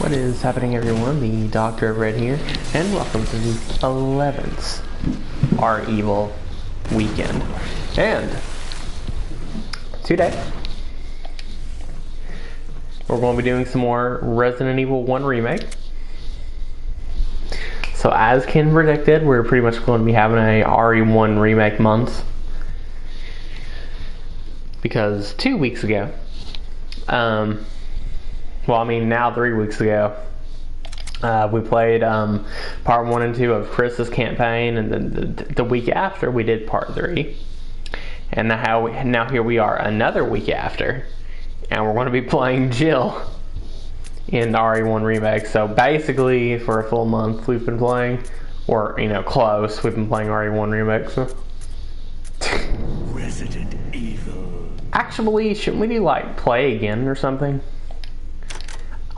What is happening, everyone? The Doctor of Red here, and welcome to the 11th REvil weekend. And today, we're going to be doing some more Resident Evil 1 Remake. So as Ken predicted, we're pretty much going to be having a RE1 Remake month. Because 2 weeks ago, now 3 weeks ago, we played part 1 and 2 of Chris's campaign, and then the week after we did part 3. And now here we are another week after, and we're going to be playing Jill in the RE1 Remake. So basically, for a full month we've been playing, or close, we've been playing RE1 Remake. So. Resident Evil. Actually, shouldn't we do play again or something?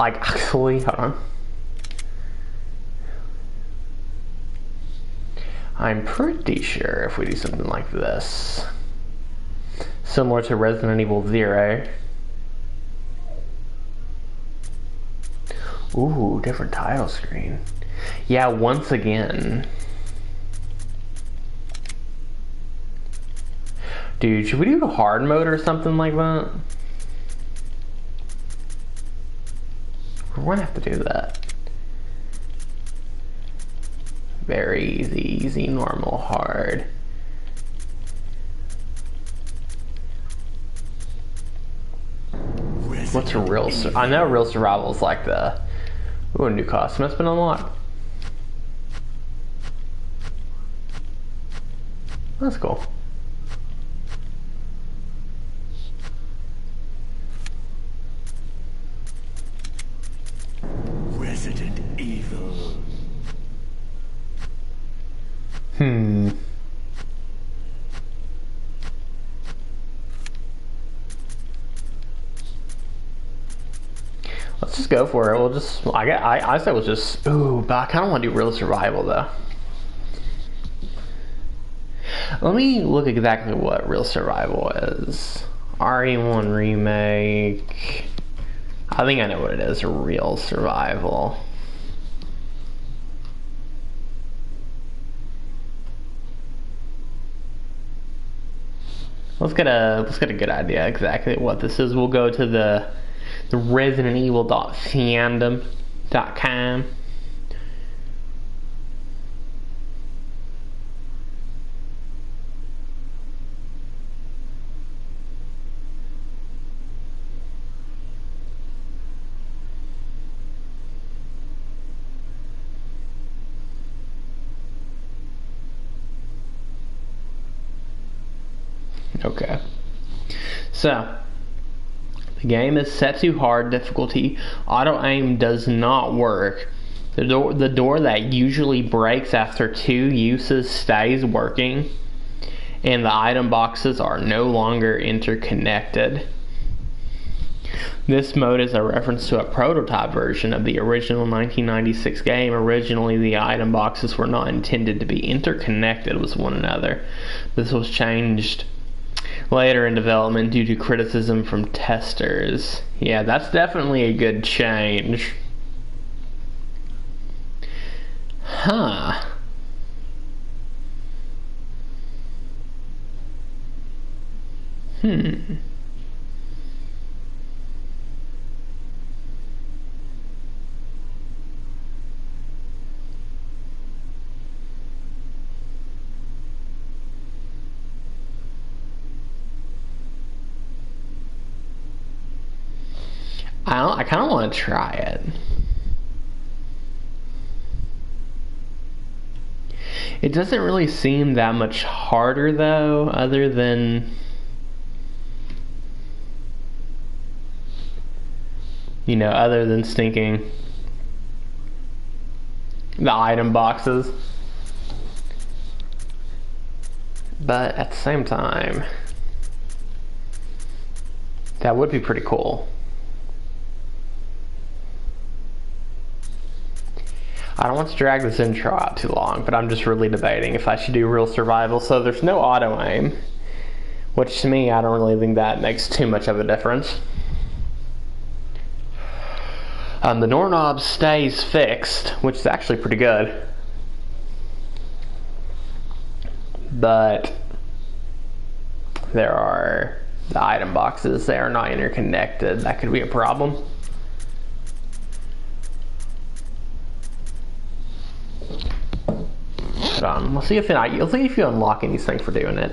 Hold on. I'm pretty sure if we do something like this, similar to Resident Evil 0. Ooh, different title screen. Yeah, once again. Dude, should we do a hard mode or something like that? We're gonna have to do that. Very easy, normal, hard. What's a real? I know real survival is like the. Ooh, a new costume that's been unlocked. That's cool. Resident Evil. Let's just go for it. We'll just. I said we'll just. Ooh, but I kind of want to do real survival though. Let me look exactly what real survival is. RE1 Remake. I think I know what it is. Real survival. Let's get a good idea exactly what this is. We'll go to the ResidentEvil.fandom.com. Okay, so the game is set to hard difficulty. Auto aim does not work. The door that usually breaks after 2 uses stays working, and the item boxes are no longer interconnected. This mode is a reference to a prototype version of the original 1996 game. Originally, the item boxes were not intended to be interconnected with one another. This was changed later in development due to criticism from testers. Yeah, that's definitely a good change. Huh. I kind of want to try it. It doesn't really seem that much harder though, other than stinking the item boxes. But at the same time, that would be pretty cool. I don't want to drag this intro out too long, but I'm just really debating if I should do real survival. So there's no auto aim, which to me, I don't really think that makes too much of a difference. The doorknob stays fixed, which is actually pretty good. But there are the item boxes, they are not interconnected. That could be a problem. Hold on, we'll see if you unlock anything for doing it.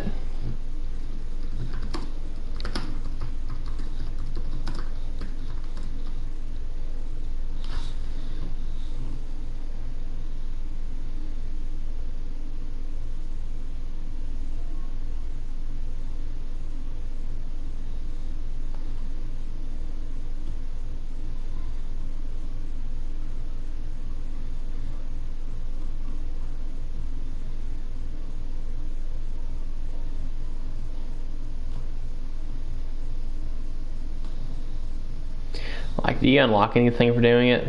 Like, do you unlock anything for doing it?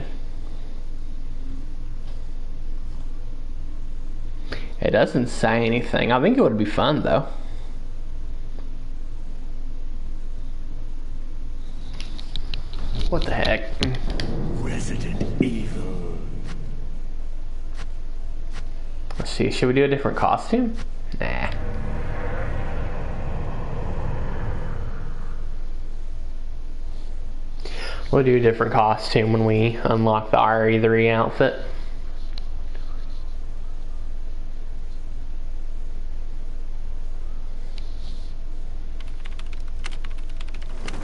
It doesn't say anything. I think it would be fun though. What the heck? Resident Evil. Let's see, should we do a different costume? Nah. We'll do a different costume when we unlock the RE3 outfit.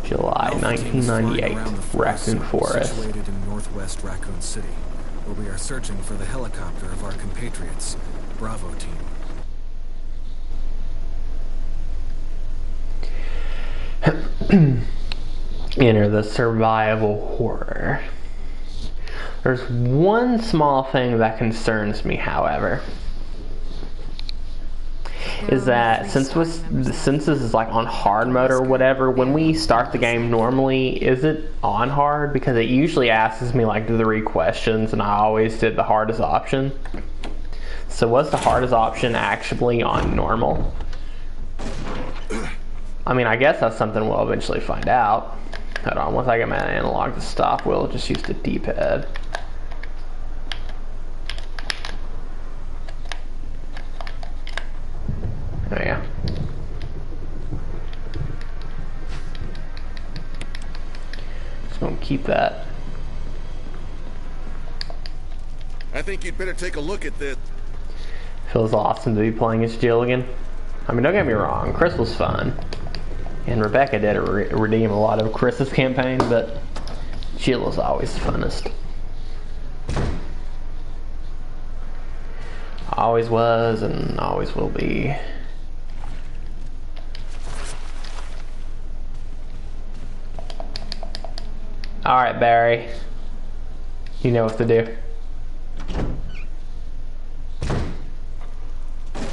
July 1998, Raccoon Forest. Situated in northwest Raccoon City, where we are searching for the helicopter of our compatriots, Bravo Team. Enter the survival horror. There's one small thing that concerns me, however, is that since this is like on hard mode or whatever, when we start the game normally, is it on hard? Because it usually asks me like 3 questions and I always did the hardest option. So was the hardest option actually on normal? I mean, I guess that's something we'll eventually find out. Hold on, once I get my analog to stop, we'll just use the D-pad. Oh yeah. Just gonna keep that. I think you'd better take a look at this. Feels awesome to be playing as Jill again. I mean, don't get me wrong, Chris was fun. And Rebecca did redeem a lot of Chris's campaign, but Jill was always the funnest. Always was and always will be. Alright, Barry. You know what to do.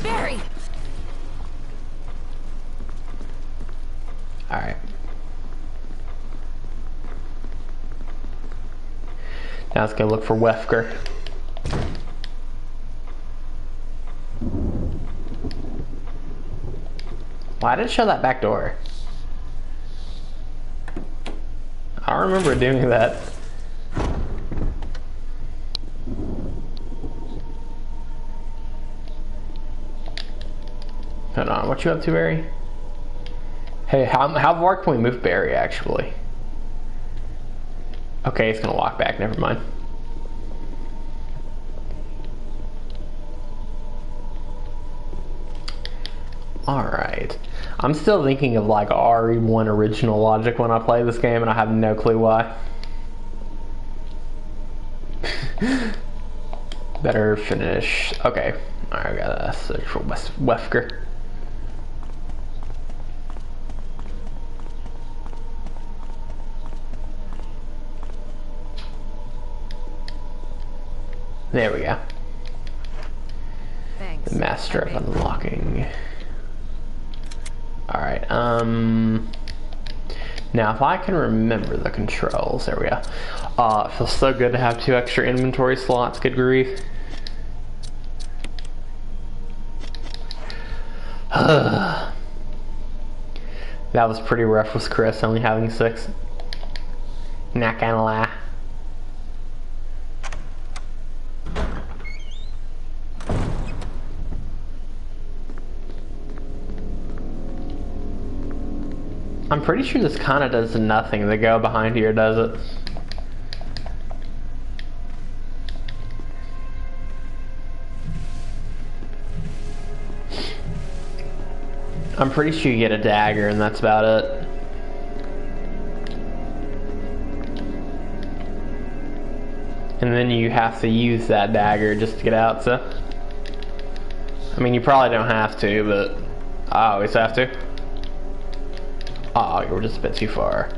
Barry! Alright. Now let's go look for Wesker. Why did it show that back door? I don't remember doing that. Hold on, what you up to, Barry? Hey, how far can we move Barry, actually? Okay, he's gonna walk back, never mind. Alright. I'm still thinking of like RE1 original logic when I play this game, and I have no clue why. Better finish. Okay. Alright, I gotta search for Wesker. There we go. Thanks. The master of unlocking. Alright, now if I can remember the controls, there we go. It feels so good to have 2 extra inventory slots, good grief. That was pretty rough with Chris only having 6. Not gonna lie. I'm pretty sure this kind of does nothing. The go behind here does it. I'm pretty sure you get a dagger and that's about it. And then you have to use that dagger just to get out, so. I mean, you probably don't have to, but I always have to. Oh, you're just a bit too far.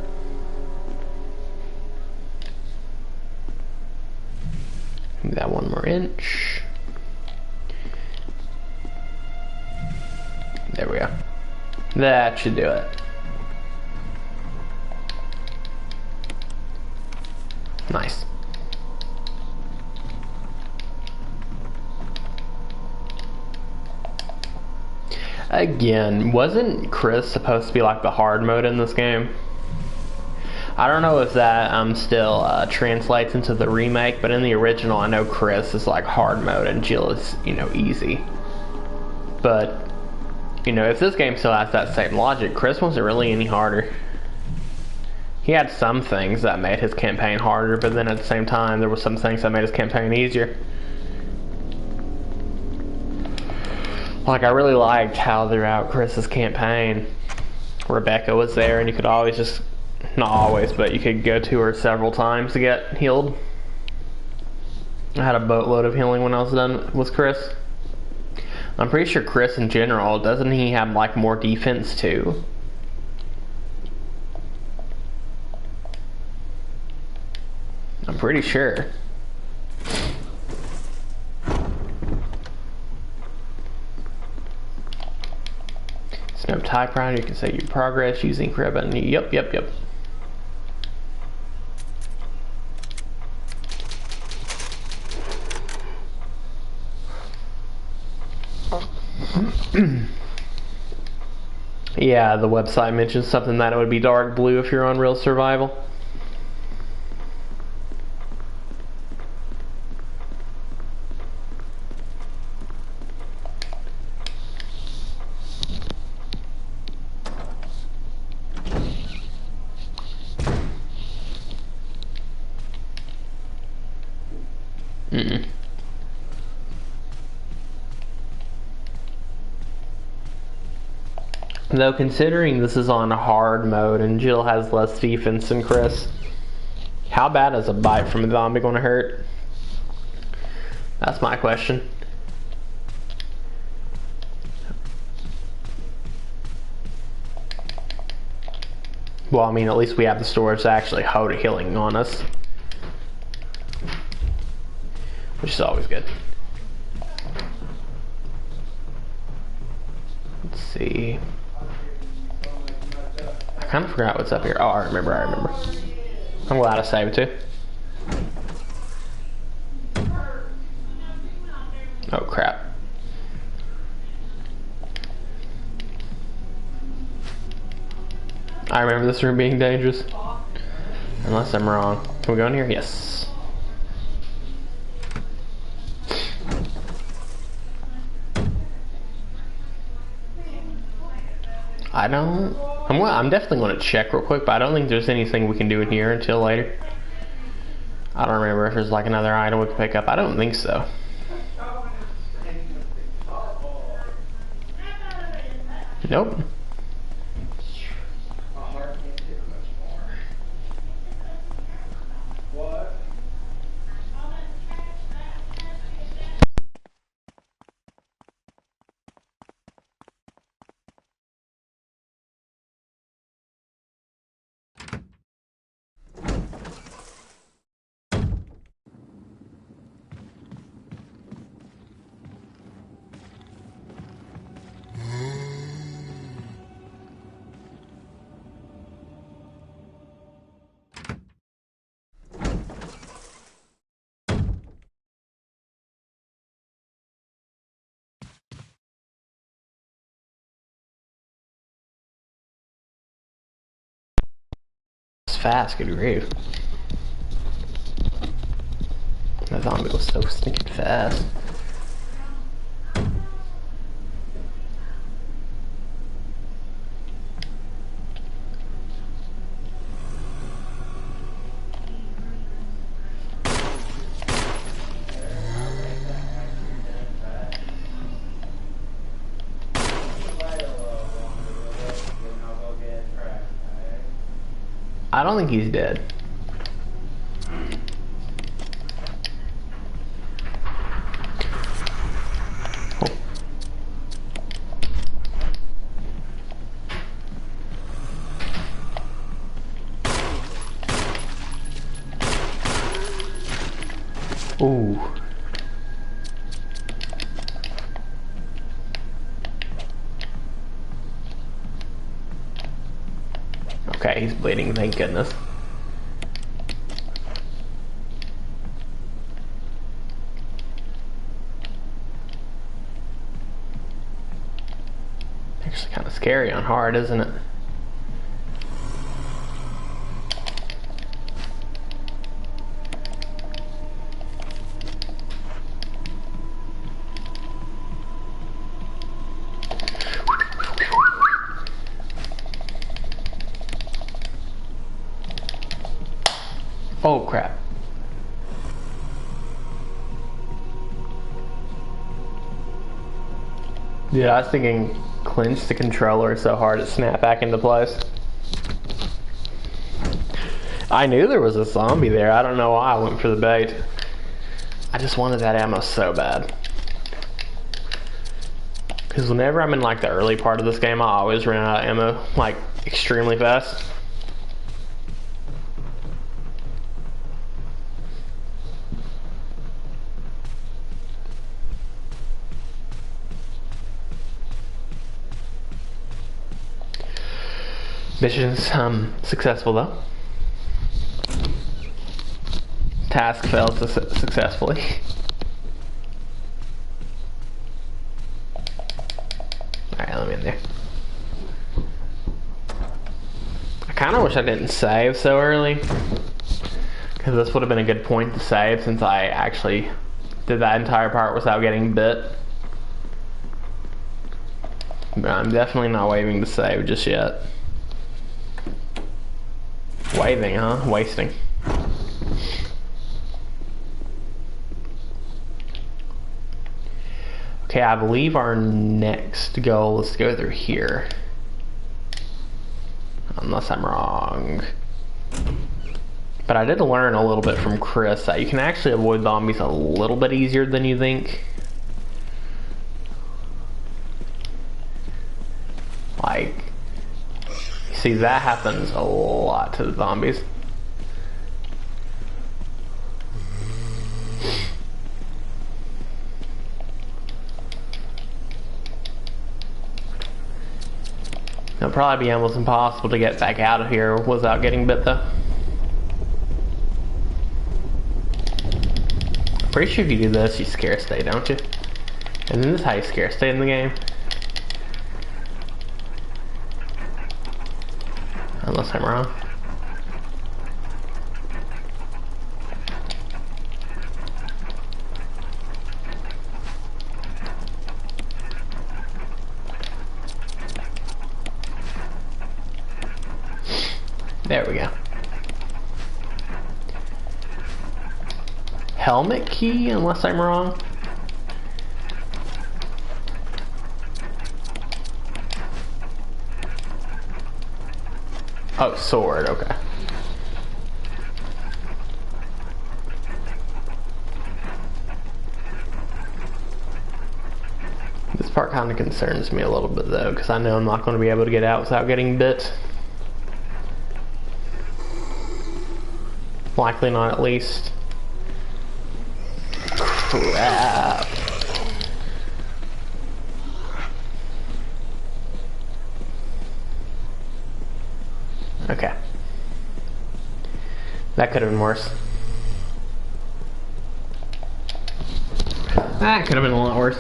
Give that one more inch. There we go. That should do it. Nice. Again, wasn't Chris supposed to be like the hard mode in this game? I don't know if that still translates into the remake, but in the original I know Chris is like hard mode and Jill is, you know, easy. But, you know, if this game still has that same logic, Chris wasn't really any harder. He had some things that made his campaign harder, but then at the same time there were some things that made his campaign easier. Like, I really liked how throughout Chris's campaign, Rebecca was there and you could always just, not always, but you could go to her several times to get healed. I had a boatload of healing when I was done with Chris. I'm pretty sure Chris in general, doesn't he have like more defense too? I'm pretty sure. Snow typewriter, you can save your progress using career button. Yep. Yeah, the website mentions something that it would be dark blue if you're on Real Survival. Though considering this is on hard mode and Jill has less defense than Chris, how bad is a bite from a zombie going to hurt? That's my question. Well, I mean, at least we have the storage to actually hold a healing on us, which is always good. Let's see. I kind of forgot what's up here. Oh, I remember. I'm glad I saved too. Oh, crap. I remember this room being dangerous. Unless I'm wrong. Can we go in here? Yes. I'm definitely going to check real quick, but I don't think there's anything we can do in here until later. I don't remember if there's like another item we can pick up. I don't think so. Nope. Fast, good grief. That zombie was so stinking fast. I don't think he's dead. Ooh. Okay, he's bleeding, thank goodness. Actually kind of scary on hard, isn't it? Oh crap. Dude, I was thinking clench the controller so hard it snapped back into place. I knew there was a zombie there. I don't know why I went for the bait. I just wanted that ammo so bad. Because whenever I'm in like the early part of this game, I always run out of ammo like extremely fast. Mission's successful though. Task failed successfully. Alright, let me in there. I kind of wish I didn't save so early, because this would have been a good point to save since I actually did that entire part without getting bit. But I'm definitely not waving to save just yet. Waving, huh? Wasting. Okay, I believe our next goal is to go through here. Unless I'm wrong. But I did learn a little bit from Chris that you can actually avoid zombies a little bit easier than you think. Like, see, that happens a lot to the zombies. It'll probably be almost impossible to get back out of here without getting bit though. Pretty sure if you do this, you scare stay, don't you? And then this is how you scare stay in the game. Unless I'm wrong. There we go. Helmet key, unless I'm wrong. Oh, sword, okay. This part kind of concerns me a little bit though, because I know I'm not going to be able to get out without getting bit. Likely not, at least. Crap. Okay. That could have been worse. That could have been a lot worse.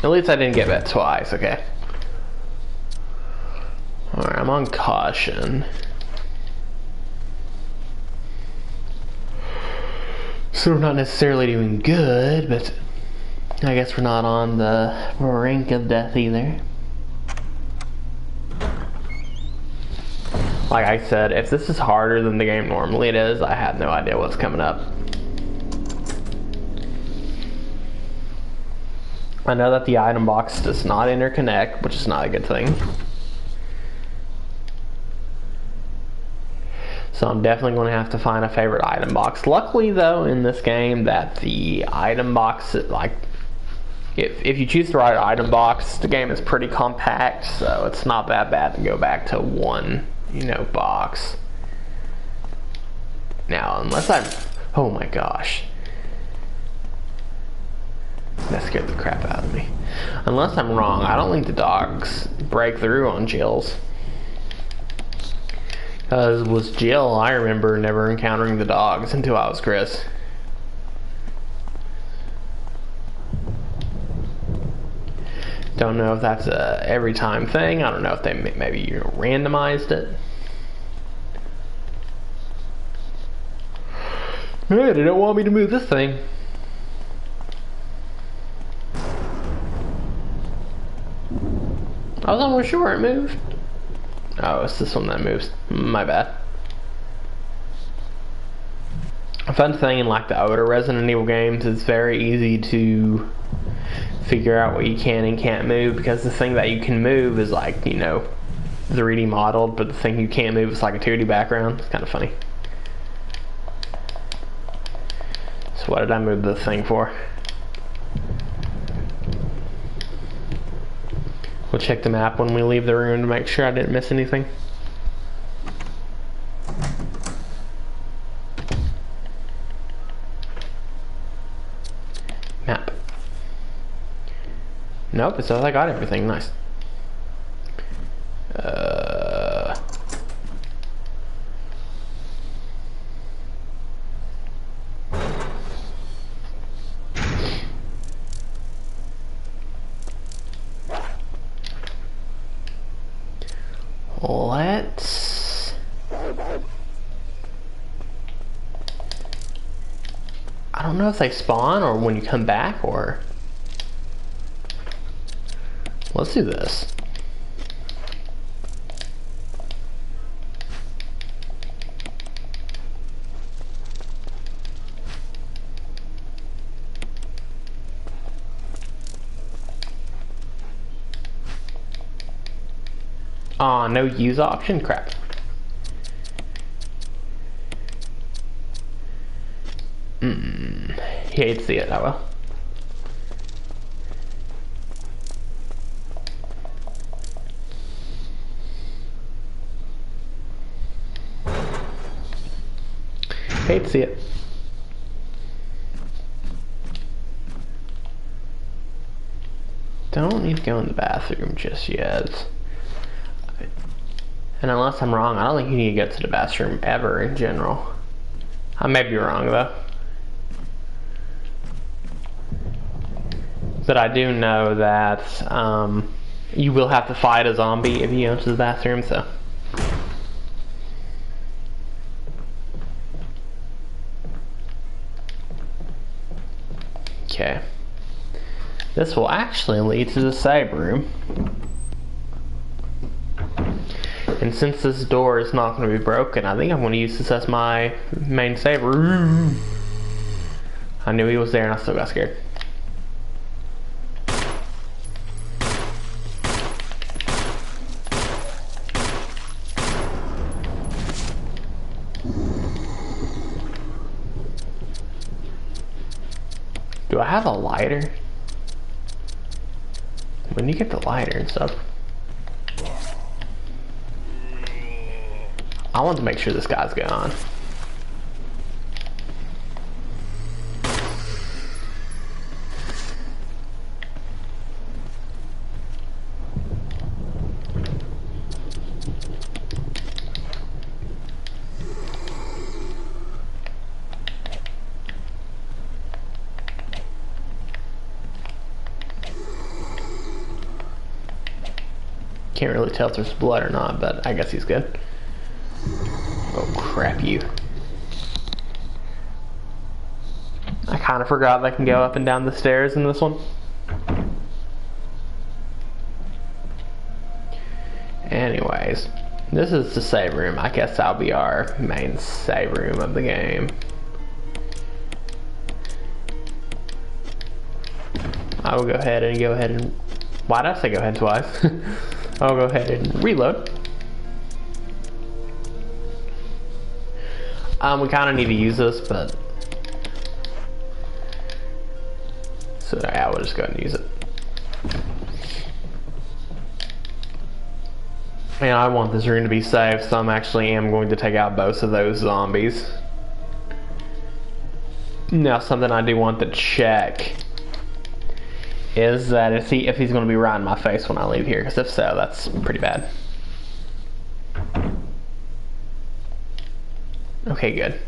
At least I didn't get bit twice, okay. Alright, I'm on caution. So we're not necessarily doing good, but I guess we're not on the brink of death either. Like I said, if this is harder than the game normally it is, I have no idea what's coming up. I know that the item box does not interconnect, which is not a good thing. So I'm definitely going to have to find a favorite item box. Luckily though, in this game, that the item box, like, if you choose the right item box, the game is pretty compact, so it's not that bad to go back to one, you know, box. Now, unless I'm, oh my gosh. That scared the crap out of me. Unless I'm wrong, I don't think the dogs break through on Jill's. Because with Jill, I remember never encountering the dogs until I was Chris. Don't know if that's a every time thing. I don't know if they maybe, you know, randomized it. Hey, they don't want me to move this thing. I was almost sure it moved. Oh, it's this one that moves. My bad. A fun thing in like the older Resident Evil games, it's very easy to figure out what you can and can't move, because the thing that you can move is like, you know, 3D modeled, but the thing you can't move is like a 2D background. It's kind of funny. So what did I move the thing for? We'll check the map when we leave the room to make sure I didn't miss anything. Map. Nope, it says I got everything. Nice. Let's... I don't know if they spawn or when you come back, or... Let's do this. Aw, no use option? Crap. You hate to see it, oh well. Hate to see it. Don't need to go in the bathroom just yet. And unless I'm wrong, I don't think you need to go to the bathroom ever in general. I may be wrong though. But I do know that you will have to fight a zombie if you go to the bathroom, so. Okay. This will actually lead to the save room. And since this door is not going to be broken, I think I'm going to use this as my main save room. I knew he was there and I still got scared. Do I have a lighter? When you get the lighter and stuff. I want to make sure this guy's gone. Can't really tell if there's blood or not, but I guess he's good. Oh crap, you. I kind of forgot I can go up and down the stairs in this one. Anyways, this is the save room. I guess that'll be our main save room of the game. I will go ahead and why did I say go ahead twice? I'll go ahead and reload. We kind of need to use this, but... So yeah, we'll just go ahead and use it. And I want this room to be safe, so I am going to take out both of those zombies. Now, something I do want to check is that if he's going to be right in my face when I leave here, because if so, that's pretty bad. Okay, good.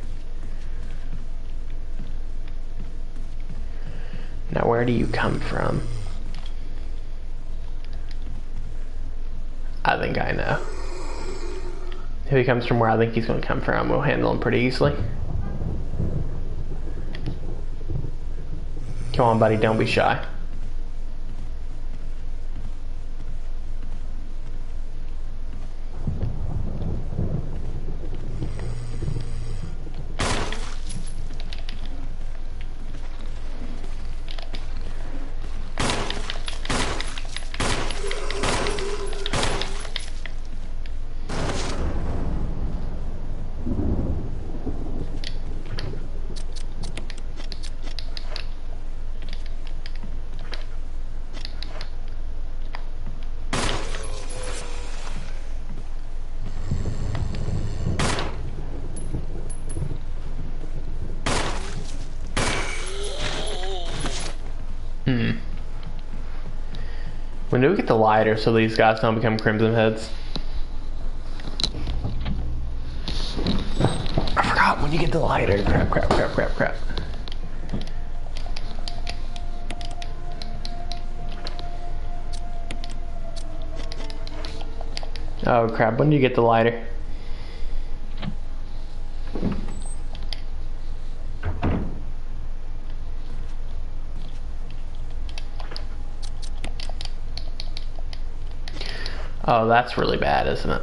Now, where do you come from? I think I know. If he comes from where I think he's going to come from, we'll handle him pretty easily. Come on, buddy, don't be shy. When do we get the lighter so these guys don't become crimson heads? I forgot when you get the lighter. Crap. Oh crap, when do you get the lighter? Oh, that's really bad, isn't it?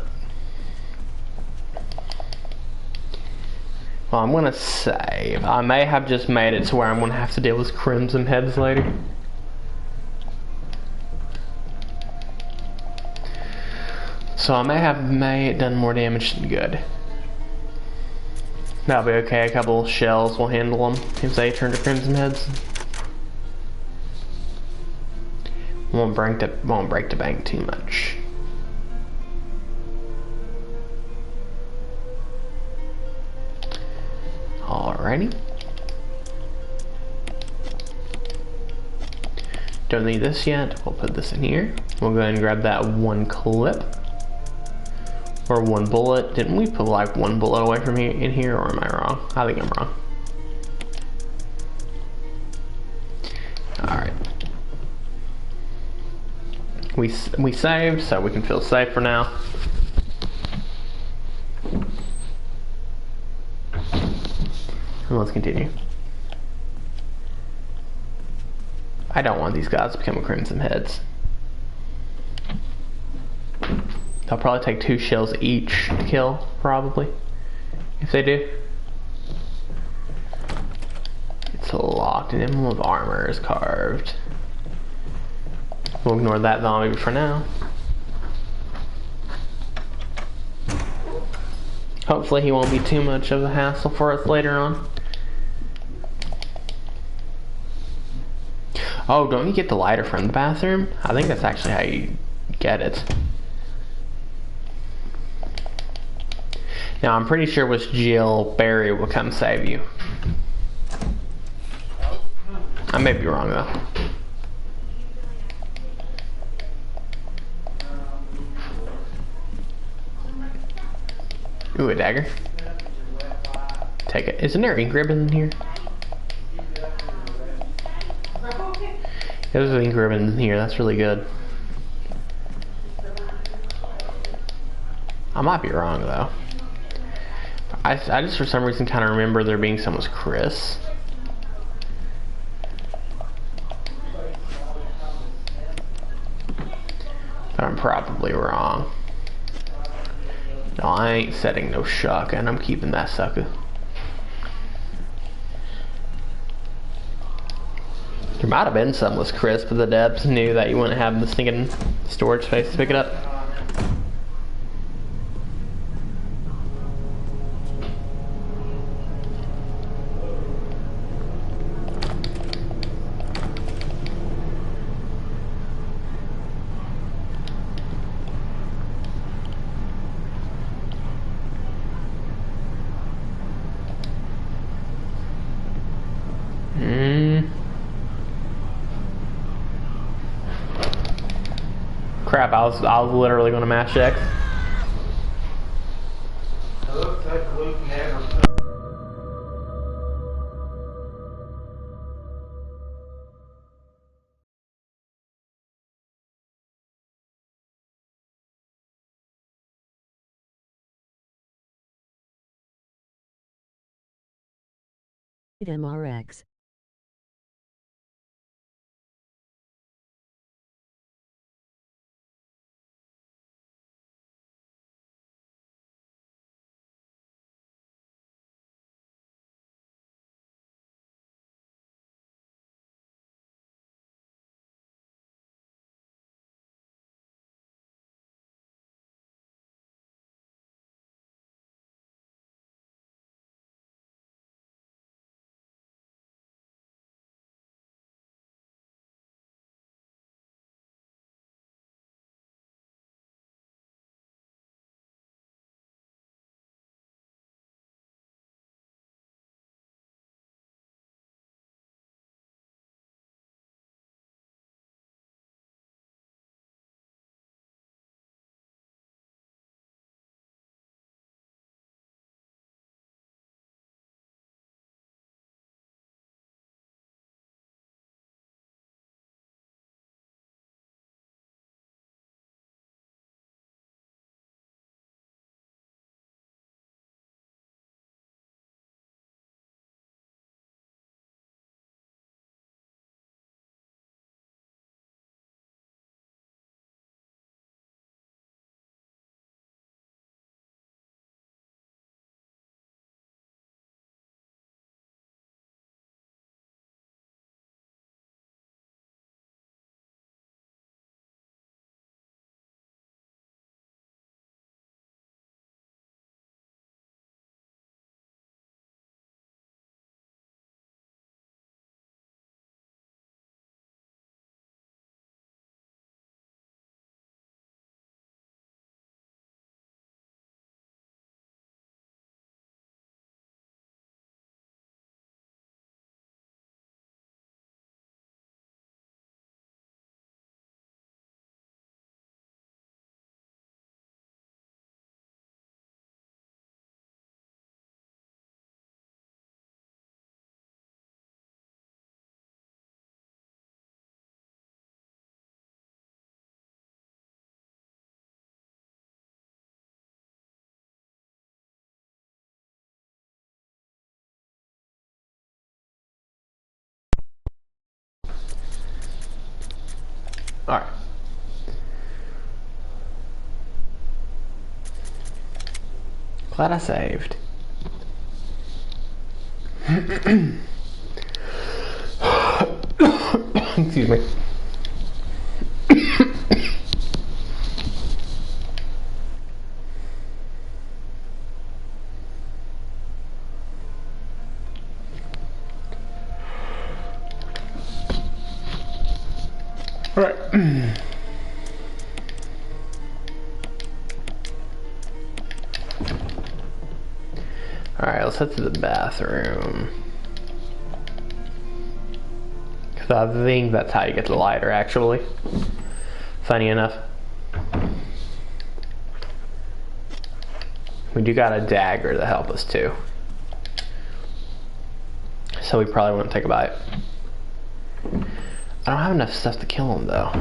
Well, I'm gonna save. I may have just made it to where I'm gonna have to deal with crimson heads later. So I may have done more damage than good. That'll be okay. A couple shells will handle them if they turn to crimson heads. Won't break the bank too much. Alrighty. Don't need this yet. We'll put this in here. We'll go ahead and grab that one clip. Or one bullet. Didn't we put like one bullet away from here in here, or am I wrong? I think I'm wrong. Alright. We saved, so we can feel safe for now. And let's continue. I don't want these guys to become crimson heads. They'll probably take 2 shells each to kill, probably. If they do. It's locked. An emblem of armor is carved. We'll ignore that zombie for now. Hopefully he won't be too much of a hassle for us later on. Oh, don't you get the lighter from the bathroom? I think that's actually how you get it. Now I'm pretty sure it was Jill Barry will come save you. I may be wrong though. Ooh, a dagger. Take it. Isn't there ink ribbon in here? There's an ink ribbon in here. That's really good. I might be wrong though. I just for some reason kind of remember there being some was Chris. But I'm probably wrong. No, I ain't setting no shotgun. I'm keeping that sucker. There might have been some was Chris, but the devs knew that you wouldn't have the stinking storage space to pick it up. Crap, I was literally gonna mash X. It looks like Luke never MRX. Alright. Glad I saved. Excuse me. Alright. Alright, let's head to the bathroom. Because I think that's how you get the lighter, actually. Funny enough. We do got a dagger to help us, too. So we probably won't take a bite. I don't have enough stuff to kill him, though.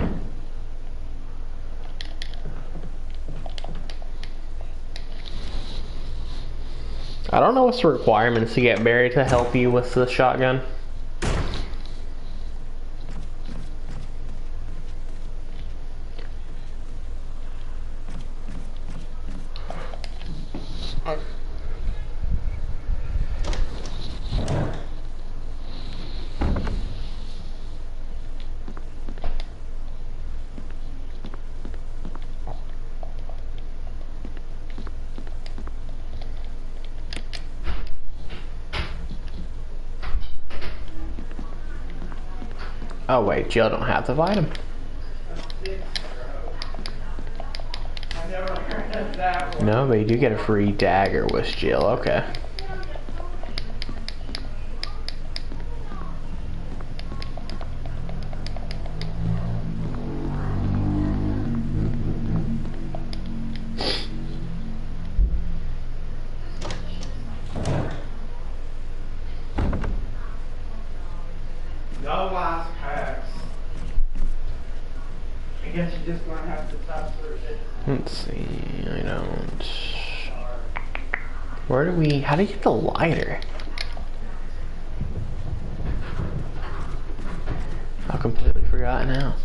I don't know what's the requirements to get Barry to help you with the shotgun. Oh wait, Jill don't have the vitamin. I never heard of that one. No, but you do get a free dagger with Jill, okay. guess you're just gonna have to stop searching. Let's see. I don't. Where do we? How do you get the lighter? I completely forgot now.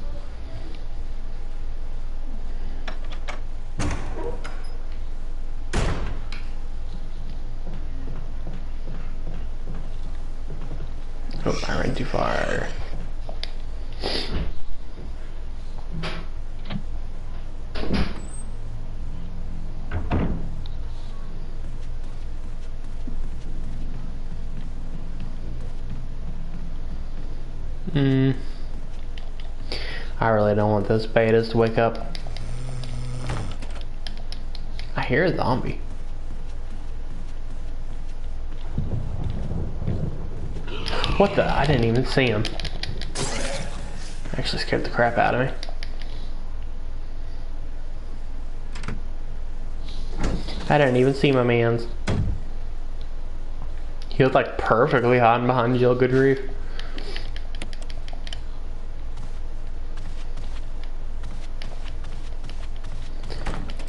Oh, I ran too far. I really don't want those betas to wake up. I hear a zombie. What the? I didn't even see him. Actually scared the crap out of me. I didn't even see my mans. He was like perfectly hiding behind Jill. Good grief.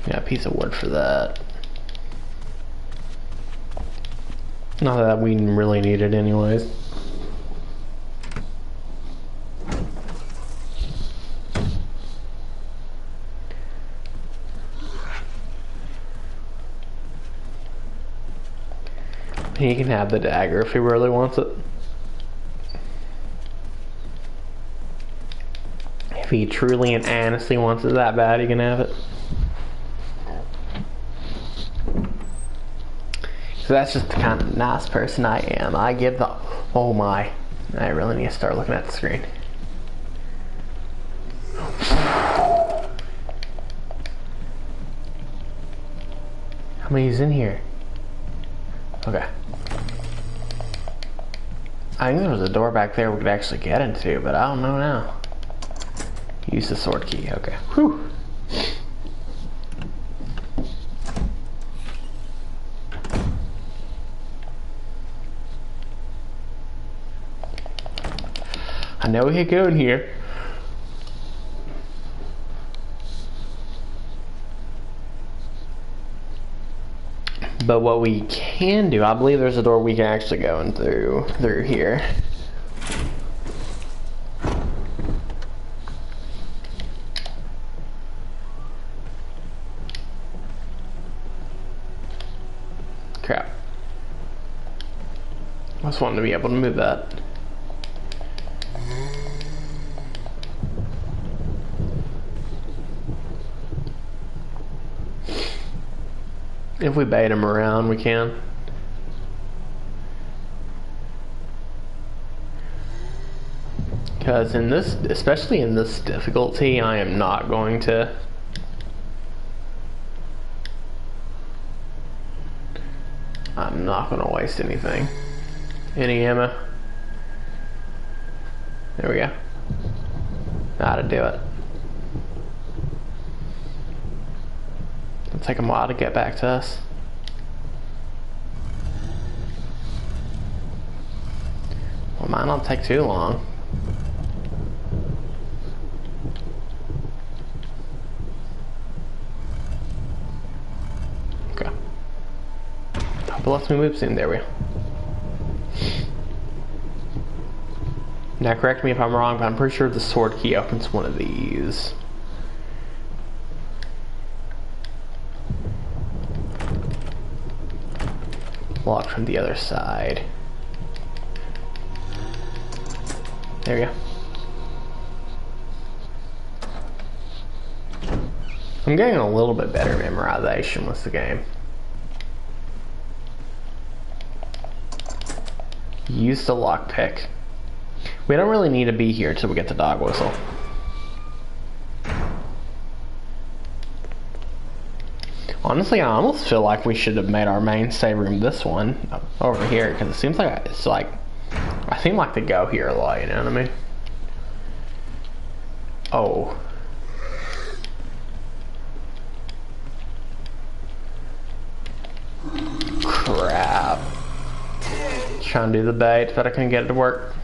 Yeah, a piece of wood for that. Not that we really need it anyways. He can have the dagger if he really wants it. If he truly and honestly wants it that bad, he can have it. So that's just the kind of nice person I am. I give the... Oh my. I really need to start looking at the screen. How many's in here? Okay. I think there was a door back there we could actually get into, but I don't know now. Use the sword key. Okay. Whew. I know we could go in here. But what we can do, I believe there's a door we can actually go in through here. Crap. I just wanted to be able to move that. If we bait him around, we can. Because in this, especially in this difficulty, I am not going to. I'm not going to waste anything. Any ammo. There we go. How to do it. It'll take them a while to get back to us. Well, mine don't take too long. Okay. Hope it lets me move soon. There we go. Now correct me if I'm wrong, but I'm pretty sure the sword key opens one of these. Locked from the other side. There we go. I'm getting a little bit better memorization with the game. Use the lockpick. We don't really need to be here until we get the dog whistle. Honestly, I almost feel like we should have made our main save room this one over here, because it seems like it's like I seem like to go here a lot, you know what I mean? Oh. Crap. Trying to do the bait, but I couldn't get it to work.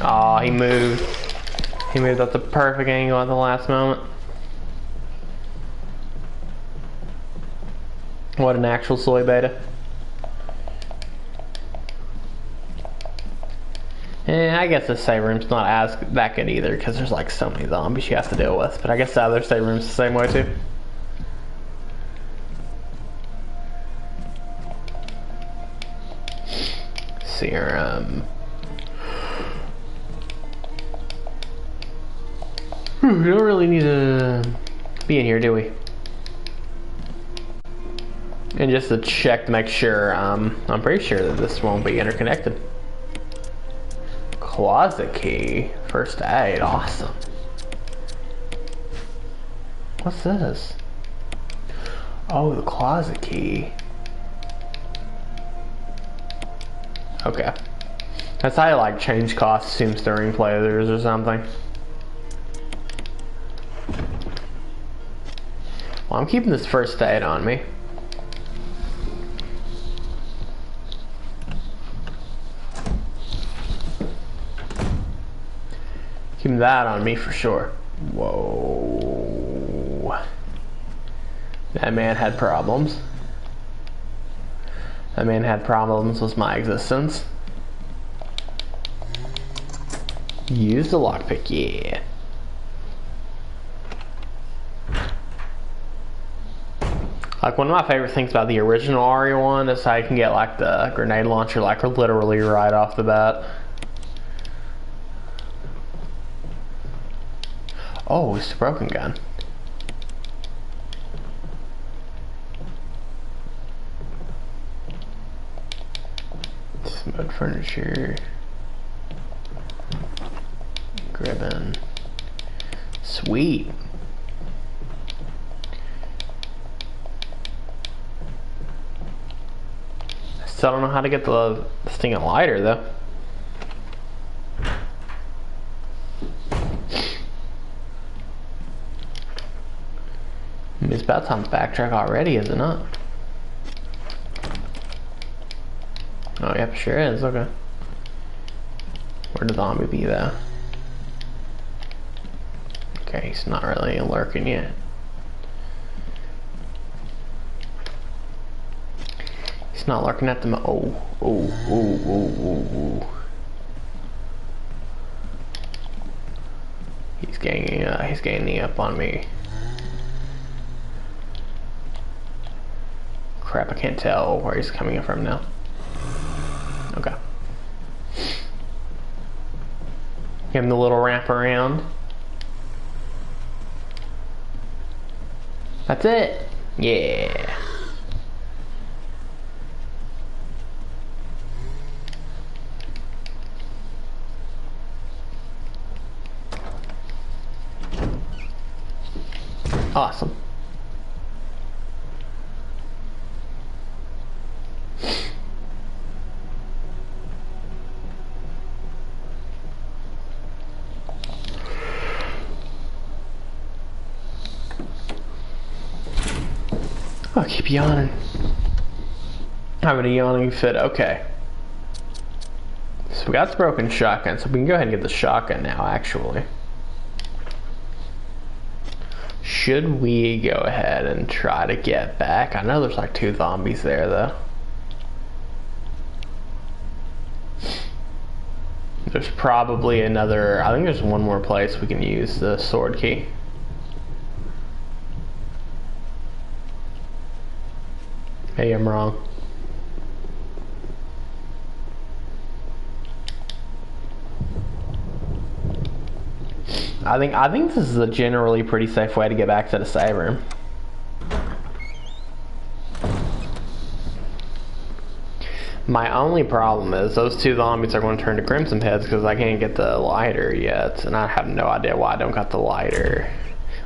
Oh, he moved. He moved at the perfect angle at the last moment. What an actual soy beta. And I guess the save room's not as that good either because there's like so many zombies you have to deal with. But I guess the other save room's the same way too. Serum. We don't really need to be in here, do we? And just to check to make sure, I'm pretty sure that this won't be interconnected. Closet key. First aid. Awesome. What's this? Oh, the closet key. Okay. That's how you like change costumes during playthroughs or something. Well, I'm keeping this first aid on me. Keeping that on me for sure. Whoa. That man had problems. That man had problems with my existence. Use the lockpick, yeah. Like one of my favorite things about the original RE1 is how you can get like the grenade launcher like literally right off the bat. Oh, it's a broken gun. Smooth furniture. Gribbon. Sweet. I still don't know how to get the stinging lighter though. It's about time to backtrack already, is it not? Oh, yep, sure is. Okay. Where'd the zombie be, though? Okay, he's not really lurking yet. He's not lurking at the oh. He's ganging up on me. Crap, I can't tell where he's coming from now. Okay. Give him the little wrap around. That's it. Yeah. Awesome. I'll keep yawning. Having a yawning fit. Okay. So we got the broken shotgun, so we can go ahead and get the shotgun now, actually. Should we go ahead and try to get back? I know there's like 2 zombies there, though. There's probably another... I think there's one more place we can use the sword key. Maybe I'm wrong. I think this is a generally pretty safe way to get back to the save room. My only problem is those 2 zombies are going to turn to crimson heads because I can't get the lighter yet, and I have no idea why I don't got the lighter.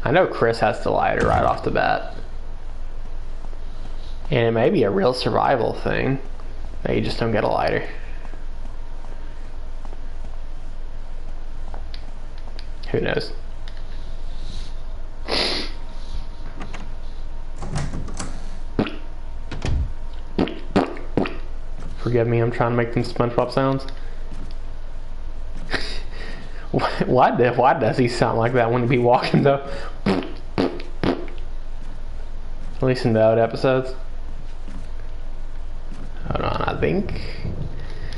I know Chris has the lighter right off the bat. And it may be a real survival thing that you just don't get a lighter. Who knows? Forgive me, I'm trying to make them SpongeBob sounds. Why does he sound like that when he be walking though? At least in the old episodes. Hold on, I think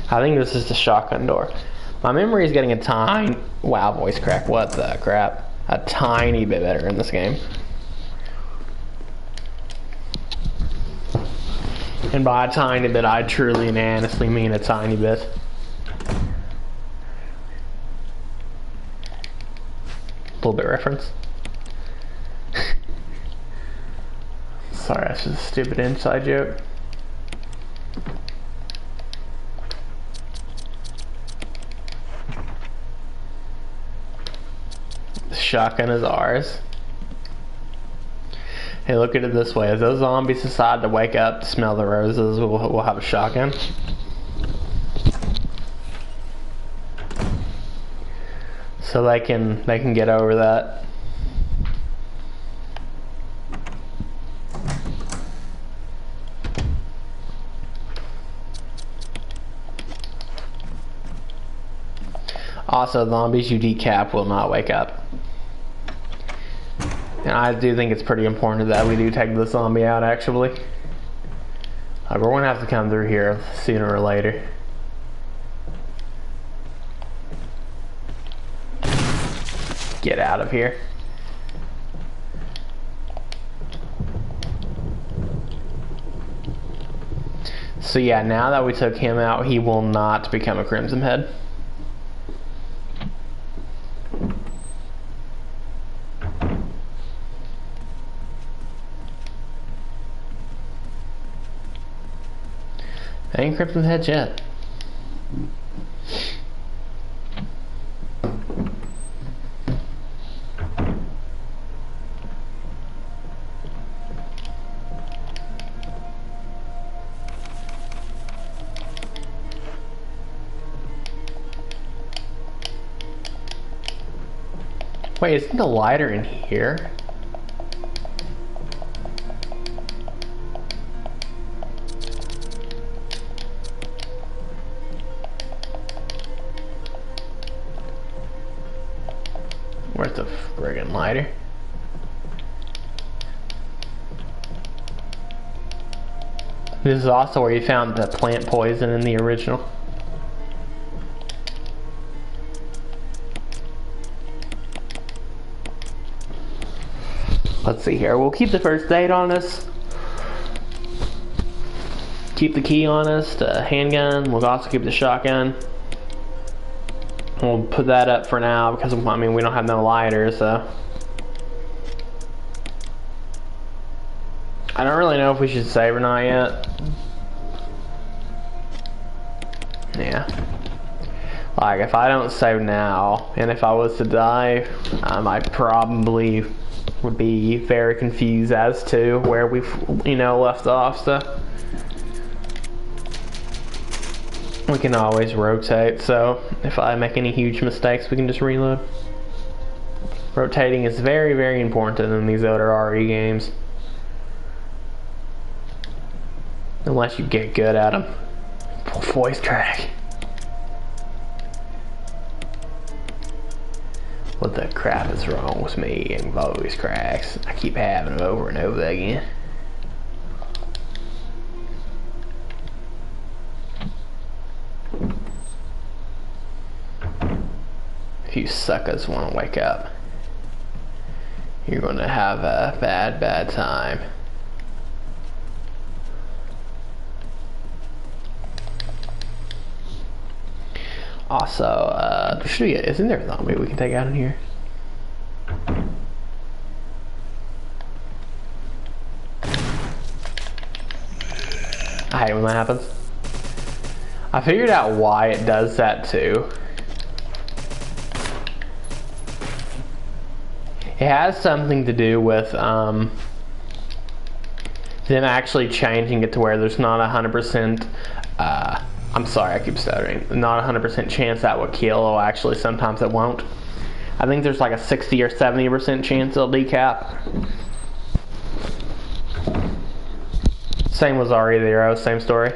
this is the shotgun door. My memory is getting a tiny... Wow, voice crack. What the crap? A tiny bit better in this game. And by a tiny bit, I truly and honestly mean a tiny bit. Little bit reference. Sorry, that's just a stupid inside joke. The shotgun is ours. Hey, look at it this way. If those zombies decide to wake up to smell the roses, we'll have a shotgun. So they can get over that. Also, zombies you decap will not wake up. And I do think it's pretty important that we do take the zombie out, actually. We're going to have to come through here sooner or later. Get out of here. So yeah, now that we took him out, he will not become a Crimson Head. Ain't Crimson Heads yet. Wait, isn't the lighter in here? Where's the friggin' lighter? This is also where you found the plant poison in the original. Let's see here. We'll keep the first aid on us. Keep the key on us, the handgun. We'll also keep the shotgun. We'll put that up for now because, I mean, we don't have no lighter, so. I don't really know if we should save or not yet. Yeah. Like, if I don't save now, and if I was to die, I probably would be very confused as to where we've, left off, so. We can always rotate, so if I make any huge mistakes, we can just reload. Rotating is very, very important in these older RE games. Unless you get good at them. Voice crack. What the crap is wrong with me and voice cracks? I keep having them over and over again. If you suckers want to wake up, you're going to have a bad, bad time. Also, isn't there a zombie we can take out in here? I hate when that happens. I figured out why it does that too. It has something to do with them actually changing it to where there's not 100%, I'm sorry, I keep stuttering, not 100% chance that will kill, or actually sometimes it won't. I think there's like a 60 or 70% chance it'll decap. Same was REvil, same story.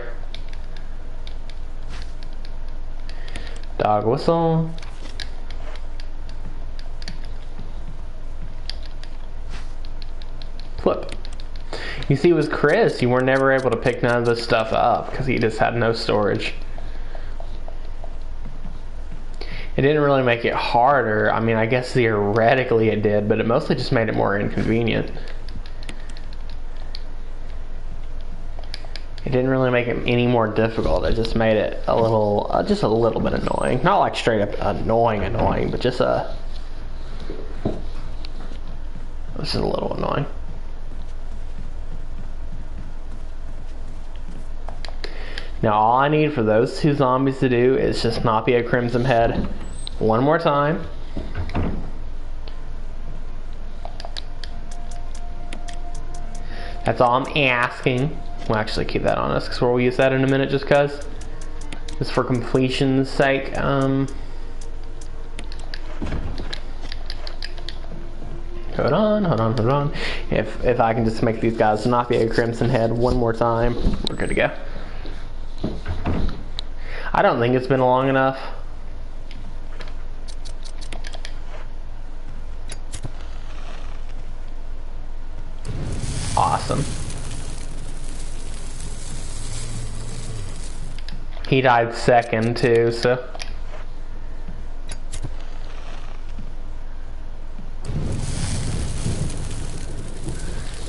Dog whistle. Flip. You see, with Chris, you were never able to pick none of this stuff up because he just had no storage. It didn't really make it harder. I mean, I guess theoretically it did, but it mostly just made it more inconvenient. It didn't really make it any more difficult. It just made it a little, just a little bit annoying. Not like straight up annoying, but just it was just a little annoying. Now all I need for those two zombies to do is just not be a Crimson Head one more time. That's all I'm asking. We'll actually keep that on us because we'll use that in a minute just because. Just for completion's sake. Hold on. If I can just make these guys not be a Crimson Head one more time, we're good to go. I don't think it's been long enough. Awesome. He died second too, so.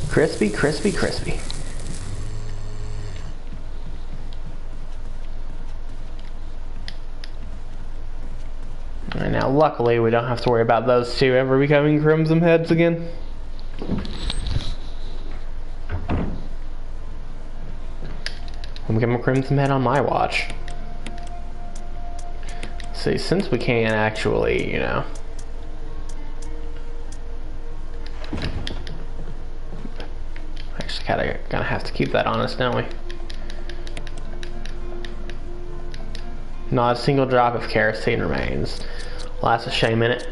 Crispy, crispy, crispy. And now luckily we don't have to worry about those two ever becoming Crimson Heads again. I'll become a Crimson Head on my watch. See, since we can't actually, you know, actually gonna have to keep that on us, don't we? Not a single drop of kerosene remains. Well, that's a shame in it.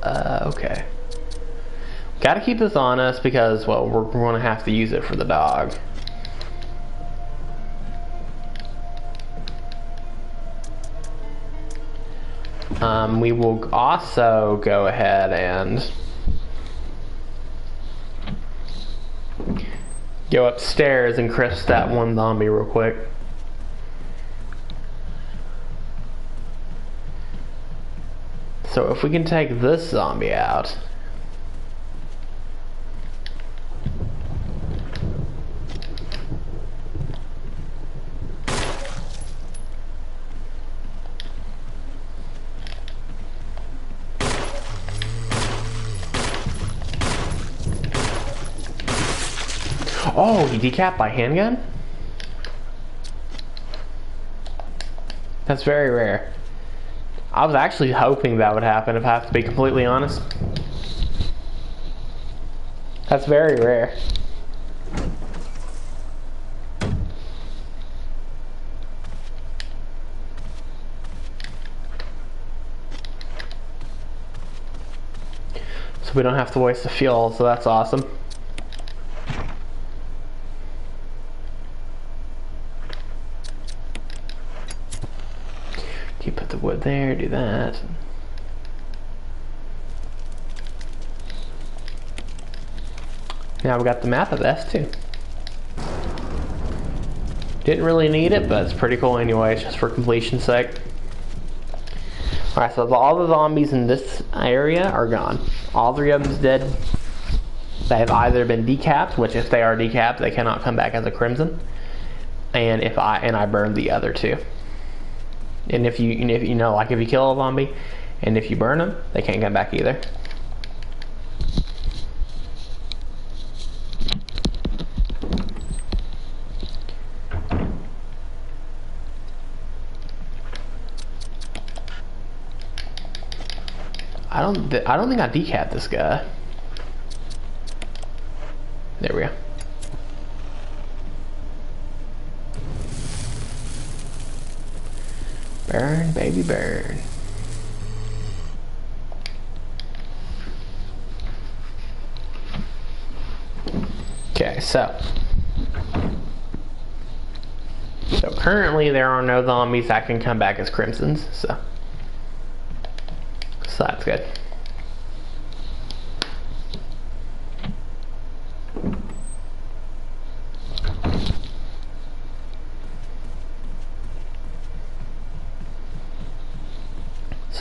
Okay. Gotta keep this on us because, well, we're gonna have to use it for the dog. We will also go ahead and go upstairs and crisp that one zombie real quick. So if we can take this zombie out. Oh, he decapped by handgun? That's very rare. I was actually hoping that would happen, if I have to be completely honest. That's very rare. So we don't have to waste the fuel, so that's awesome. You put the wood there, do that. Now we got the map of S2. Didn't really need it, but it's pretty cool anyway, just for completion's sake. Alright, so all the zombies in this area are gone. All three of them's dead. They have either been decapped, which if they are decapped, they cannot come back as a Crimson. And I burned the other two. And if you know, like if you kill a zombie and if you burn them, they can't come back either. I don't think I decapped this guy. There we go. Burn, baby, burn. Okay, so currently there are no zombies that can come back as Crimsons, so that's good.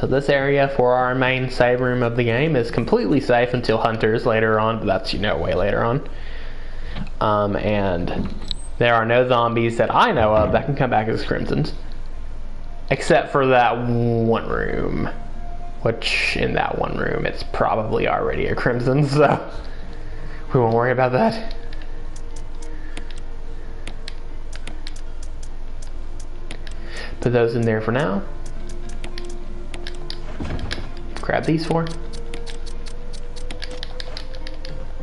So this area for our main save room of the game is completely safe until hunters later on, but that's, way later on. And there are no zombies that I know of that can come back as crimsons. Except for that one room. Which, in that one room, it's probably already a crimson, so we won't worry about that. Put those in there for now. Grab these four.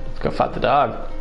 Let's go fight the dog.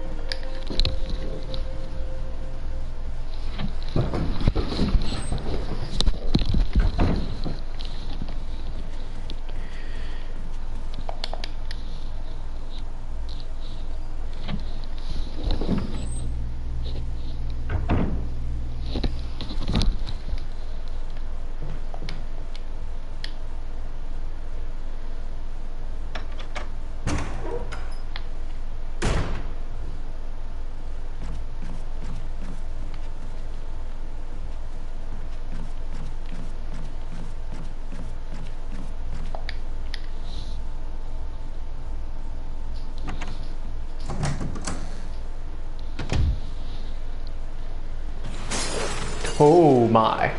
Oh my.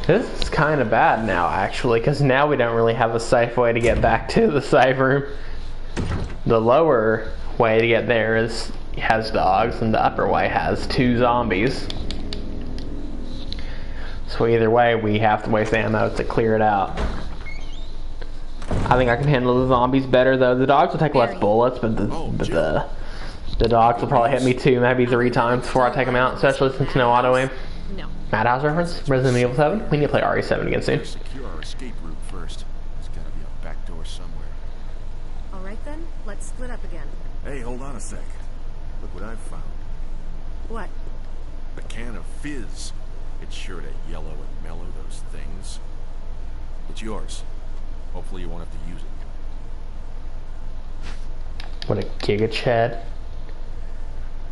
This is kind of bad now, actually, because now we don't really have a safe way to get back to the save room. The lower way to get there has dogs, and the upper way has 2 zombies. So either way, we have to waste ammo to clear it out. I think I can handle the zombies better, though. The dogs will take less bullets, but the dogs will probably hit me 2, maybe 3 times before I take them out, especially since no auto aim. No. Madhouse reference, Resident Evil 7. We need to play RE7 again soon. Secure our escape route first. There's gotta be a back door somewhere. All right then, let's split up again. Hey, hold on a sec. Look what I've found. What? A can of fizz. It's sure to yellow and mellow those things. It's yours. Hopefully you won't have to use it. What a giga chad.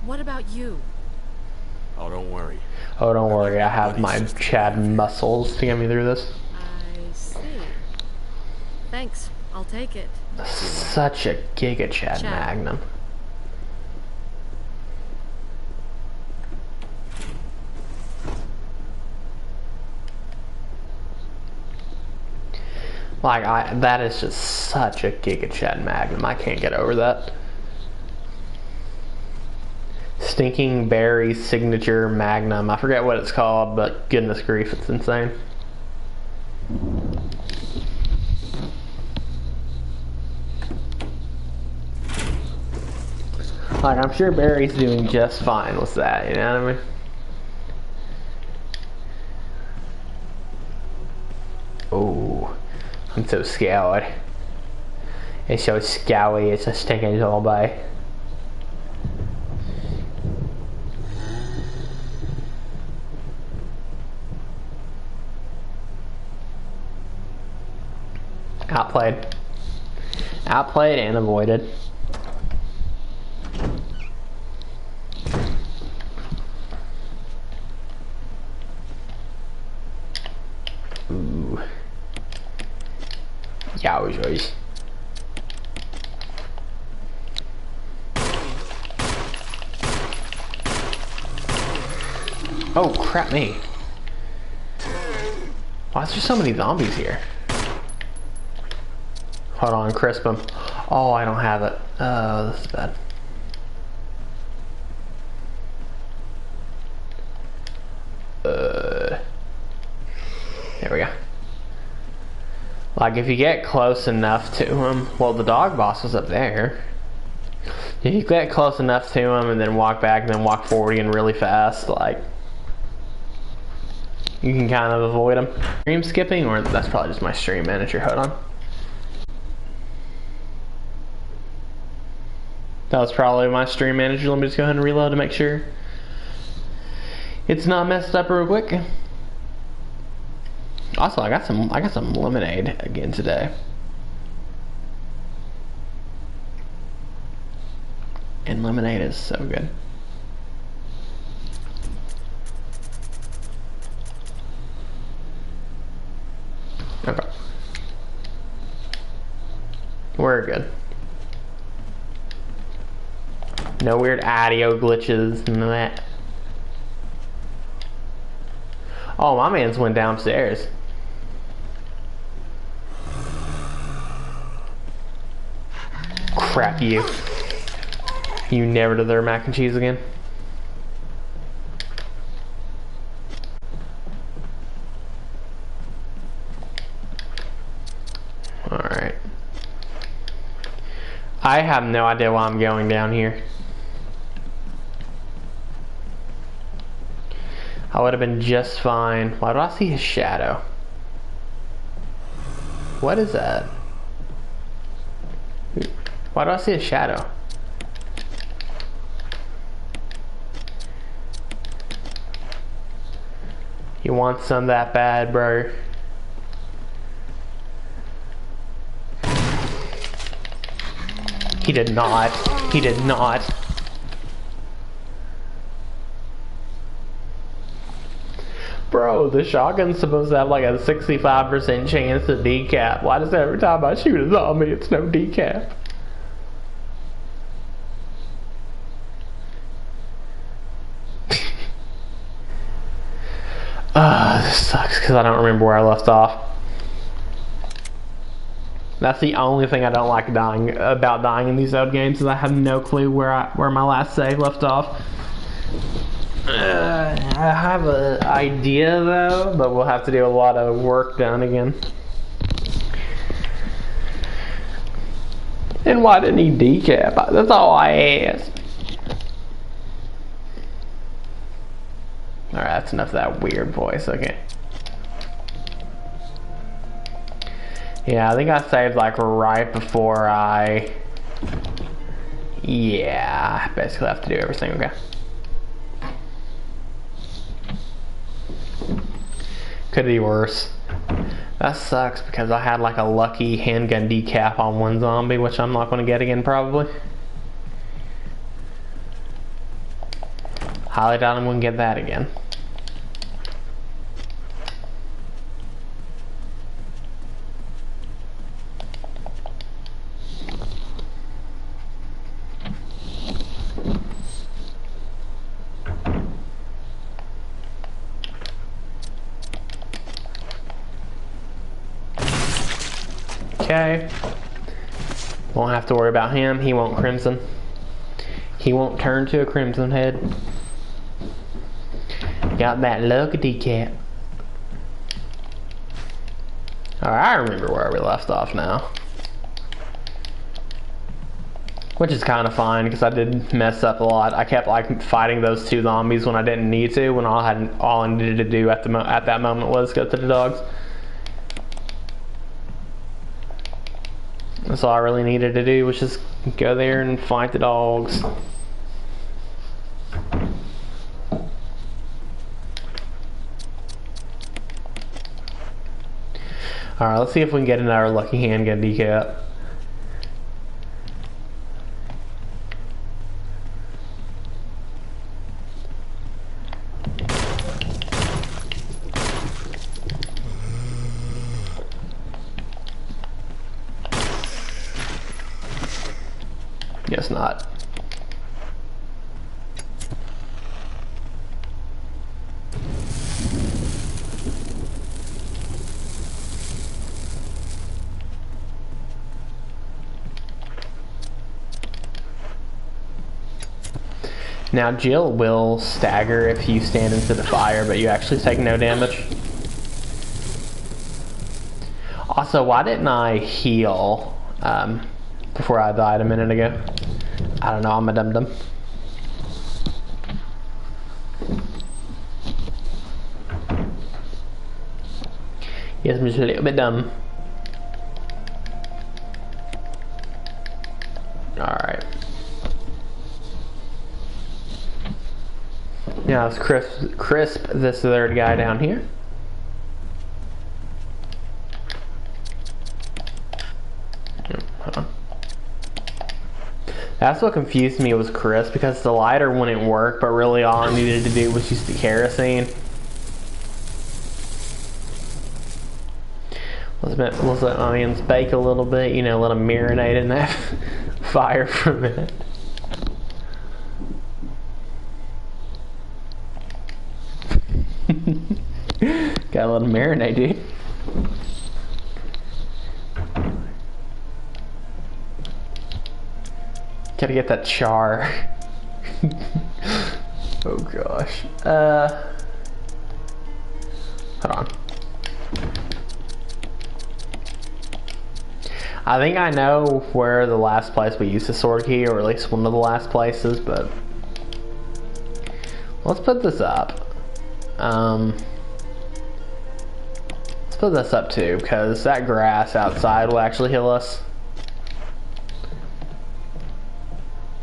What about you? Oh, don't worry. Oh, don't worry. I have my chad muscles to get me through this. I see. Thanks. I'll take it. Such a giga chad magnum. Like, that is just such a giga chad magnum. I can't get over that. Stinking Berry Signature Magnum. I forget what it's called, but goodness grief, it's insane. Like, I'm sure Barry's doing just fine with that, you know what I mean? Oh, I'm so scared. It's so scary, it's a stinking zombie. Outplayed. Outplayed and avoided. Ooh. Yowzers. Oh, crap me. Why is there so many zombies here? Hold on, crisp them. Oh, I don't have it. Oh, this is bad. There we go. Like, if you get close enough to him, well, the dog boss was up there. If you get close enough to him and then walk back and then walk forward again really fast, like, you can kind of avoid him. Stream skipping, or that's probably just my stream manager. Hold on. That was probably my stream manager. Let me just go ahead and reload to make sure it's not messed up real quick. Also, I got some lemonade again today. And lemonade is so good. we're good. No weird audio glitches, none of that. Oh, my man's went downstairs. Crap you. You never do their mac and cheese again? Alright. I have no idea why I'm going down here. I would have been just fine. Why do I see his shadow? What is that? Why do I see a shadow? You want some that bad, bro? He did not. He did not. Bro, the shotgun's supposed to have like a 65% chance to decap. Why does every time I shoot a zombie, it's no decap? This sucks because I don't remember where I left off. That's the only thing I don't like about dying in these old games, is I have no clue where my last save left off. I have an idea though, but we'll have to do a lot of work done again. And why didn't he decap? That's all I asked. Alright, that's enough of that weird voice, okay. Yeah, I think I saved like right before I... Yeah, I basically have to do everything, okay. Could be worse. That sucks because I had like a lucky handgun decap on one zombie, which I'm not going to get again probably. Highly doubt I'm going to get that again. Okay. Won't have to worry about him. He won't crimson. He won't turn to a crimson head. Got that lucky decap. Alright, I remember where we left off now. Which is kind of fine because I did mess up a lot. I kept like fighting those two zombies when I didn't need to, when all I needed to do at that moment was go to the dogs. That's all I really needed to do, was just go there and fight the dogs. Alright, let's see if we can get another lucky handgun decap. Guess not. Now Jill will stagger if you stand into the fire, but you actually take no damage. Also, why didn't I heal before I died a minute ago? I don't know, I'm a dum-dum. Yes, I'm just a little bit dumb. Alright. Now let's crisp this third guy down here. That's what confused me, was crisp, because the lighter wouldn't work, but really all I needed to do was use the kerosene. Well, it's let's let onions bake a little bit, you know, let them marinate in that fire for a minute. Gotta let them marinate, dude. Gotta get that char. Oh gosh. Hold on. I think I know where the last place we used the sword key, or at least one of the last places, but let's put this up. Let's put this up too, because that grass outside will actually heal us.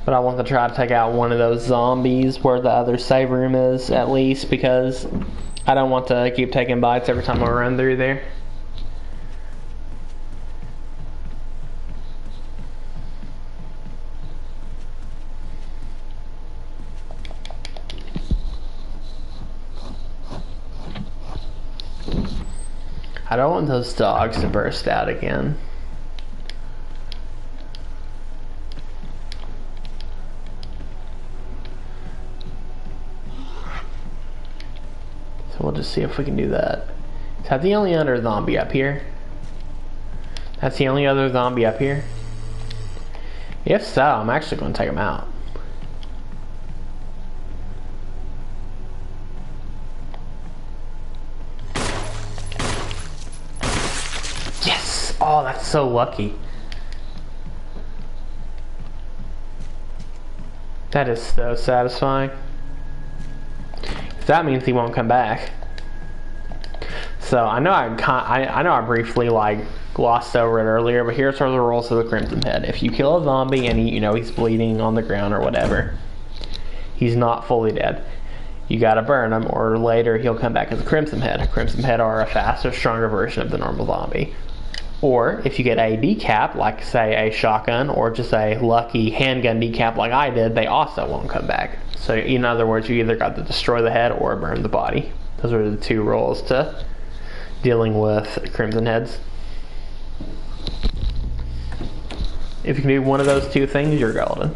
But I want to try to take out one of those zombies where the other save room is, at least, because I don't want to keep taking bites every time I run through there. I don't want those dogs to burst out again. So we'll just see if we can do that. Is that the only other zombie up here? That's the only other zombie up here? If so, I'm actually going to take him out. Yes! Oh, that's so lucky. That is so satisfying. That means he won't come back. So I know I briefly like glossed over it earlier, but here's are the rules of the Crimson Head. If you kill a zombie and he's bleeding on the ground or whatever, he's not fully dead. You gotta burn him, or later he'll come back as a Crimson Head. A Crimson Head are a faster, stronger version of the normal zombie. Or if you get a decap, like say a shotgun, or just a lucky handgun decap like I did, they also won't come back. So in other words, you either got to destroy the head or burn the body. Those are the two rules to dealing with Crimson Heads. If you can do one of those two things, you're golden.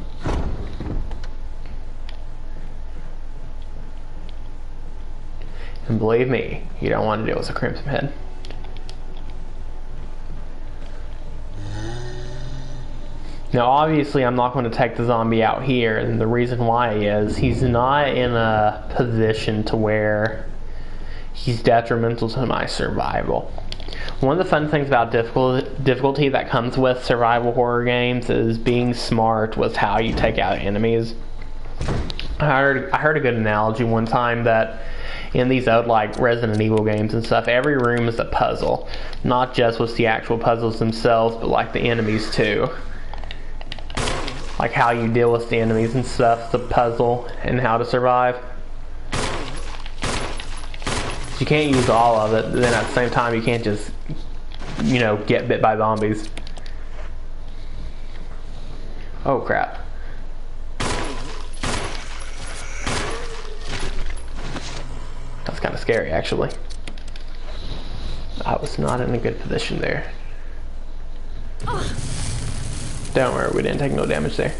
And believe me, you don't want to deal with a Crimson Head. Now obviously I'm not going to take the zombie out here, and the reason why is he's not in a position to where he's detrimental to my survival. One of the fun things about difficulty that comes with survival horror games is being smart with how you take out enemies. I heard a good analogy one time that in these old like Resident Evil games and stuff, every room is a puzzle. Not just with the actual puzzles themselves, but like the enemies too. Like how you deal with the enemies and stuff, the puzzle, and how to survive. You can't use all of it, but then at the same time you can't just, get bit by zombies. Oh crap. That's kind of scary actually. I was not in a good position there. Don't worry, we didn't take no damage there.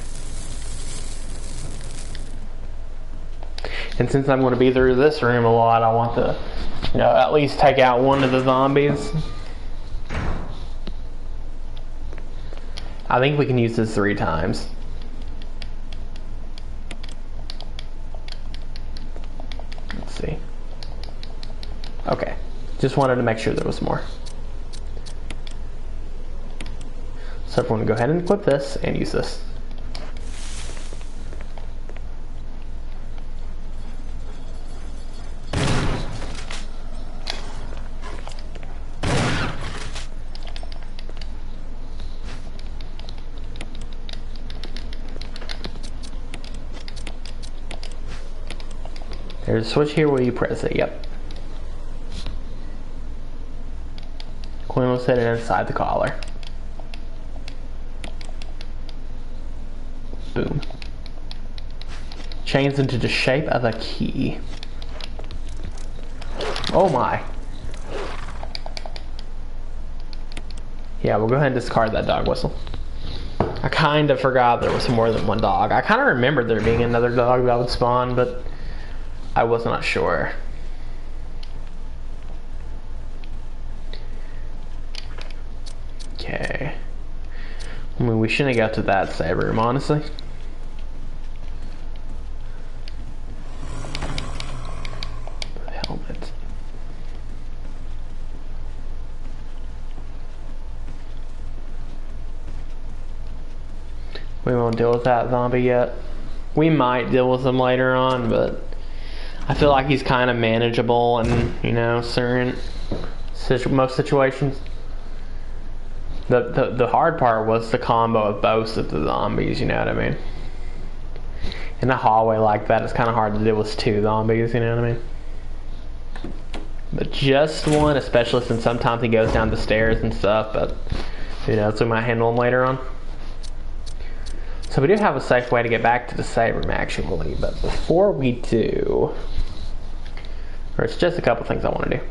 And since I'm going to be through this room a lot, I want to, at least take out one of the zombies. I think we can use this 3 times. Let's see. Okay, just wanted to make sure there was more. So I'm going to go ahead and equip this and use this. There's a switch here where you press it, yep. Quinn will set it inside the collar. Boom. Changes into the shape of a key. Oh my. Yeah, we'll go ahead and discard that dog whistle. I kind of forgot there was more than one dog. I kind of remembered there being another dog that would spawn, but I was not sure. Okay. I mean, we shouldn't have got to that save room, honestly. Helmet. We won't deal with that zombie yet. We might deal with him later on, but I feel like he's kind of manageable in, you know, most situations. The hard part was the combo of both of the zombies, you know what I mean? In a hallway like that, it's kind of hard to deal with two zombies, you know what I mean? But just one, especially since sometimes he goes down the stairs and stuff, but, you know, so we might handle him later on. So we do have a safe way to get back to the save room, actually, but before we do, or it's just a couple things I want to do.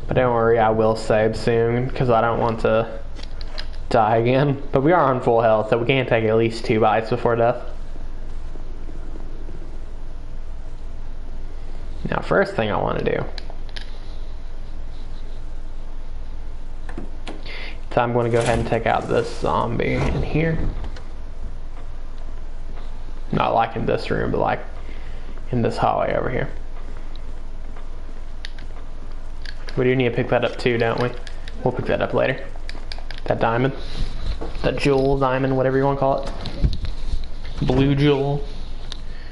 But don't worry, I will save soon, because I don't want to die again. But we are on full health, so we can take at least 2 bites before death. Now, first thing I want to do, so I'm going to go ahead and take out this zombie in here. Not like in this room, but like in this hallway over here. We do need to pick that up too, don't we? We'll pick that up later. That diamond. That jewel, diamond, whatever you want to call it. Blue jewel.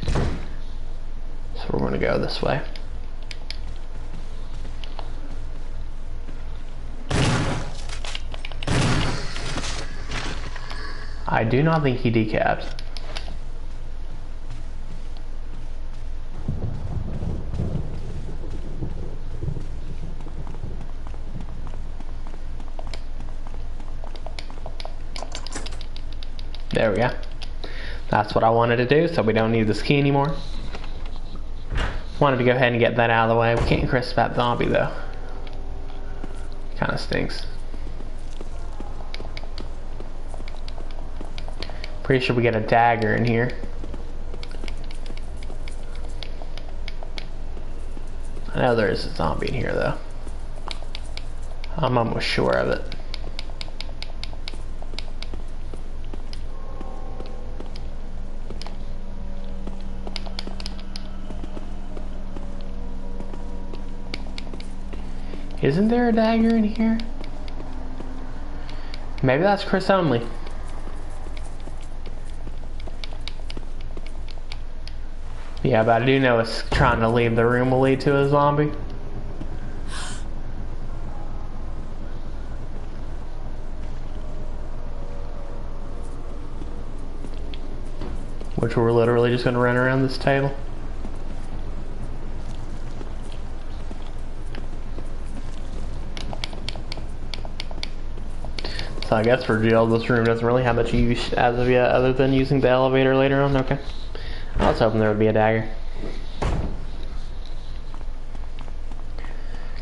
So we're going to go this way. I do not think he decapped. There we go. That's what I wanted to do, so we don't need this key anymore. Wanted to go ahead and get that out of the way. We can't crisp that zombie though. Kinda stinks. Pretty sure we get a dagger in here. I know there is a zombie in here though. I'm almost sure of it. Isn't there a dagger in here? Maybe that's Chris only. Yeah, but I do know it's trying to leave the room will lead to a zombie. Which we're literally just going to run around this table. So I guess for Jill, this room doesn't really have much use as of yet, other than using the elevator later on. Okay. I was hoping there would be a dagger.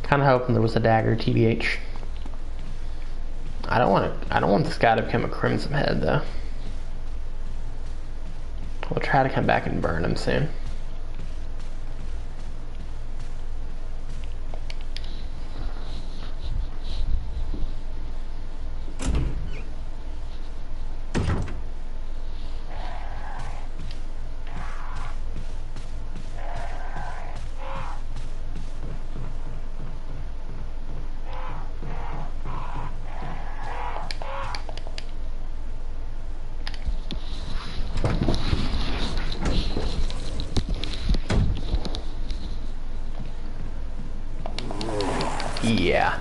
Kind of hoping there was a dagger, TBH. I don't want this guy to become a Crimson Head though. We'll try to come back and burn him soon. Yeah,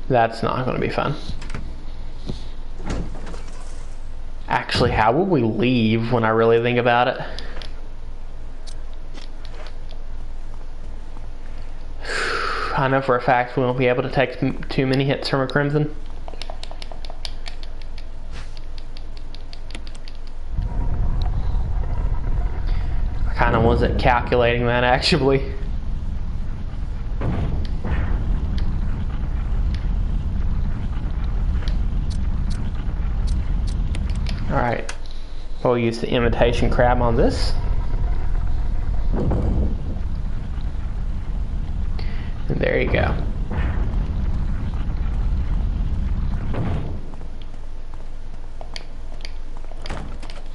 that's not going to be fun. Actually, how would we leave when I really think about it? I know for a fact we won't be able to take too many hits from a Crimson. I kind of wasn't calculating that actually. Alright. We'll use the imitation crab on this. And there you go.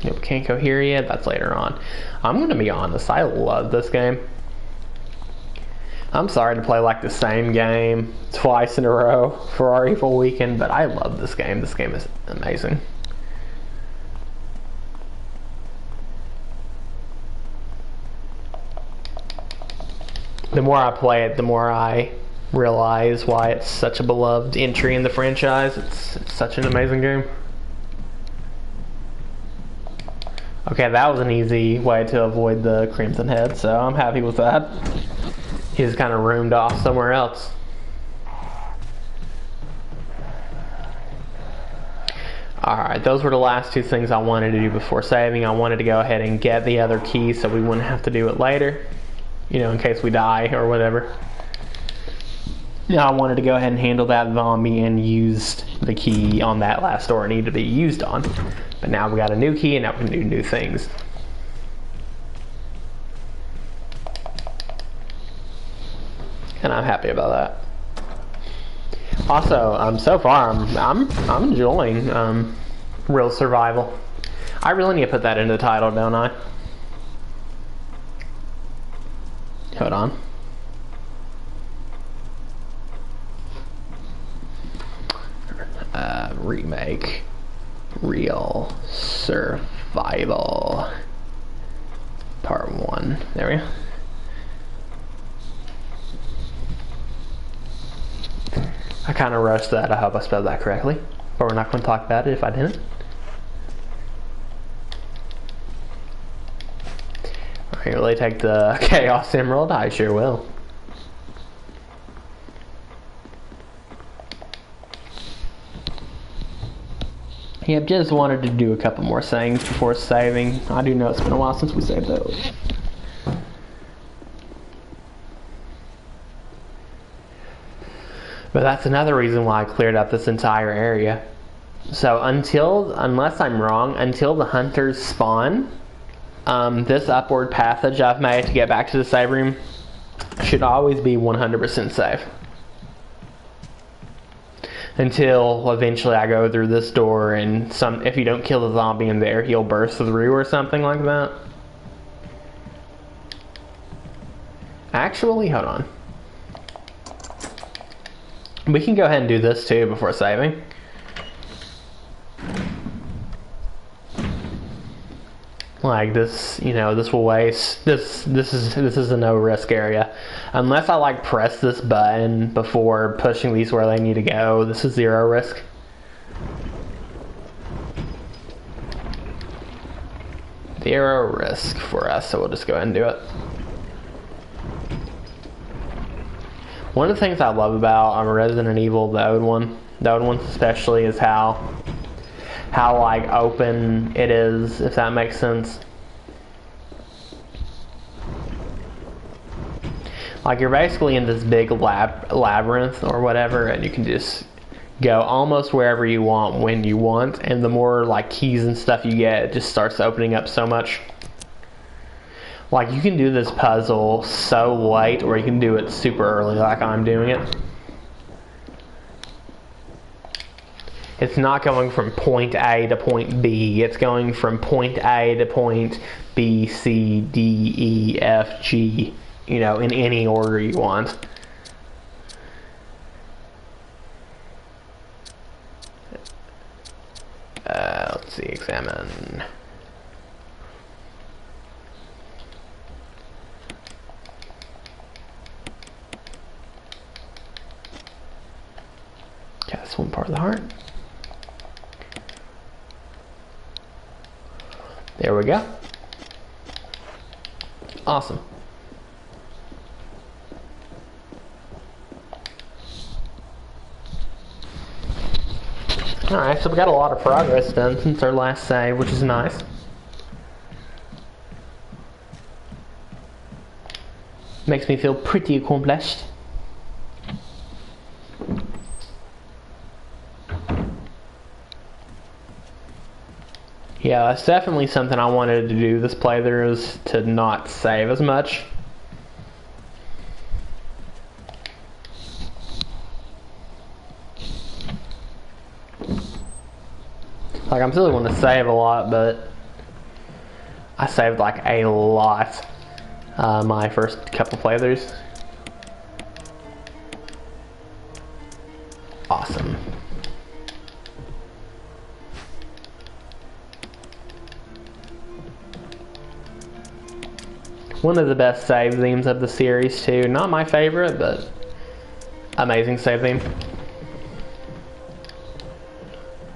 Nope, can't go here yet. That's later on. I'm gonna be honest, I love this game. I'm sorry to play like the same game twice in a row for REvil weekend, but I love this game. This game is amazing. The more I play it, the more I realize why it's such a beloved entry in the franchise. It's such an amazing game. Okay, that was an easy way to avoid the Crimson Head, so I'm happy with that. He's kind of roomed off somewhere else. Alright, those were the last two things I wanted to do before saving. I wanted to go ahead and get the other key so we wouldn't have to do it later. You know, in case we die or whatever. Now I wanted to go ahead and handle that zombie and used the key on that last door it needed to be used on. But now we got a new key and now we can do new things. And I'm happy about that. Also, so far I'm enjoying Real Survival. I really need to put that in the title, don't I? Hold on. Remake. Real Survival. Part 1. There we go. I kind of rushed that. I hope I spelled that correctly. But we're not going to talk about it if I didn't. Alright, will they take the Chaos Emerald? I sure will. Yep, just wanted to do a couple more things before saving. I do know it's been a while since we saved those. But that's another reason why I cleared up this entire area. So unless I'm wrong, until the hunters spawn, this upward passage I've made to get back to the save room should always be 100% safe. Until eventually I go through this door and if you don't kill the zombie in there, he'll burst through or something like that. Actually, hold on. We can go ahead and do this too before saving. Like this, you know, this will waste. This is a no risk area, unless I like press this button before pushing these where they need to go. This is 0 risk. Zero risk for us, so we'll just go ahead and do it. One of the things I love about Resident Evil, the old ones especially, is how like open it is, if that makes sense. Like you're basically in this big labyrinth or whatever, and you can just go almost wherever you want when you want, and the more like keys and stuff you get, it just starts opening up so much. Like you can do this puzzle so late, or you can do it super early like I'm doing it. It's not going from point A to point B. It's going from point A to point B, C, D, E, F, G, you know, in any order you want. Let's see, examine. Okay, that's one part of the heart. There we go. Awesome. Alright, so we got a lot of progress done since our last save, which is nice. Makes me feel pretty accomplished. Yeah, that's definitely something I wanted to do this playthrough, is to not save as much. Like, I'm still going to save a lot, but I saved like a lot my first couple playthroughs. Awesome. One of the best save themes of the series too. Not my favorite, but amazing save theme.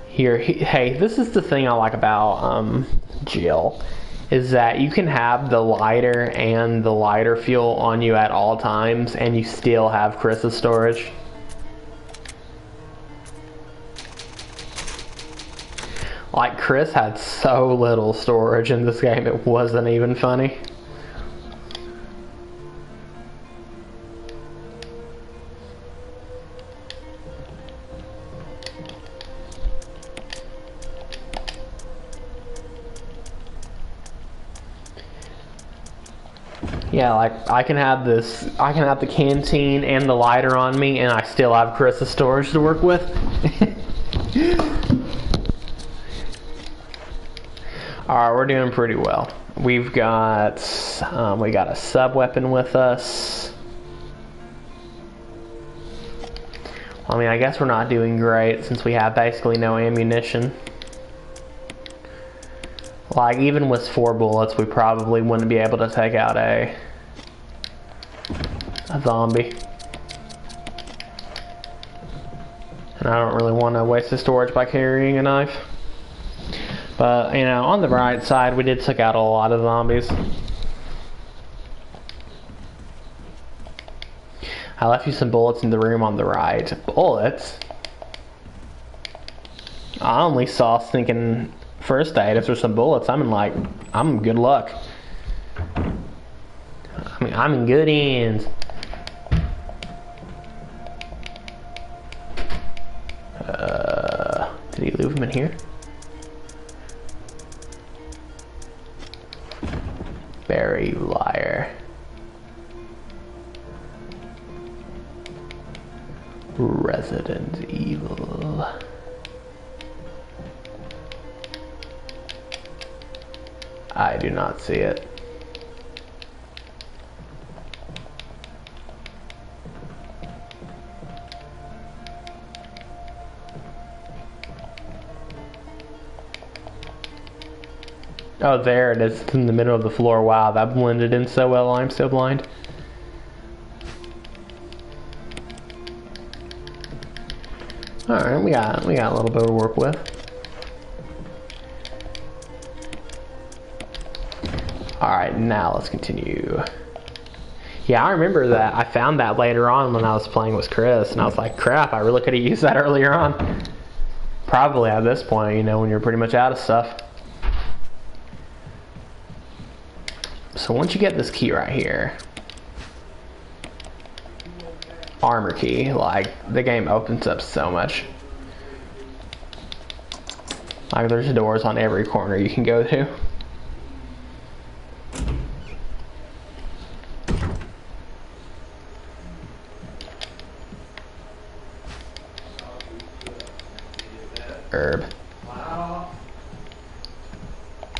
Here, hey, this is the thing I like about Jill, is that you can have the lighter and the lighter fuel on you at all times, and you still have Chris's storage. Like, Chris had so little storage in this game, it wasn't even funny. Yeah, like, I can have the canteen and the lighter on me, and I still have Chris's storage to work with. Alright, we're doing pretty well. We got a sub weapon with us. I mean, I guess we're not doing great since we have basically no ammunition. Like, even with 4 bullets, we probably wouldn't be able to take out a zombie. And I don't really want to waste the storage by carrying a knife. But, you know, on the right side, we did take out a lot of zombies. I left you some bullets in the room on the right. Bullets? I only saw stinking first aid. If there's some bullets, I'm good luck. I mean, I'm in good hands. Did he leave them in here? Barry, liar. Resident Evil. I do not see it. Oh, there it is. It's in the middle of the floor. Wow, that blended in so well. I'm so blind. Alright, we got a little bit to work with. Alright, now let's continue. Yeah, I remember that. I found that later on when I was playing with Chris, and I was like, crap, I really could have used that earlier on. Probably at this point, you know, when you're pretty much out of stuff. So once you get this key right here, armor key, like, the game opens up so much. Like, there's doors on every corner you can go to. Herb.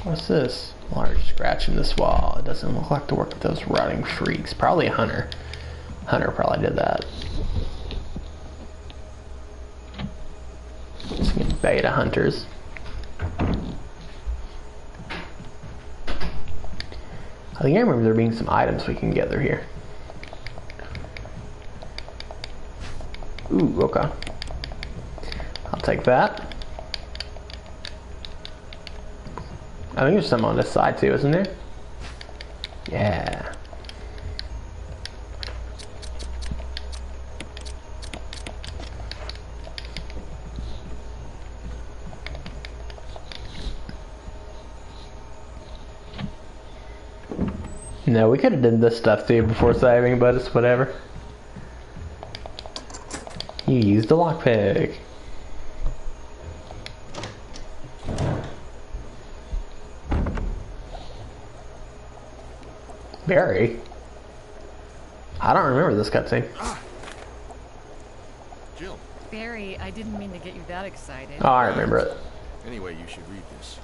What's this? Large scratch in this wall. It doesn't look like the work of those rotting freaks. Probably a hunter. Hunter probably did that. Some beta hunters. I think I remember there being some items we can gather here. Ooh, okay. I'll take that. I think there's some on this side too, isn't there? Yeah. No, we could have done this stuff too before saving, but it's whatever. You used a lockpick. Barry? I don't remember this cutscene. Jill. Barry, I didn't mean to get you that excited. Oh, I remember it. Anyway, you should read this.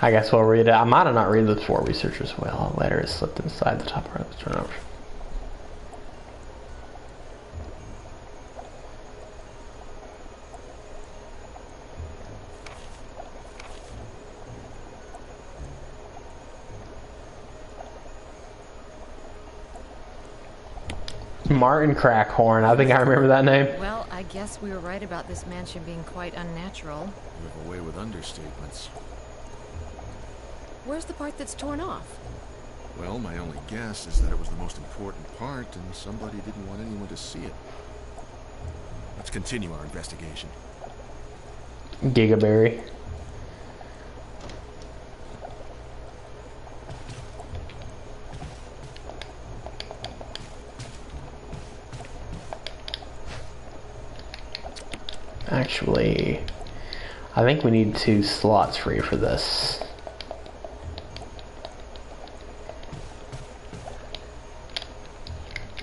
I guess we'll read it. I might have not read this before. Researchers well. A letter is slipped inside the top part of the turnover. Martin Crackhorn. I think I remember that name. Well, I guess we were right about this mansion being quite unnatural. You have a way with understatements. Where's the part that's torn off? Well, my only guess is that it was the most important part and somebody didn't want anyone to see it. Let's continue our investigation. Gigaberry. Actually, I think we need 2 slots free for this.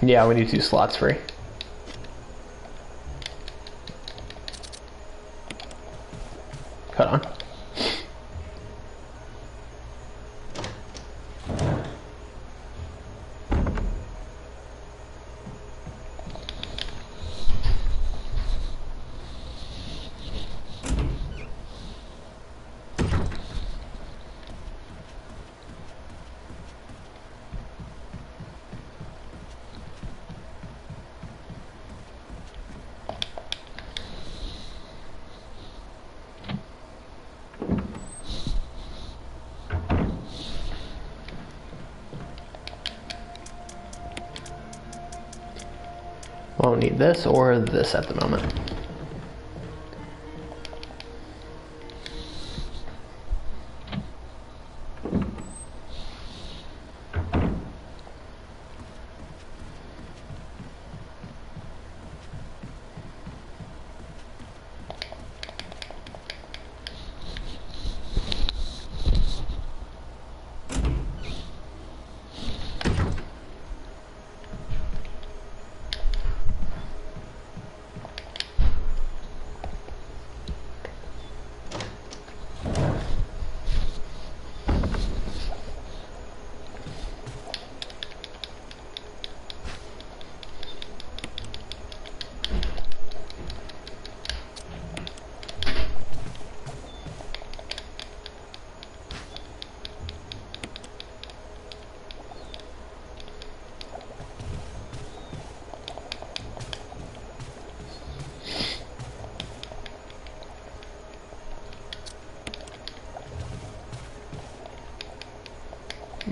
Yeah, we need 2 slots free. Hold on. Won't need this or this at the moment.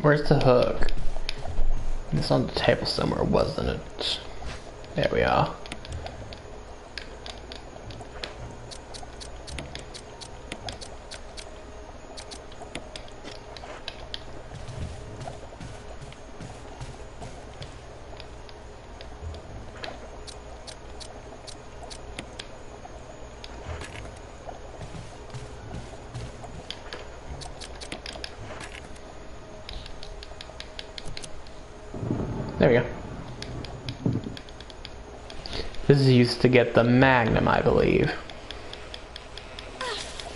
Where's the hook? It's on the table somewhere, wasn't it? There we are. There we go. This is used to get the Magnum, I believe.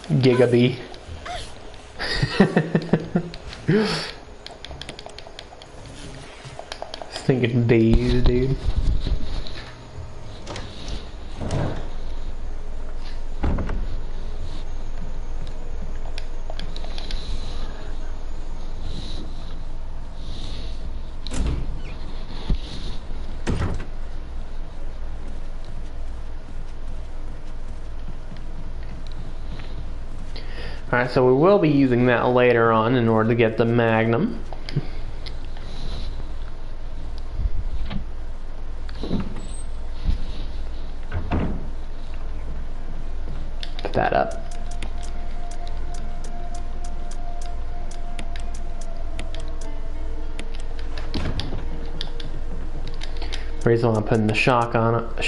Gigabee. Thinking bees, dude. Alright, so we will be using that later on in order to get the Magnum. Put that up. The reason why I'm putting the shotgun up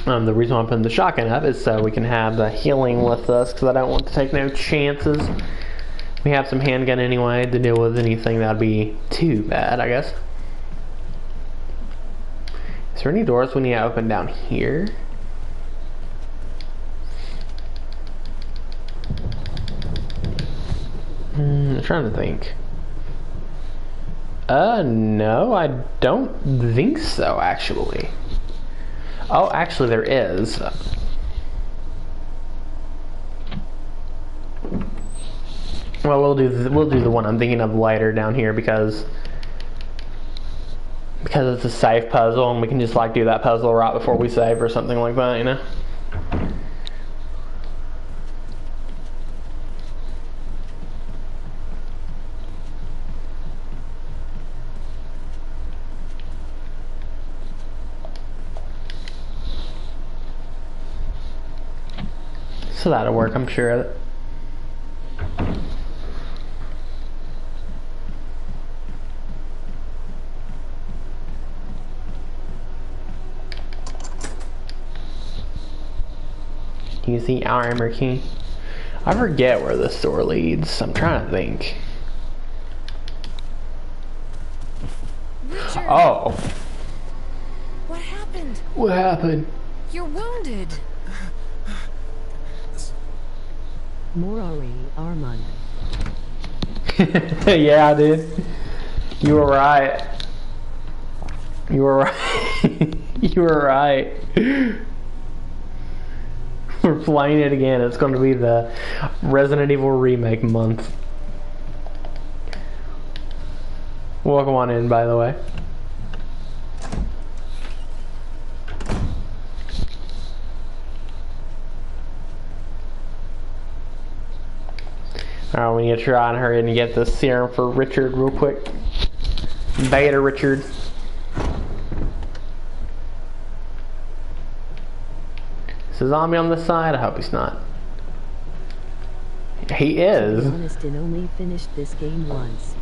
The reason why I'm putting the shotgun up is so we can have the healing with us, because I don't want to take no chances. We have some handgun anyway to deal with anything that'd be too bad, I guess. Is there any doors we need to open down here? I'm trying to think. No, I don't think so, actually. Oh, actually there is. Well, we'll do the one I'm thinking of later down here because it's a safe puzzle and we can just like do that puzzle right before we save or something like that, you know? So that'll work, I'm sure of it. Use the armor key. I forget where this door leads. I'm trying to think. Richard, Oh. what happened? What happened? You're wounded. Morari Armand. Yeah, I did. You were right. You were right. You were right. We're playing it again. It's going to be the Resident Evil Remake month. Welcome on in, by the way. Alright, we need to try and hurry and get the serum for Richard real quick. Beta Richard. Is a zombie on this side? I hope he's not. He is. To be honest, and only finished this game once.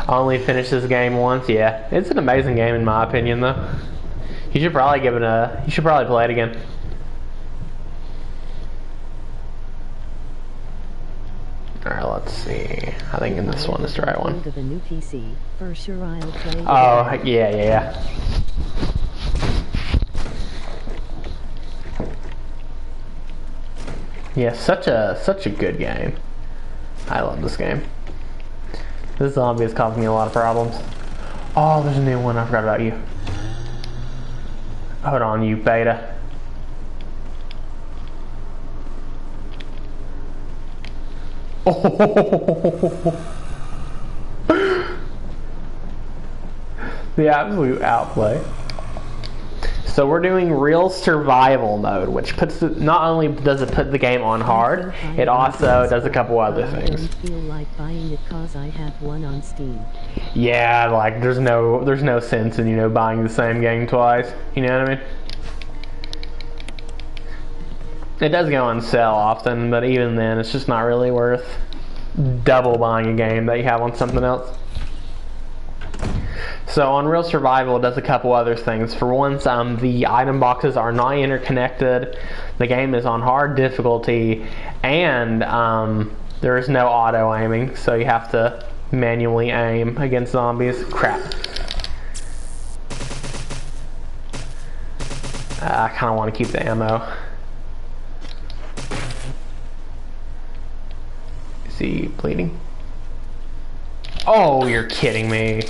Only finished this game once? Yeah. It's an amazing game in my opinion though. You should probably give it a... You should probably play it again. Alright, let's see. I think in this one is the right one. Of a new PC. For sure I'll play. Oh, yeah. Yeah, such a good game. I love this game. This zombie is causing me a lot of problems. Oh, there's a new one. I forgot about you. Hold on, you beta. Oh. The absolute outplay. So we're doing real survival mode, which puts it, not only does it put the game on hard, it also does a couple other things. I don't feel like buying it cause I have one on Steam. Yeah, like there's no sense in buying the same game twice. You know what I mean? It does go on sale often, but even then, it's just not really worth double buying a game that you have on something else. So on Real Survival, it does a couple other things. For one, the item boxes are not interconnected. The game is on hard difficulty, and there is no auto aiming, so you have to manually aim against zombies. Crap. I kind of want to keep the ammo. Is he bleeding? Oh, you're kidding me.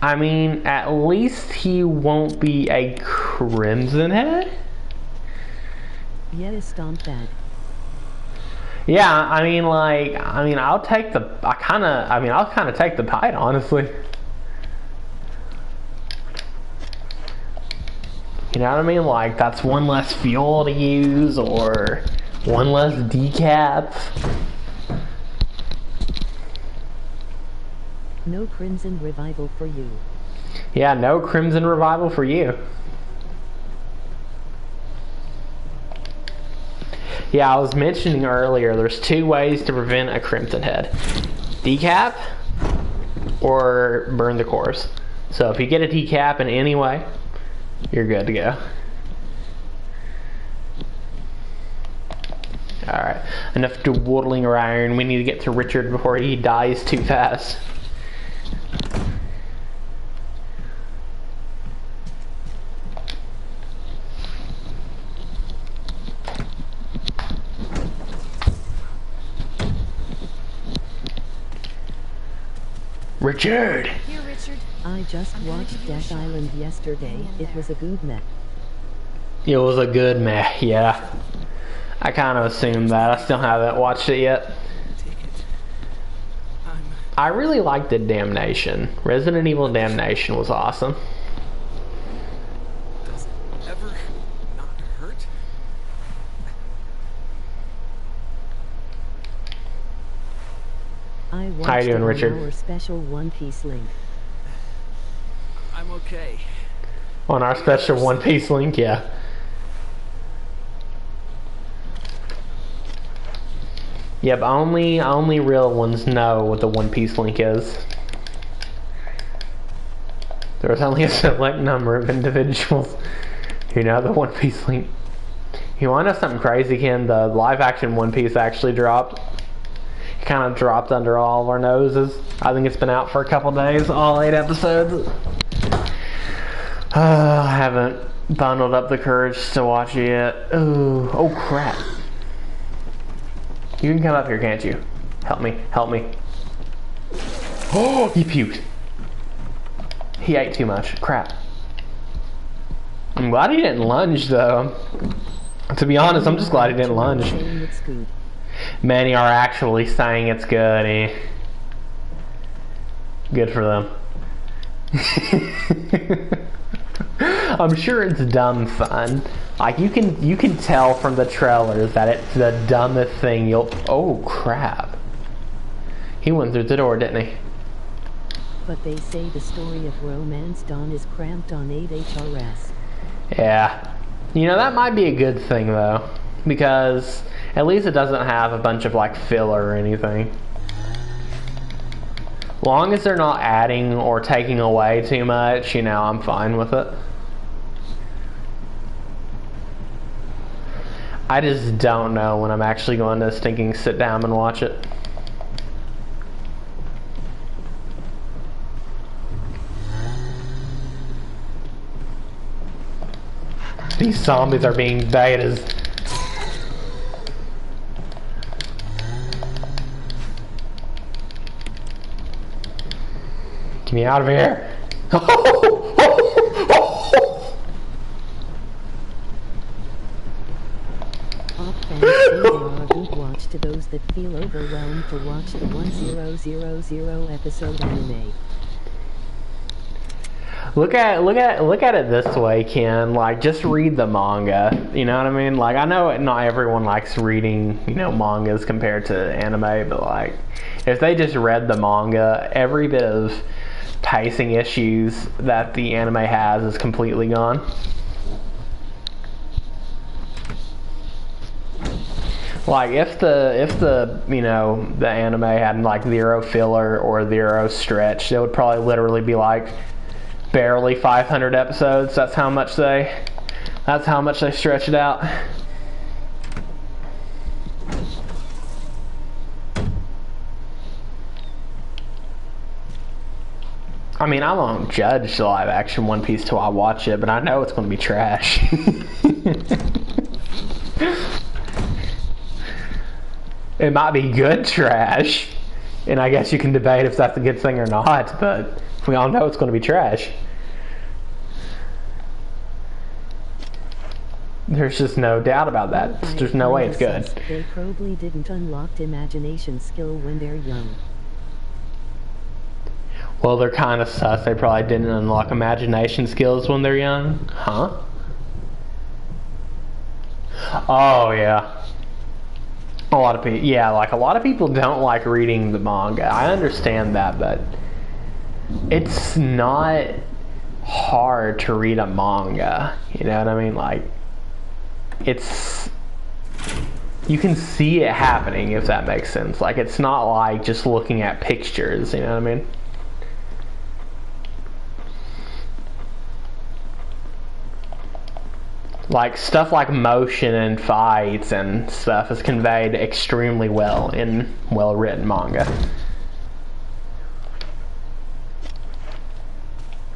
I mean, at least he won't be a Crimson Head? Yeah, stomp that. Yeah, I'll take the, I'll kind of take the bite, honestly. You know what I mean? Like, that's one less fuel to use, or one less decap. No Crimson Revival for you. Yeah, no Crimson Revival for you. Yeah, I was mentioning earlier, there's two ways to prevent a Crimson Head. Decap or burn the cores. So if you get a decap in any way, You're good to go. Alright, enough dawdling around. We need to get to Richard before he dies too fast. Richard! Here, Richard. I just watched Death Island yesterday. It was a good mech. It was a good meh, yeah. I kind of assumed that. I still haven't watched it yet. Take it. I really liked the Damnation. Resident Evil Damnation was awesome. Does it ever not hurt? I watched How you doing, it on Richard? our special One Piece link. I'm okay. On our special One Piece link, yeah. Yep, only real ones know what the One Piece link is. There's only a select number of individuals who know the One Piece link. You want to know something crazy, Ken? The live action One Piece actually dropped. It kind of dropped under all of our noses. I think it's been out for a couple days, all 8 episodes. I haven't bundled up the courage to watch it yet. Ooh, oh crap. You can come up here, can't you? Help me, help me. Oh, he puked. He ate too much, crap. I'm glad he didn't lunge though. To be honest, I'm just glad he didn't lunge. Saying it's good. Many are actually saying it's good, eh? Good for them. I'm sure it's dumb fun. Like you can tell from the trailers that it's the dumbest thing you'll. Oh crap! He went through the door, didn't he? But they say the story of Romance Dawn is cramped on 8 HRS. Yeah. You know that might be a good thing though, because at least it doesn't have a bunch of like filler or anything. Long as they're not adding or taking away too much, you know, I'm fine with it. I just don't know when I'm actually going to stinking sit down and watch it. These zombies are being betas. Get me out of here. Op fans say they are a good watch to those that feel overwhelmed to watch the 1000 episode anime. Look at it this way, Ken. Like, just read the manga. You know what I mean? Like, I know not everyone likes reading, you know, mangas compared to anime, but like, if they just read the manga, every bit of pacing issues that the anime has is completely gone. Like, if the you know, the anime had like 0 filler or 0 stretch, it would probably literally be like barely 500 episodes. That's how much they stretch it out. I mean, I won't judge the live action One Piece till I watch it, but I know it's going to be trash. It might be good trash, and I guess you can debate if that's a good thing or not, but we all know it's going to be trash. There's just no doubt about that. There's no way it's good. They probably didn't unlock imagination skill when they're young. Well, they're kind of sus. They probably didn't unlock imagination skills when they're young. Huh? Oh, yeah. A lot of people, yeah, like a lot of people don't like reading the manga. I understand that, but it's not hard to read a manga. You know what I mean? Like, it's, you can see it happening, if that makes sense. Like, it's not like just looking at pictures, you know what I mean? like stuff like motion and fights and stuff is conveyed extremely well in well-written manga.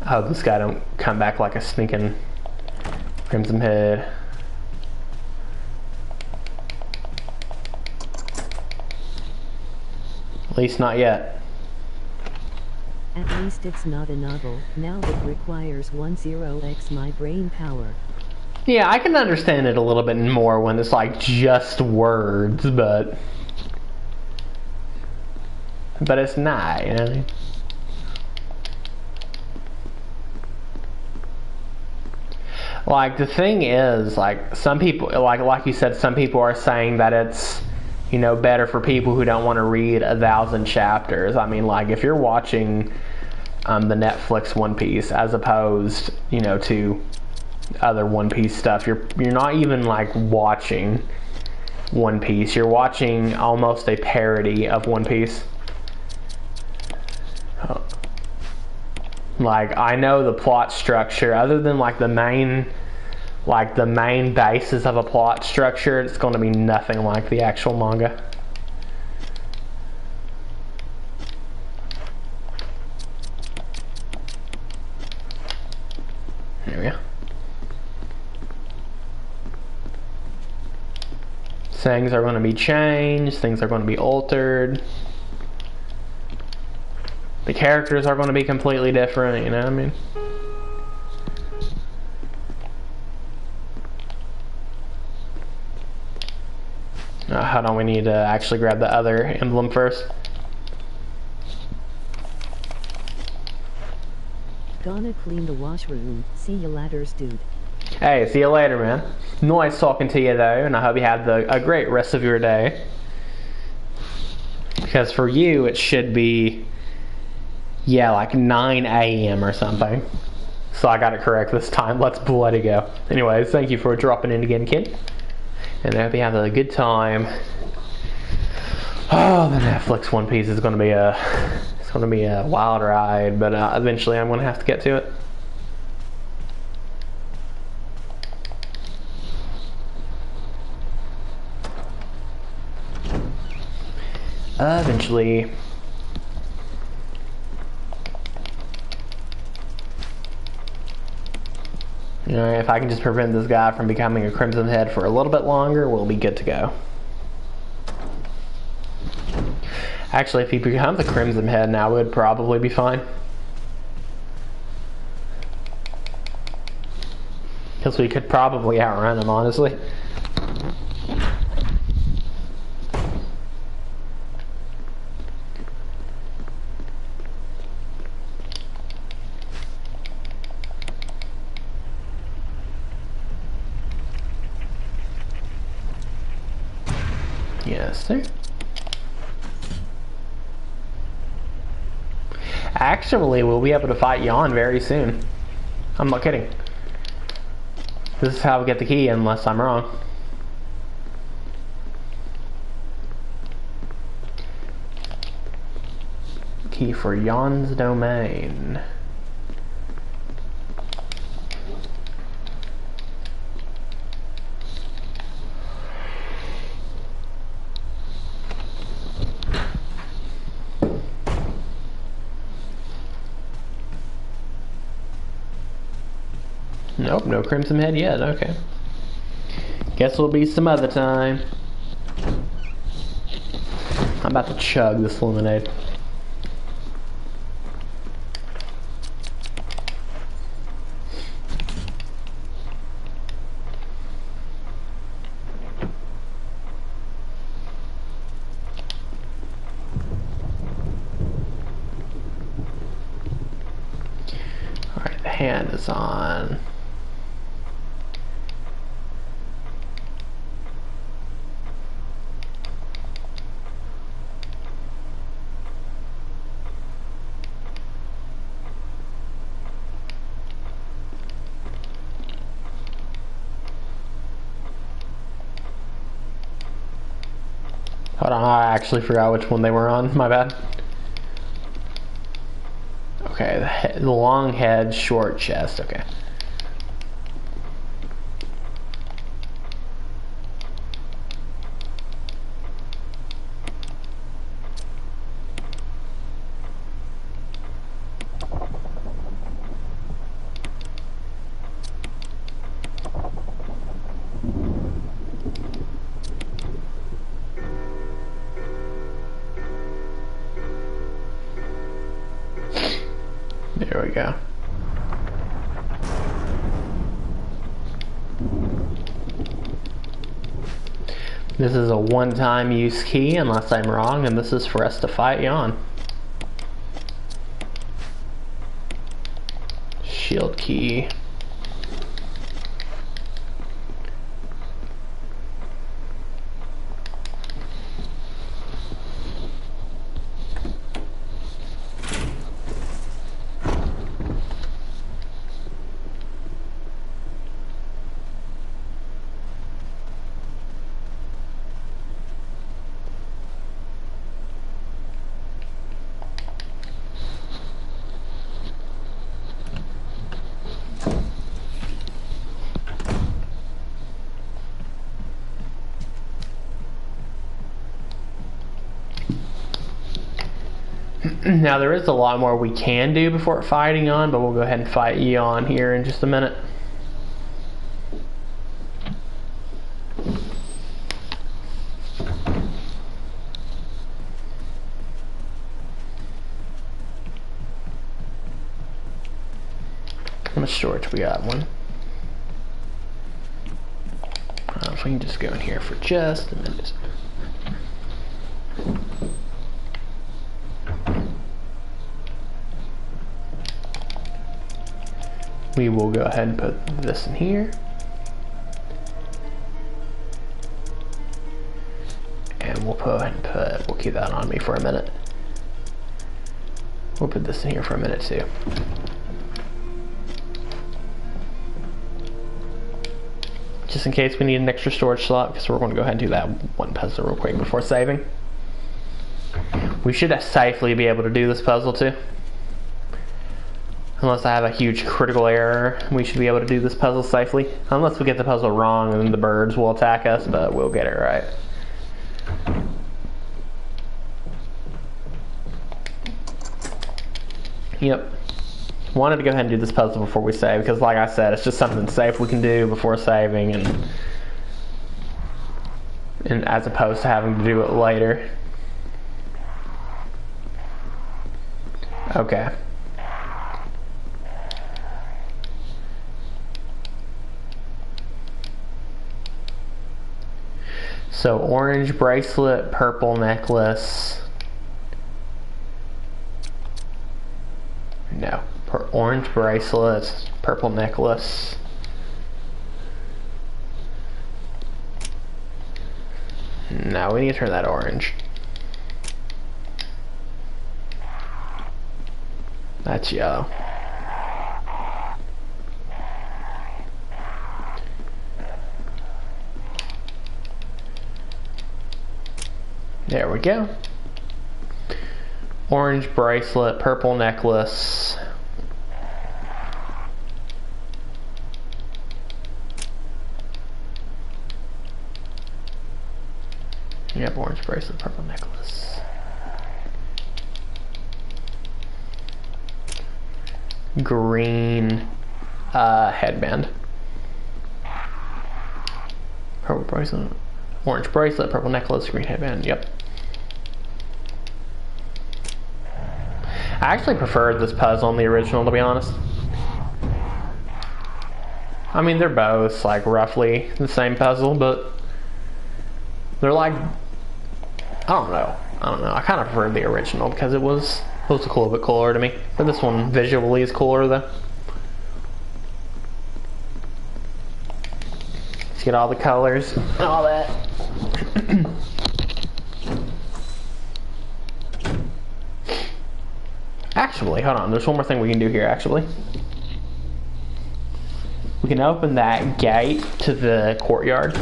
I hope this guy don't come back like a sneaking Crimson Head. At least not yet. At least it's not a novel. Now it requires 10x my brain power. Yeah, I can understand it a little bit more when it's like just words, but it's not, you know what I mean? Like, the thing is, like, some people, like you said, some people are saying that it's, you know, better for people who don't want to read 1,000 chapters. I mean, like, if you're watching the Netflix One Piece as opposed, you know, to other One Piece stuff, you're not even, like, watching One Piece. You're watching almost a parody of One Piece. Like, I know the plot structure, other than like the main basis of a plot structure, it's going to be nothing like the actual manga. There we go. Things are going to be changed, things are going to be altered. The characters are going to be completely different, you know what I mean? Hold on, we need to actually grab the other emblem first. Gonna clean the washroom. See you later, dude. Hey, see you later, man. Nice talking to you, though, and I hope you have a great rest of your day. Because for you, it should be... yeah, like 9 a.m. or something. So I got it correct this time. Let's bloody go. Anyways, thank you for dropping in again, kid. And I hope you have a good time. Oh, the Netflix One Piece is going to be a wild ride, but eventually I'm going to have to get to it. Eventually. You know, if I can just prevent this guy from becoming a Crimson Head for a little bit longer, we'll be good to go. Actually, if he becomes a Crimson Head now, we'd probably be fine. Because we could probably outrun him, honestly. Yes, sir. Actually, we'll be able to fight Yon very soon. I'm not kidding. This is how we get the key, unless I'm wrong. Key for Yon's domain. Nope, no Crimson Head yet, okay. Guess it'll be some other time. I'm about to chug this lemonade. Alright, the hand is on. Hold on, I actually forgot which one they were on. My bad. Okay, the long head, short chest. Okay. There we go. This is a one-time use key, unless I'm wrong, and this is for us to fight Jan. Shield key. Now there is a lot more we can do before fighting on, but we'll go ahead and fight Eon here in just a minute. How much storage we got? One. If we can just go in here for just a minute. We will go ahead and put this in here. And we'll we'll keep that on me for a minute. We'll put this in here for a minute too. Just in case we need an extra storage slot, because we're going to go ahead and do that one puzzle real quick before saving. We should safely be able to do this puzzle too. Unless I have a huge critical error, we should be able to do this puzzle safely. Unless we get the puzzle wrong and then the birds will attack us, but we'll get it right. Yep. Wanted to go ahead and do this puzzle before we save, because like I said, it's just something safe we can do before saving, and as opposed to having to do it later. Okay. So orange bracelet, purple necklace. No, orange bracelet, purple necklace. No, we need to turn that orange. That's yellow. There we go. Orange bracelet, purple necklace. Yep, orange bracelet, purple necklace. Green headband. Purple bracelet, orange bracelet, purple necklace, green headband. Yep. I actually preferred this puzzle on the original, to be honest. I mean, they're both like roughly the same puzzle, but they're like, I don't know. I kind of preferred the original because it was a little bit cooler to me. But this one visually is cooler though. Let's get all the colors and all that. Actually, hold on, there's one more thing we can do here actually. We can open that gate to the courtyard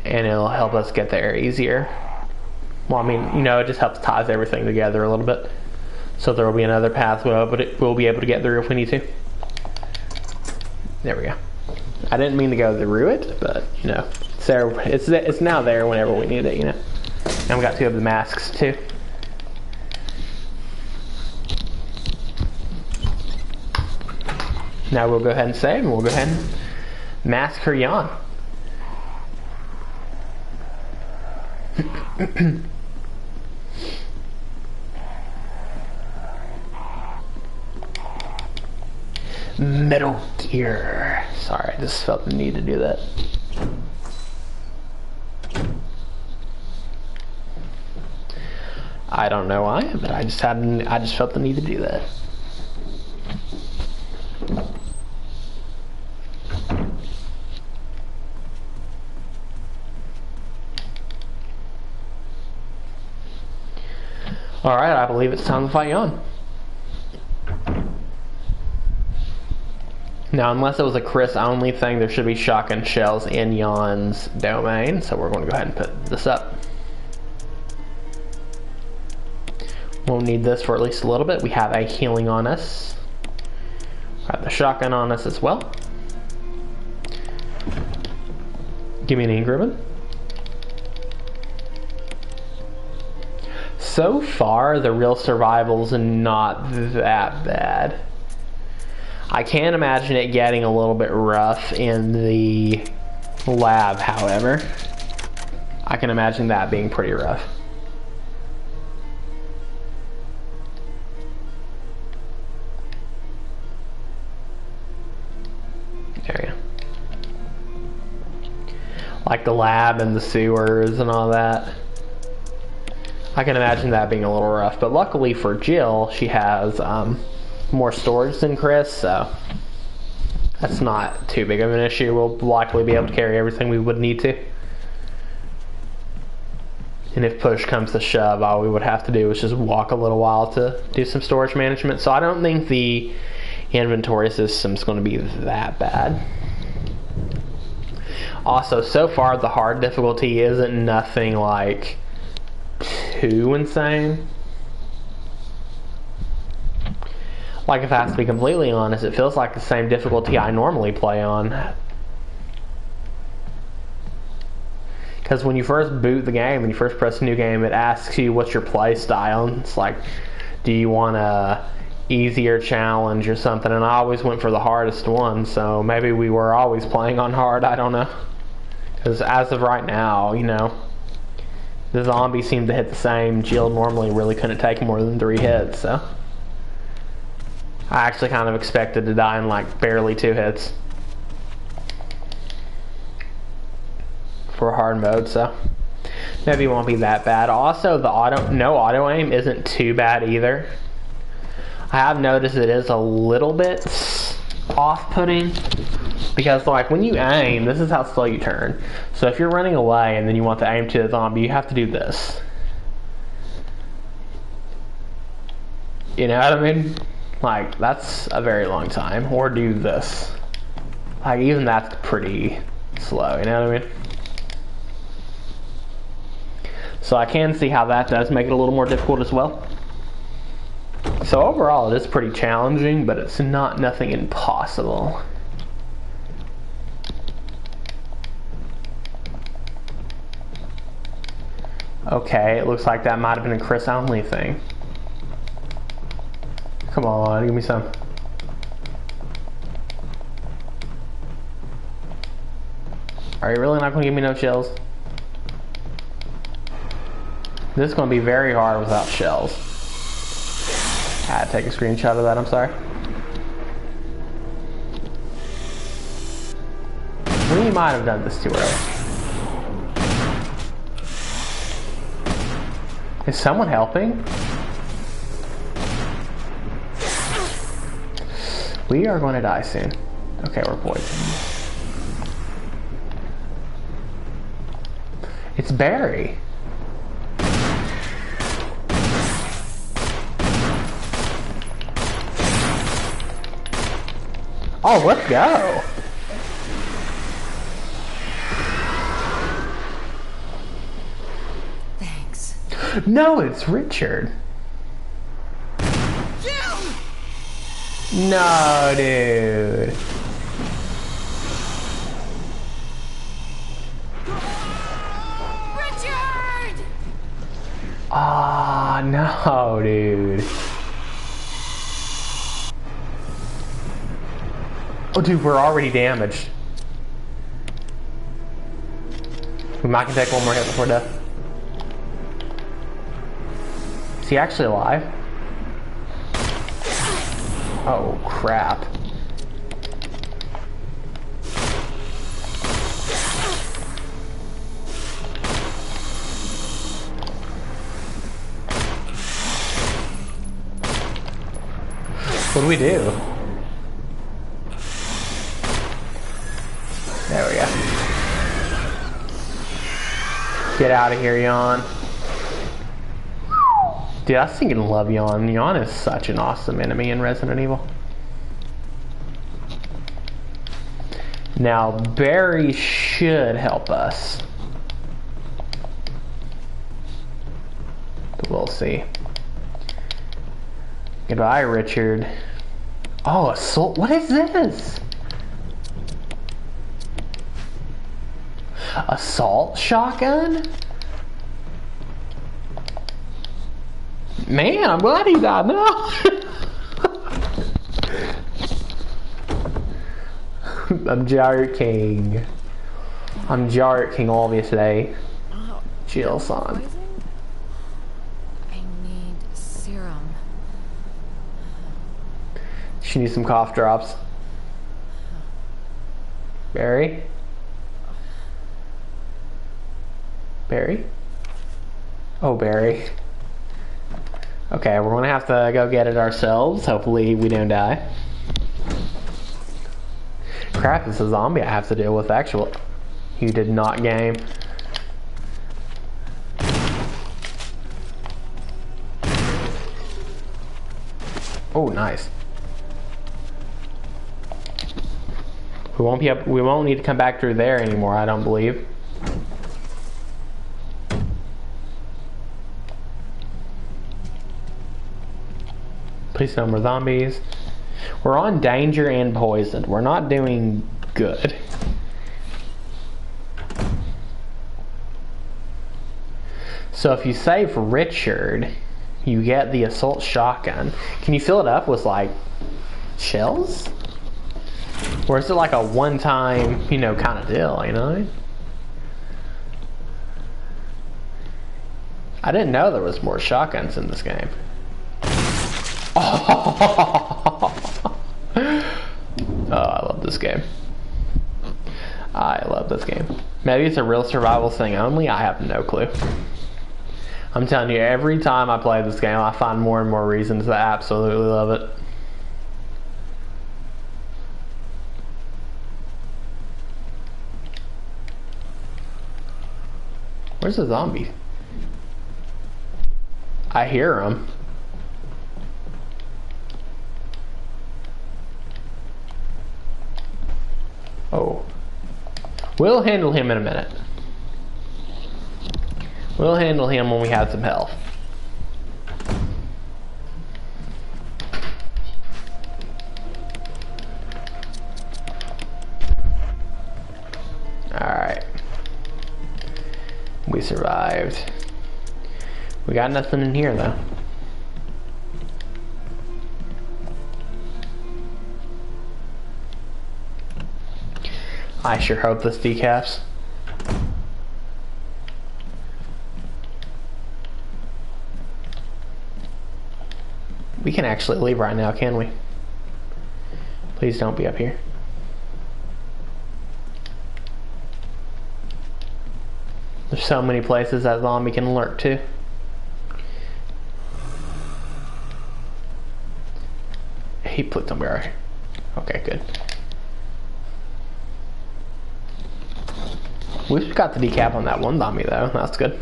and it'll help us get there easier. Well, I mean, you know, it just helps ties everything together a little bit. So there will be another path we'll be able to get through if we need to. There we go. I didn't mean to go through it, but you know, it's there. It's now there whenever we need it, you know. And we got two of the masks too. Now we'll go ahead and save, and we'll go ahead and massacre Jan. Metal Gear. Sorry, I just felt the need to do that. I don't know why, but I just felt the need to do that. Alright, I believe it's time to fight Yon. Now, unless it was a Chris only thing, there should be shotgun shells in Yon's domain, so we're going to go ahead and put this up. We'll need this for at least a little bit. We have a healing on us. We have the shotgun on us as well. Give me an ink ribbon. So far, the real survival's not that bad. I can imagine it getting a little bit rough in the lab, however. I can imagine that being pretty rough. There we go. Like the lab and the sewers and all that. I can imagine that being a little rough, but luckily for Jill, she has more storage than Chris, so that's not too big of an issue. We'll likely be able to carry everything we would need to. And if push comes to shove, all we would have to do is just walk a little while to do some storage management. So I don't think the inventory system's going to be that bad. Also, so far the hard difficulty isn't nothing like too insane. Like, if I have to be completely honest, it feels like the same difficulty I normally play on. Because when you first boot the game, when you first press a new game, it asks you what's your play style. And it's like, do you want a easier challenge or something? And I always went for the hardest one, so maybe we were always playing on hard, I don't know. Because as of right now, you know, the zombies seem to hit the same. Jill normally really couldn't take more than 3 hits, so I actually kind of expected to die in like barely 2 hits for hard mode, so maybe it won't be that bad. Also, the no auto aim isn't too bad either. I have noticed it is a little bit off-putting because, like, when you aim, this is how slow you turn. So if you're running away and then you want to aim to the zombie, you have to do this. You know what I mean? Like, that's a very long time. Or do this. Like, even that's pretty slow, you know what I mean? So I can see how that does make it a little more difficult as well. So overall, it is pretty challenging, but it's not nothing impossible. Okay, it looks like that might have been a Chris only thing. Come on, give me some. Are you really not going to give me no shells? This is going to be very hard without shells. I had to take a screenshot of that, I'm sorry. We might have done this too early. Is someone helping? We are going to die soon. Okay, we're poisoned. It's Barry. Oh, let's go. Thanks. No, it's Richard. No, dude. Richard! Ah, no, dude. Oh, dude, we're already damaged. We might can take one more hit before death. Is he actually alive? Oh, crap. What do we do? There we go. Get out of here, Yawn. Dude, I was thinking love Yawn. Yawn is such an awesome enemy in Resident Evil. Now, Barry should help us. But we'll see. Goodbye, Richard. Oh, assault. What is this? Assault shotgun? Man, I'm glad he died now. I'm Jarrett King. I'm Jarrett King, obviously. Jill-san. Poison? I need serum. She needs some cough drops. Barry? Barry? Oh, Barry. Okay, we're gonna have to go get it ourselves. Hopefully we don't die. Crap, it's a zombie I have to deal with, actually. You did not game. Oh, nice. We won't need to come back through there anymore, I don't believe. Please no more zombies. We're on danger and poisoned. We're not doing good. So if you save Richard, you get the assault shotgun. Can you fill it up with like shells? Or is it like a one-time, you know, kind of deal, you know? I didn't know there was more shotguns in this game. Oh, I love this game. I love this game. Maybe it's a real survival thing only. I have no clue. I'm telling you, every time I play this game, I find more and more reasons to absolutely love it. Where's the zombie? I hear him. Oh. We'll handle him in a minute. We'll handle him when we have some health. Alright. We survived. We got nothing in here though. I sure hope this decaps. We can actually leave right now, can we? Please don't be up here. There's so many places that zombie can lurk to. He put somewhere right here. Okay, good. We just got the decap on that one zombie though. That's good.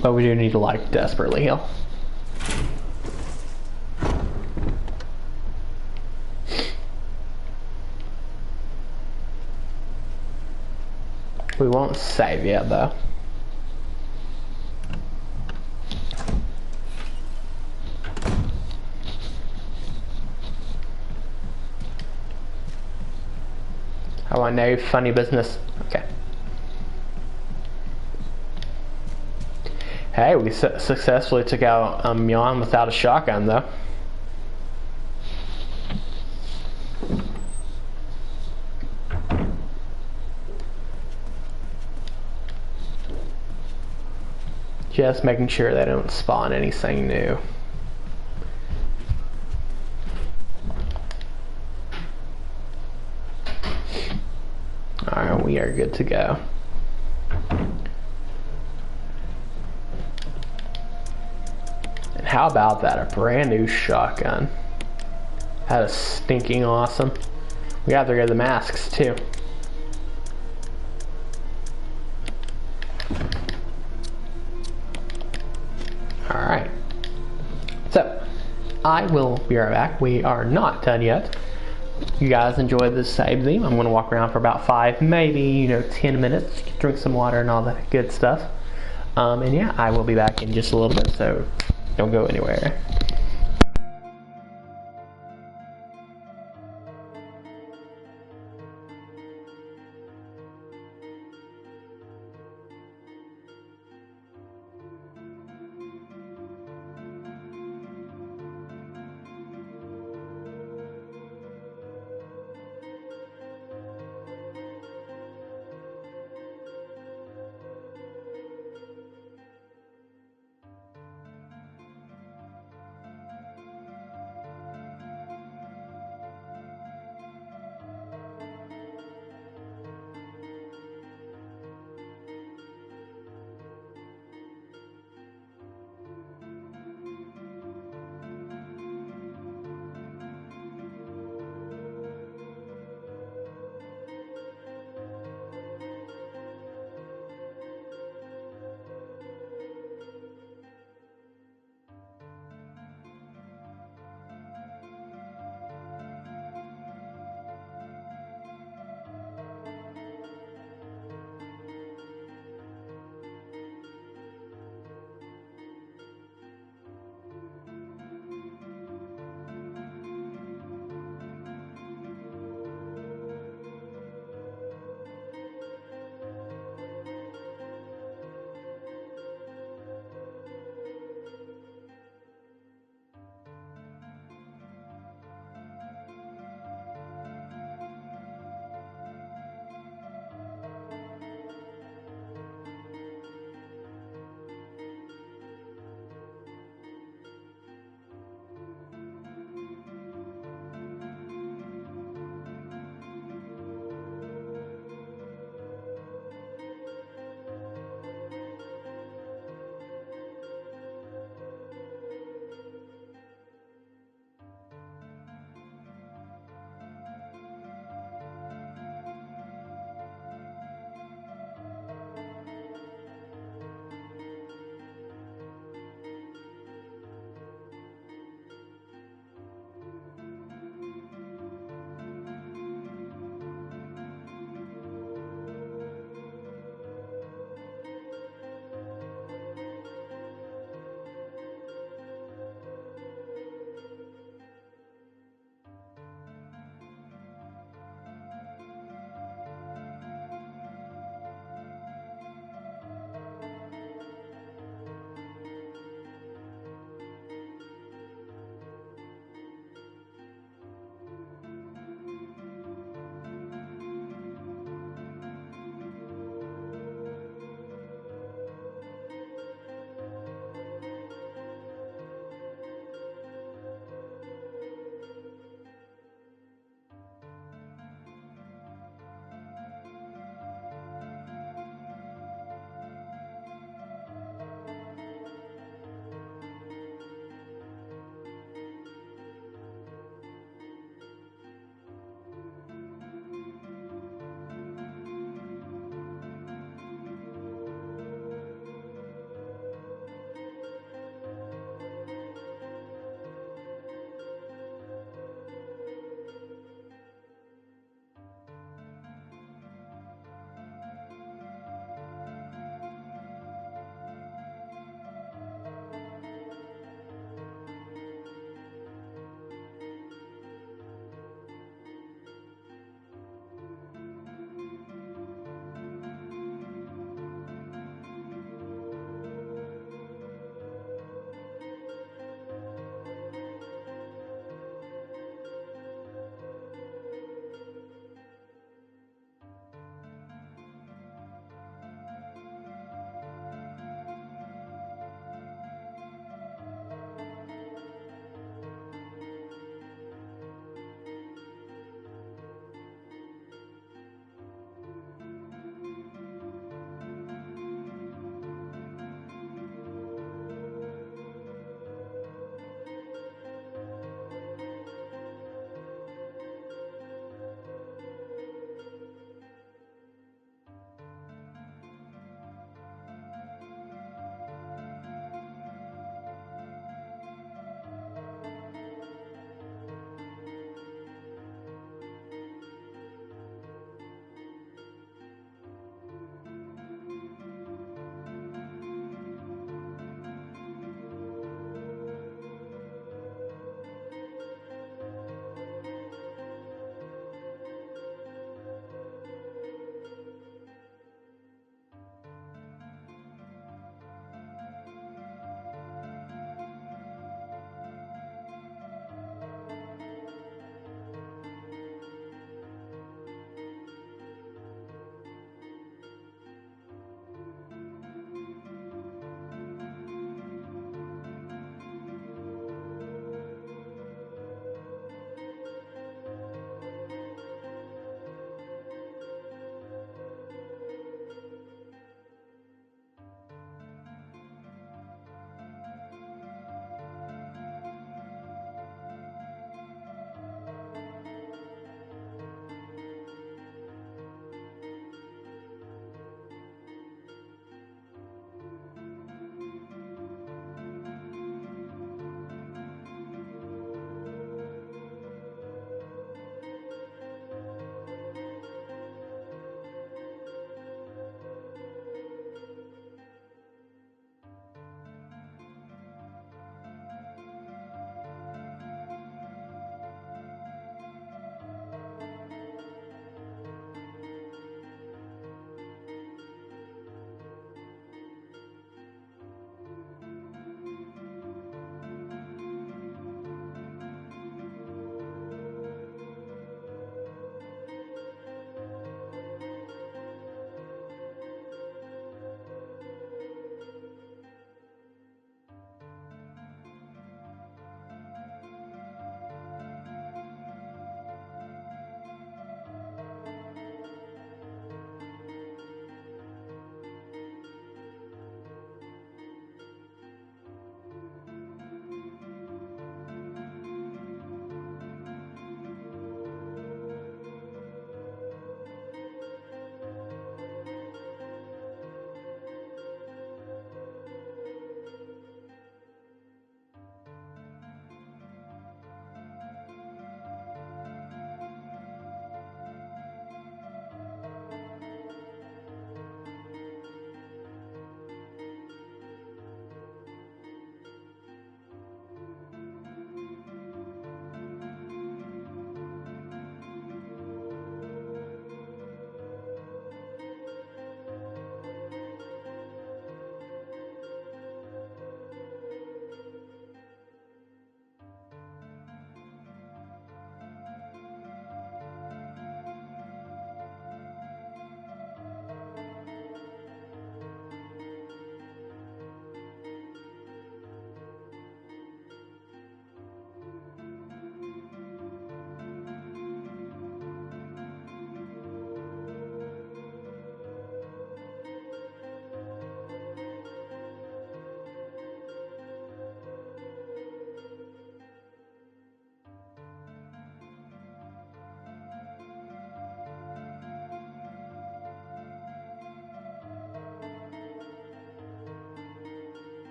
But we do need to like desperately heal. We won't save yet though. Oh, I know, funny business. Okay. Hey, we successfully took out Myon without a shotgun though. Just making sure they don't spawn anything new. Alright, we are good to go. And how about that? A brand new shotgun. That is stinking awesome. We have to go to the masks too. Alright. So, I will be right back. We are not done yet. You guys enjoyed this save theme. I'm going to walk around for about 5, maybe 10 minutes, drink some water and all that good stuff. And yeah, I will be back in just a little bit, so don't go anywhere.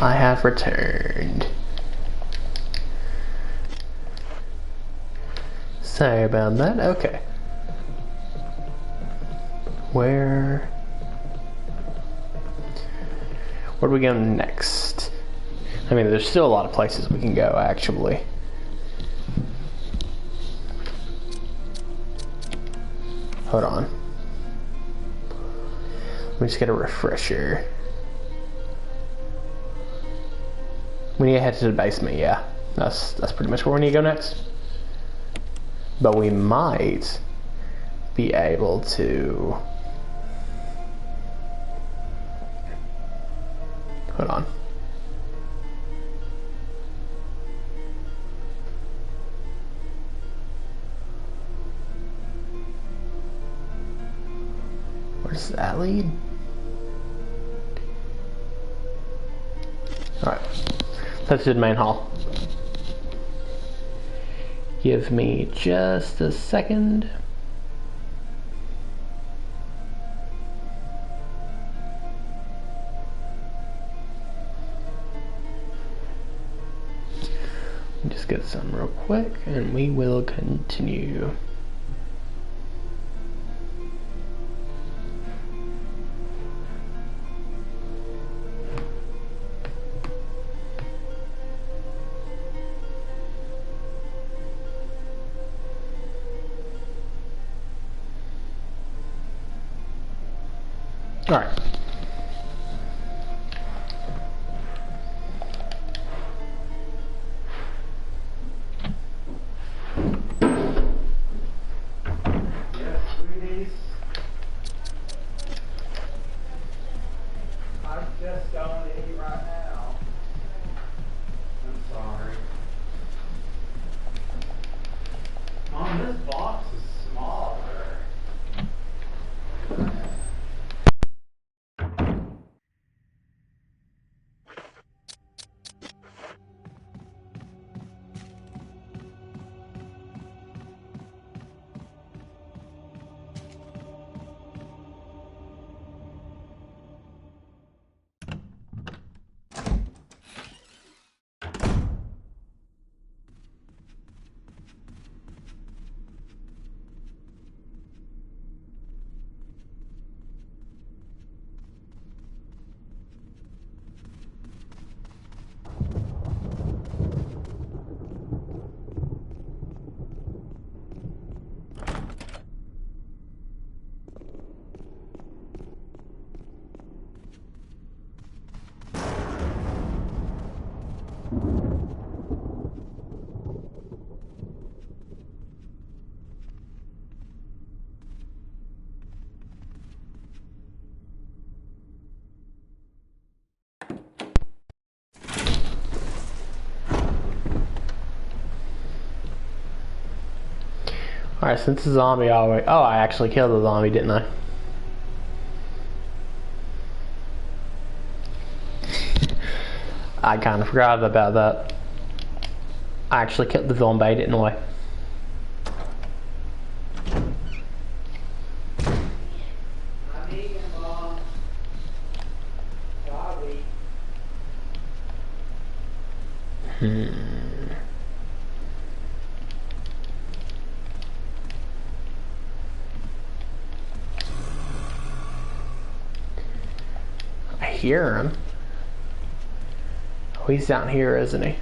I have returned. Sorry about that. Okay. Where do we go next? I mean, there's still a lot of places we can go, actually. Hold on. Let me just get a refresher. We need to head to the basement, yeah. That's pretty much where we need to go next. But we might be able to... Hold on. Where does that lead? Alright. Let's do the main hall. Give me just a second. Just get some real quick and we will continue. All right. Yes, sweeties. I'm just going to eat right now. I'm sorry. Mom, this box is smaller. Alright, since the zombie always... Oh, I actually killed the zombie, didn't I? I kind of forgot about that. I actually killed the zombie, didn't I? I'm eating, Mom. Sorry. I hear him. Oh, he's down here, isn't he?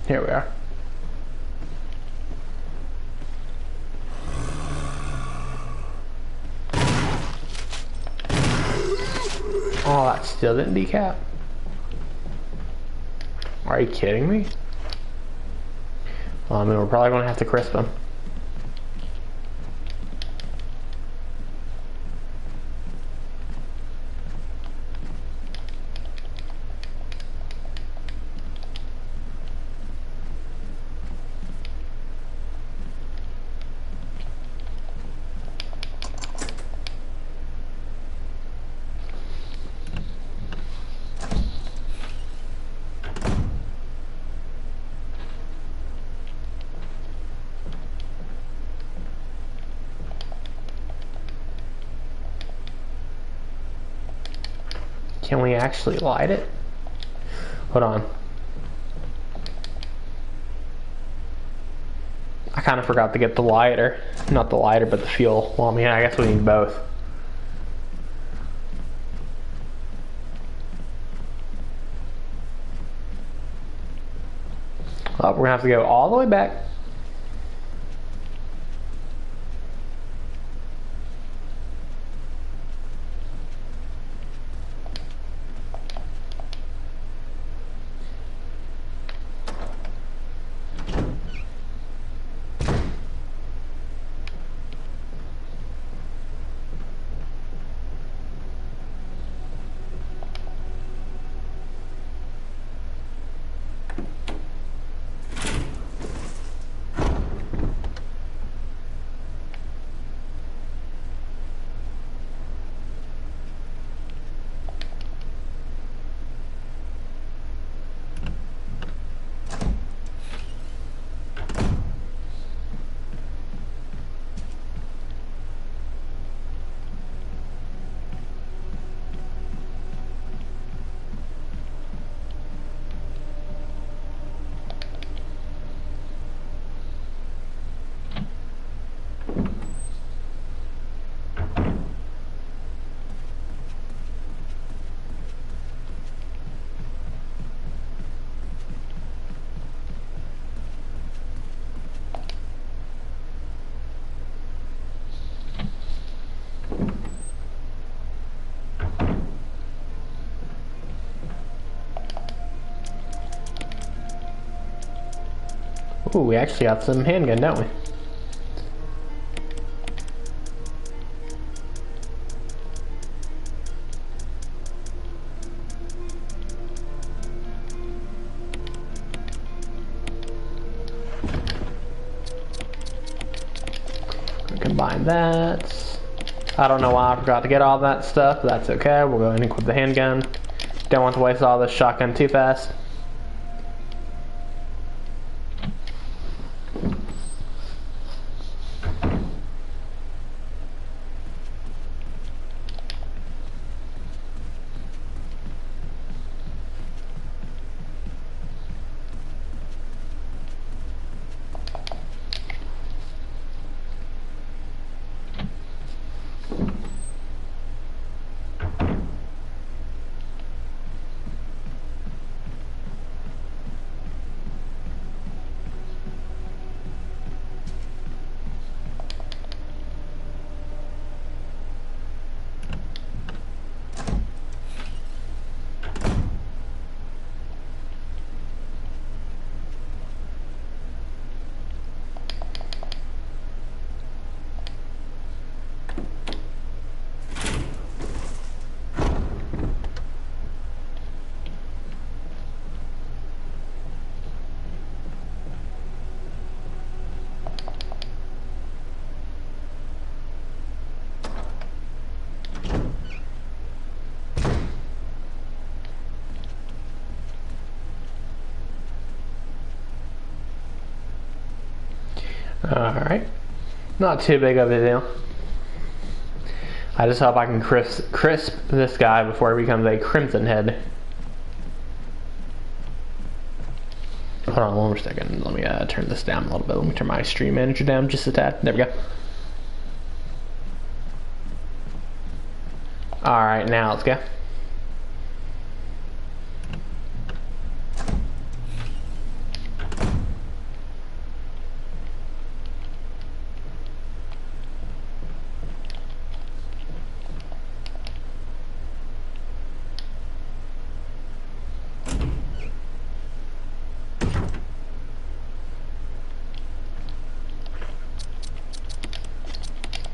Here we are. Oh, that still didn't decap. Are you kidding me? Well, I mean, we're probably going to have to crisp him. Can we actually light it? Hold on. I kind of forgot to get the lighter. Not the lighter, but the fuel. Well, I mean, I guess we need both. Oh, we're gonna have to go all the way back. Ooh, we actually got some handgun, don't we? Combine that. I don't know why I forgot to get all that stuff, but that's okay. We'll go ahead and equip the handgun. Don't want to waste all this shotgun too fast. Alright. Not too big of a deal. I just hope I can crisp this guy before he becomes a crimson head. Hold on one more second. Let me turn this down a little bit. Let me turn my stream manager down just a tad. There we go. Alright, now let's go.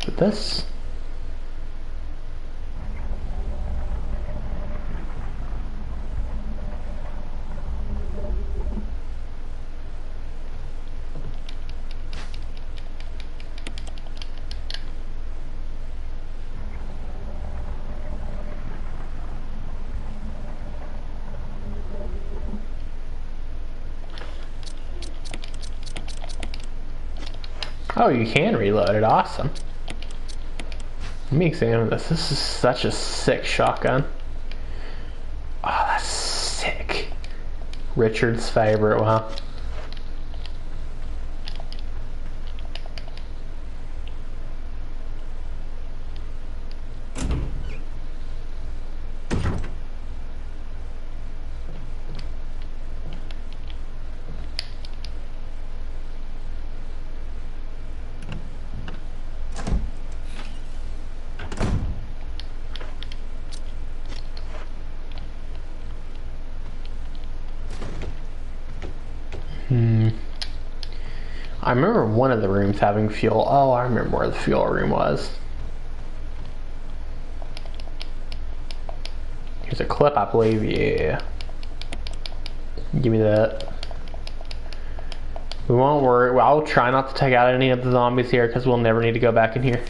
Put this. Oh, you can reload it. Awesome. Let me examine this. This is such a sick shotgun. Richard's favorite, wow. I remember one of the rooms having fuel. Oh, I remember where the fuel room was. Here's a clip, I believe. Yeah. Give me that. We won't worry. Well, I'll try not to take out any of the zombies here because we'll never need to go back in here.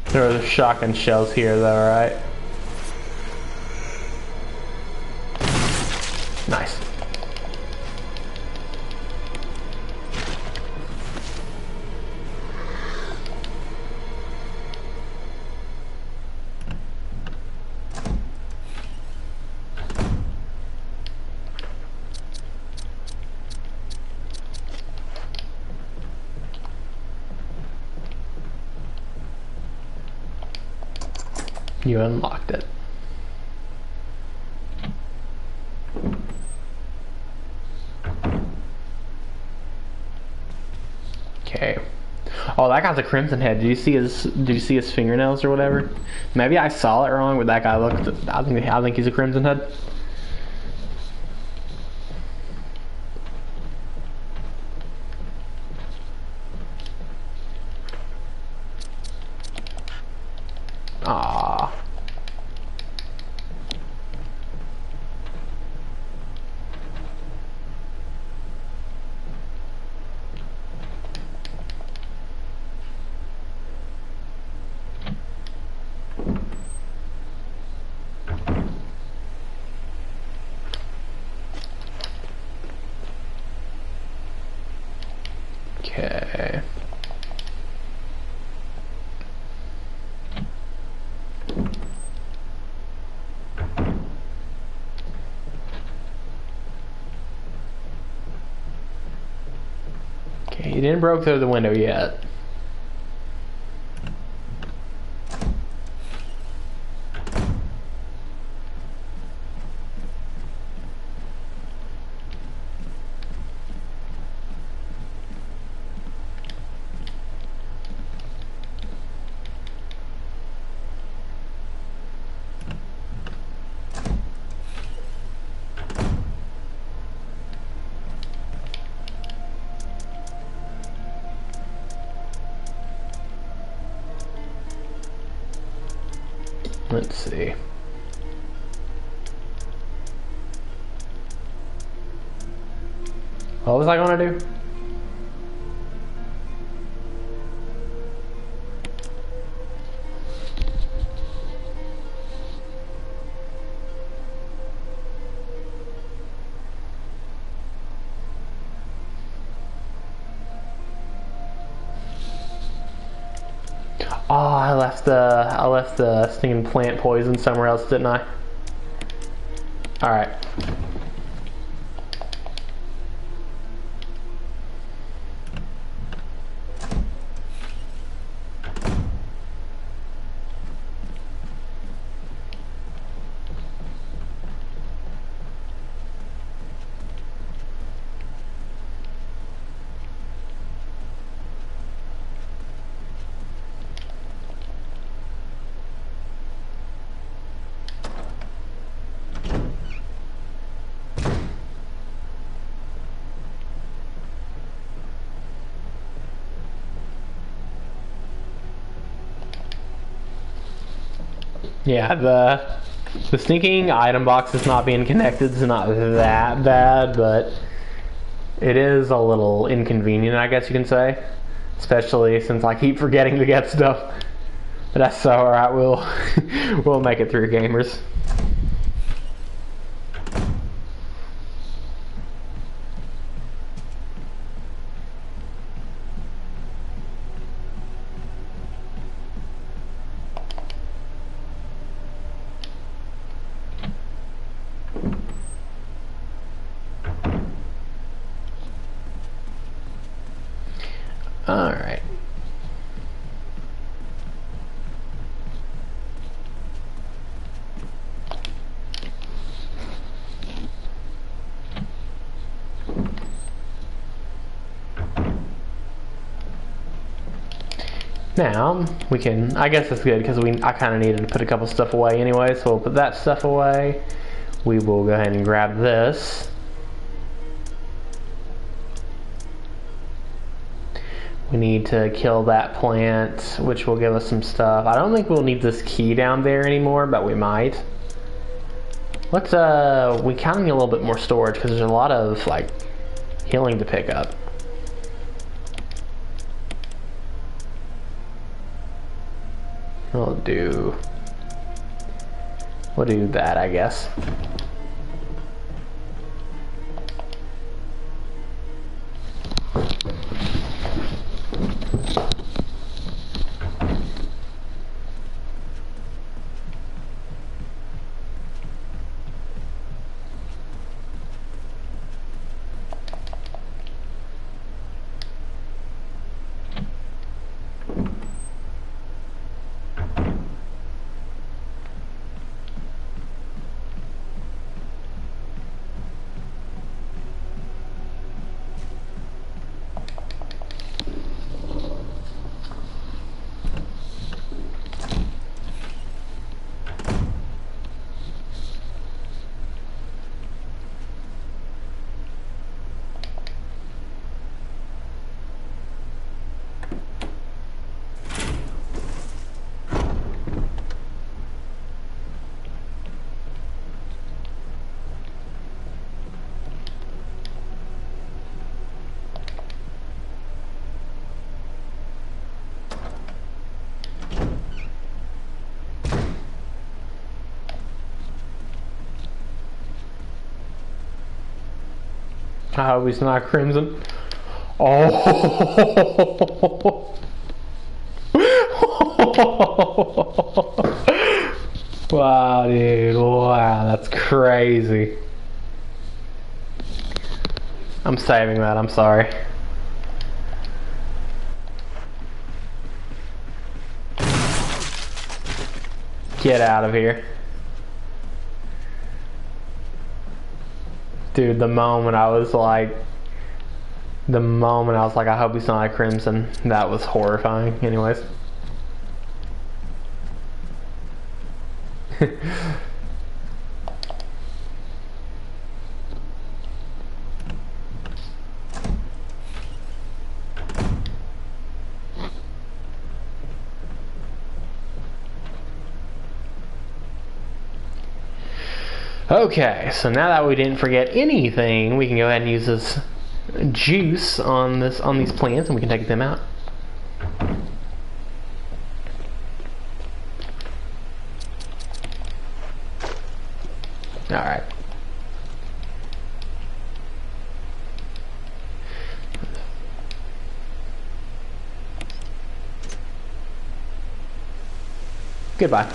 There are shotgun shells here though, right? Nice. You unlocked it. Okay. Oh, that guy's a Crimson Head. Do you see his fingernails or whatever? Maybe I saw it wrong, but that guy looked. I think he's a Crimson Head. Ah. Okay. Okay, he didn't break through the window yet. Let's see. What was I gonna do? Oh, I left the stinging plant poison somewhere else, didn't I? All right. Yeah, the sneaking item boxes not being connected is not that bad, but it is a little inconvenient, I guess you can say. Especially since I keep forgetting to get stuff. But that's alright, we'll make it through, gamers. Alright. Now, we can, I guess it's good because I kind of needed to put a couple stuff away anyway, so we'll put that stuff away. We will go ahead and grab this. We need to kill that plant, which will give us some stuff. I don't think we'll need this key down there anymore, but we might. Let's, we kind of need a little bit more storage because there's a lot of, like, healing to pick up. We'll do that, I guess. I hope he's not crimson. Oh! Wow, dude. Wow, that's crazy. I'm saving that, I'm sorry. Get out of here. Dude, the moment I was like, I hope he's not a crimson, that was horrifying. Anyways. Okay, so now that we didn't forget anything, we can go ahead and use this juice on these plants, and we can take them out. All right. Goodbye.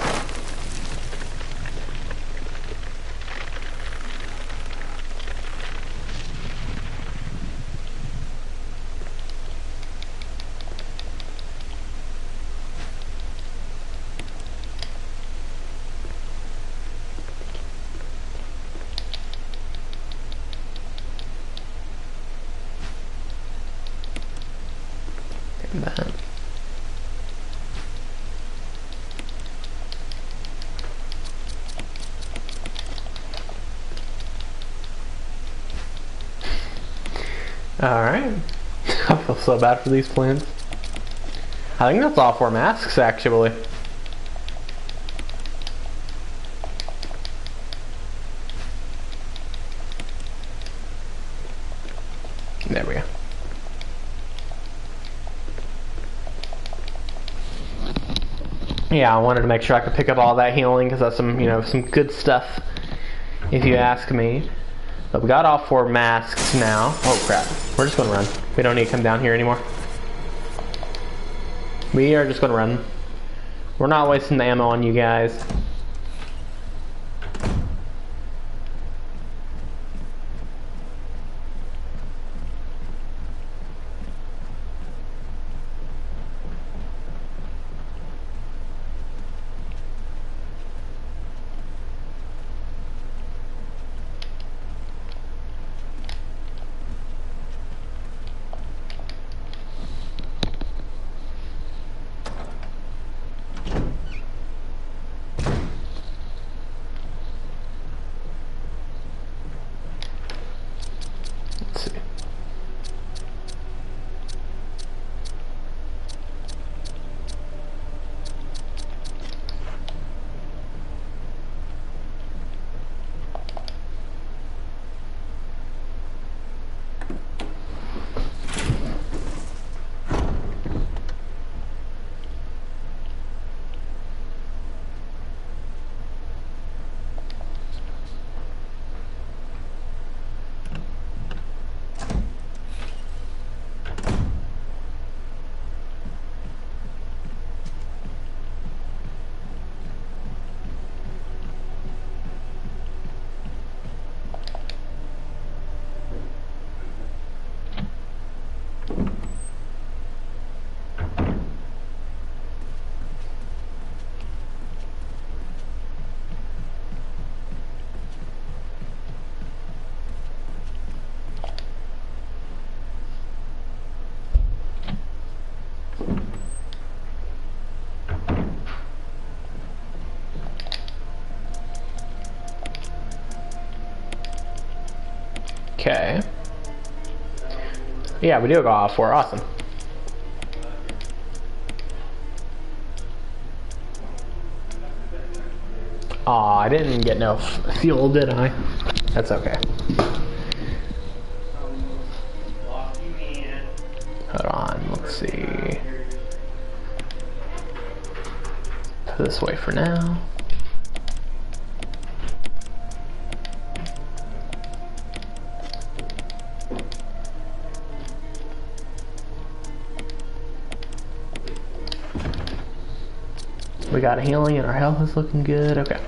That. Alright. I feel so bad for these plants. I think that's all 4 masks actually. There we go. Yeah, I wanted to make sure I could pick up all that healing because that's some, some good stuff, if you ask me. But we got all 4 masks now. Oh crap! We're just gonna run. We don't need to come down here anymore. We are just gonna run. We're not wasting the ammo on you guys. Okay. Yeah, we do go off 4. Awesome. Aw, I didn't get no fuel, did I? That's okay. Hold on, let's see. Put this away for now. We got a healing and our health is looking good. Okay.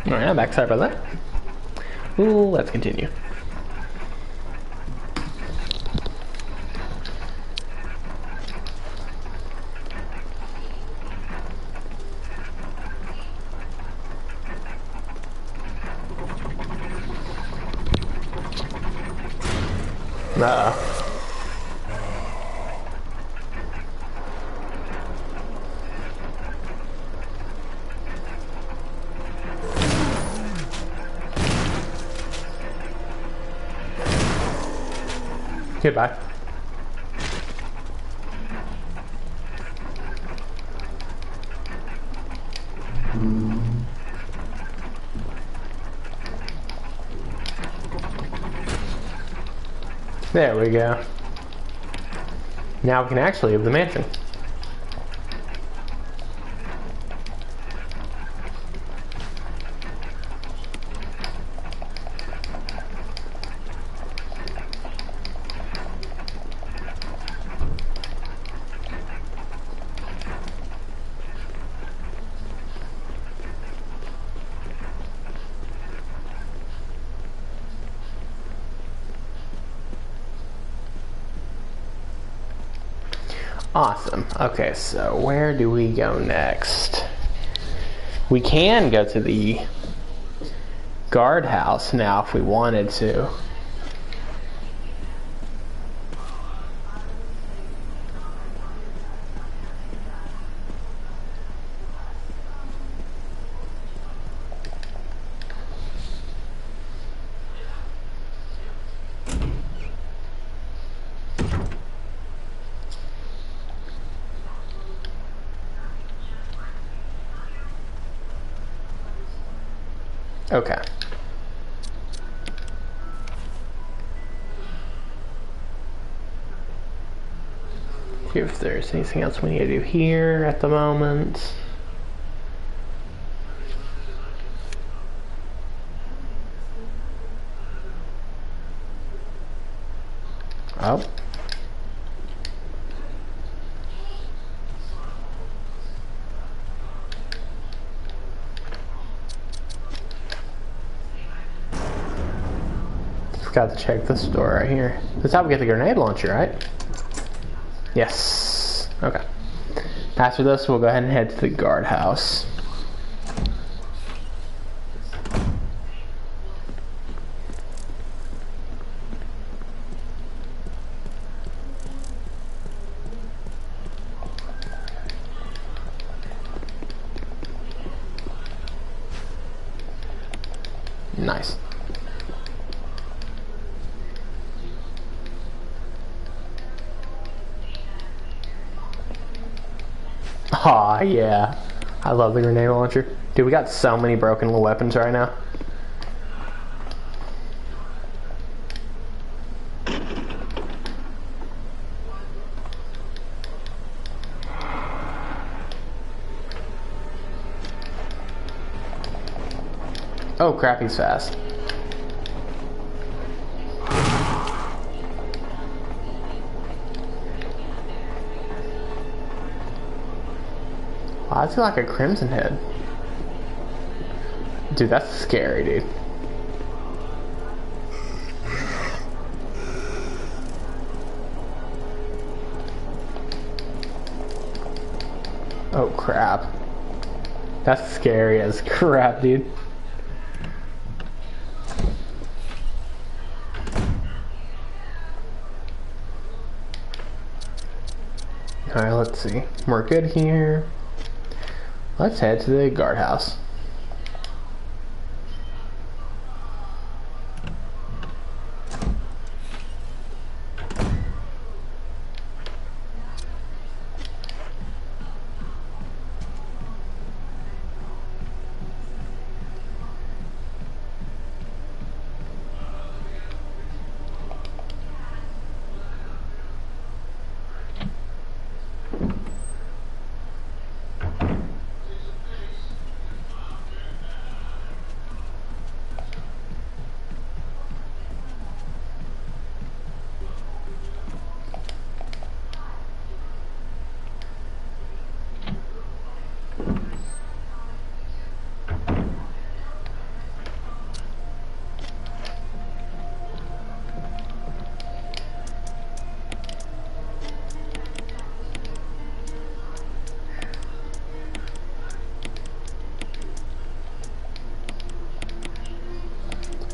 Alright, I'm back. Sorry about that. Ooh, let's continue. Uh-oh. Goodbye. There we go. Now we can actually leave the mansion. Awesome. Okay, so where do we go next? We can go to the guardhouse now if we wanted to. Okay. See if there's anything else we need to do here at the moment. Oh. Got to check this door right here. This is how we get the grenade launcher, right? Yes. Okay. After this, we'll go ahead and head to the guardhouse. Nice. Aw, yeah. I love the grenade launcher. Dude, we got so many broken weapons right now. Oh crap, he's fast. Wow, I feel like a crimson head. Dude, that's scary, dude. Oh crap. That's scary as crap, dude. Alright, let's see. We're good here. Let's head to the guardhouse.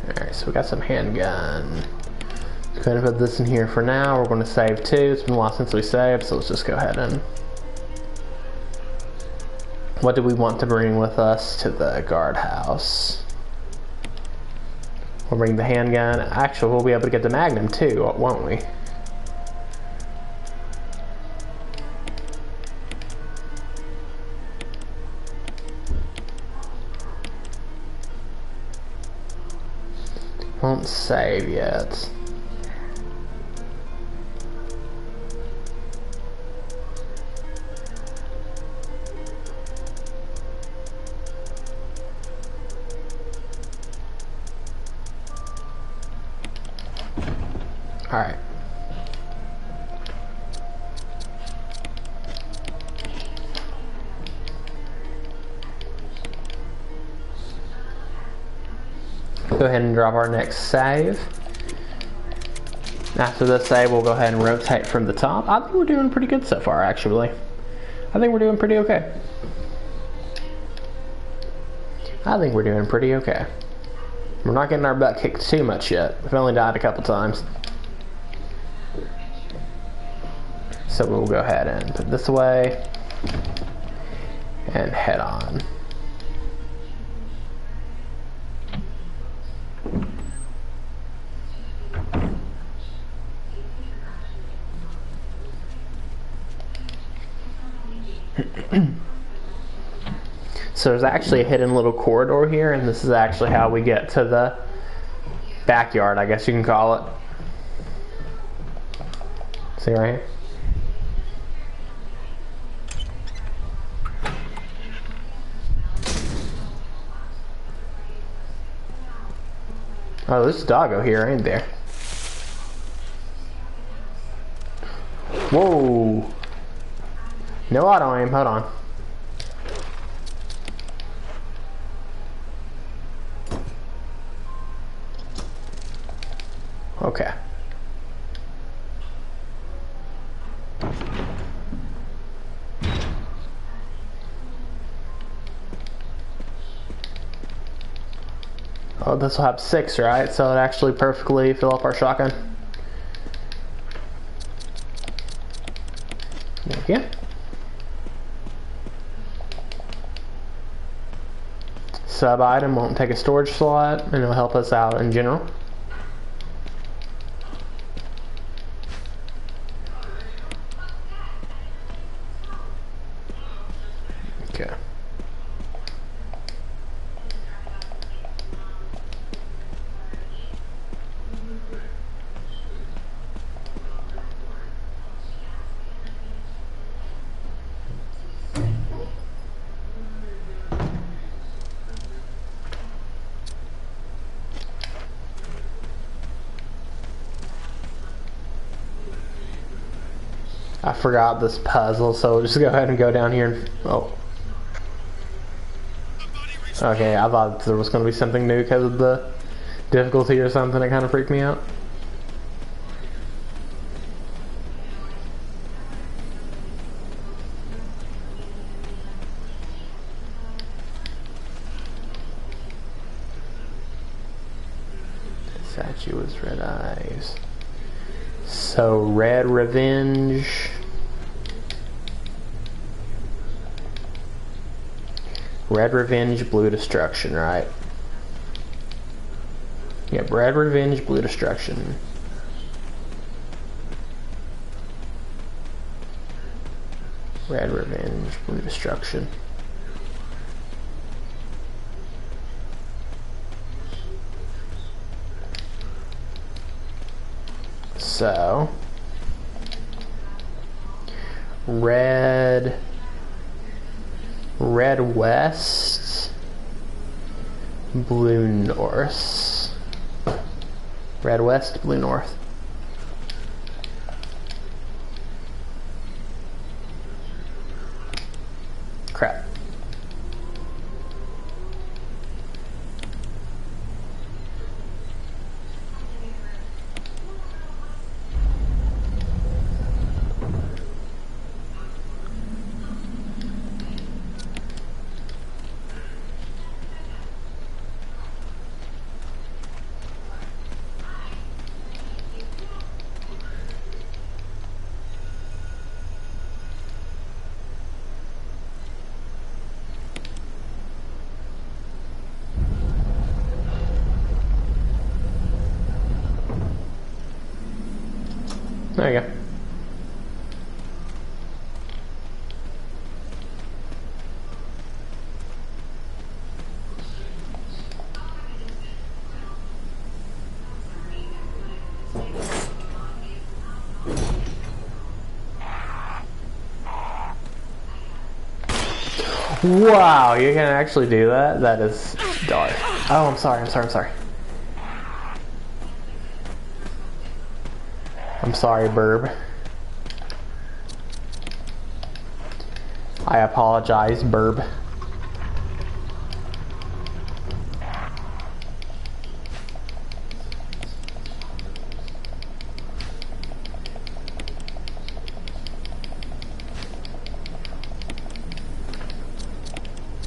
Alright, so we got some handgun. Go ahead and put this in here for now. We're going to save too. It's been a while since we saved, so let's just go ahead and... What do we want to bring with us to the guardhouse? We'll bring the handgun. Actually, we'll be able to get the Magnum too, won't we? Won't save yet. All right. Go ahead and drop our next save. After this save, we'll go ahead and rotate from the top. I think we're doing pretty good so far, actually. I think we're doing pretty okay. We're not getting our butt kicked too much yet. We've only died a couple times. So we'll go ahead and put this away and head on. So there's actually a hidden little corridor here, and this is actually how we get to the backyard, I guess you can call it. See right here? Oh, there's a doggo here, ain't there? Whoa! No auto aim, hold on. Okay. Oh, this will have 6, right? So it actually perfectly fill up our shotgun. Thank you. sub item, won't take a storage slot, and it'll help us out in general. Okay. I forgot this puzzle, so we'll just go ahead and go down here and... Oh. Okay, I thought there was going to be something new because of the difficulty or something. It kind of freaked me out. Statue with red eyes. So, red revenge. Red revenge, blue destruction, right? Yep, red revenge, blue destruction. Red revenge, blue destruction. So, red west, blue north. Red west, blue north. Crap. There you go. Wow, you can actually do that? That is dark. Oh, I'm sorry. I'm sorry, Burb. I apologize, Burb.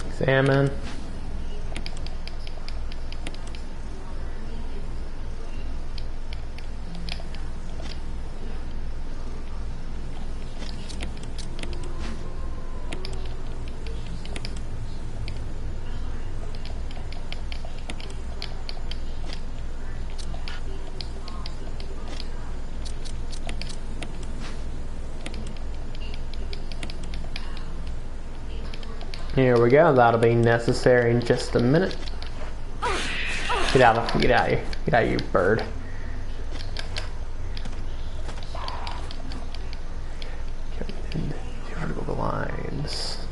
Examine. Here we go. That'll be necessary in just a minute. Get out of here, you bird. Vertical lines.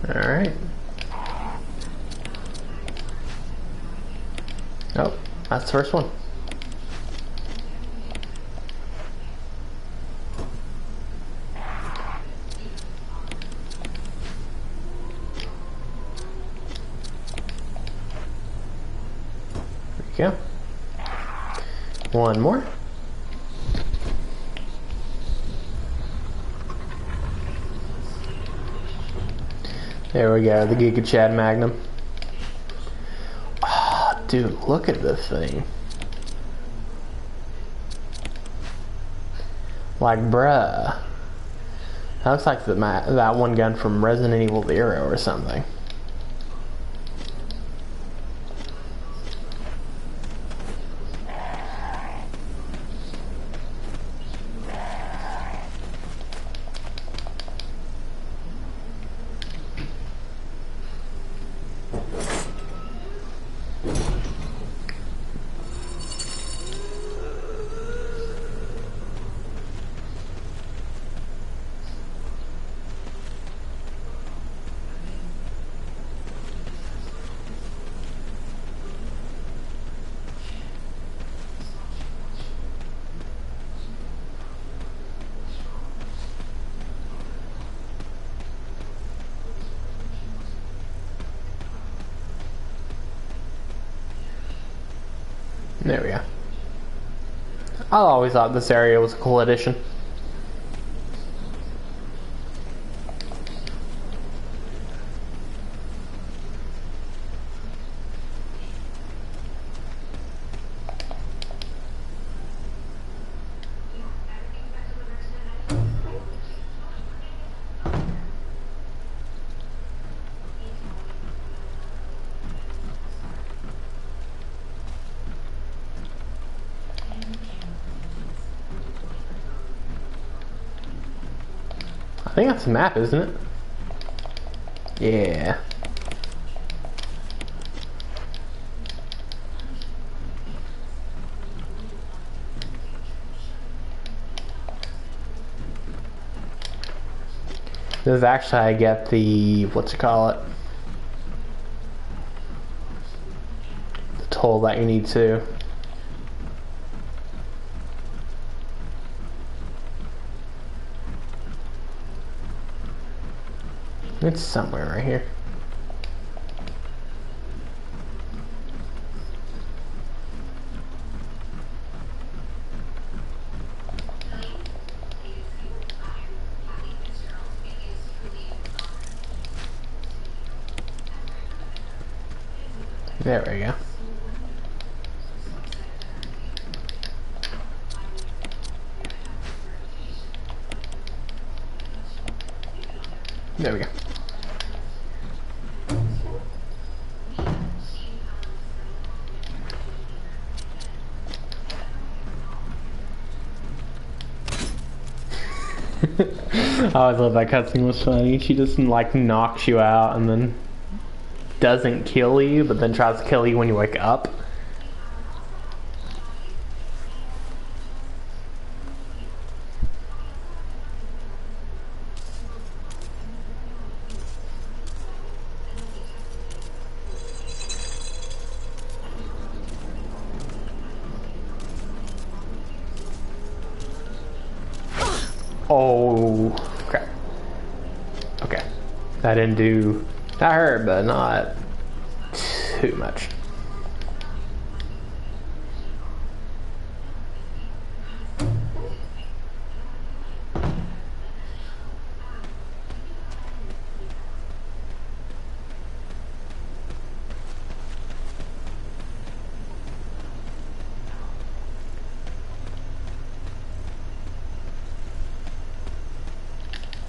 All right. Oh, that's the first one. Go. One more. There we go, the Giga Chad Magnum. Oh, dude, look at this thing. Like, bruh. That looks like that one gun from Resident Evil 0 or something. There we go. I always thought this area was a cool addition. I think that's the map, isn't it? Yeah. This is actually how I get the, what's it call it? The toll that you need to. It's somewhere right here. There we go. There we go. I always love that cutscene, was funny. She just like knocks you out and then doesn't kill you, but then tries to kill you when you wake up. Oh, crap. Okay. That didn't do... That hurt, but not too much.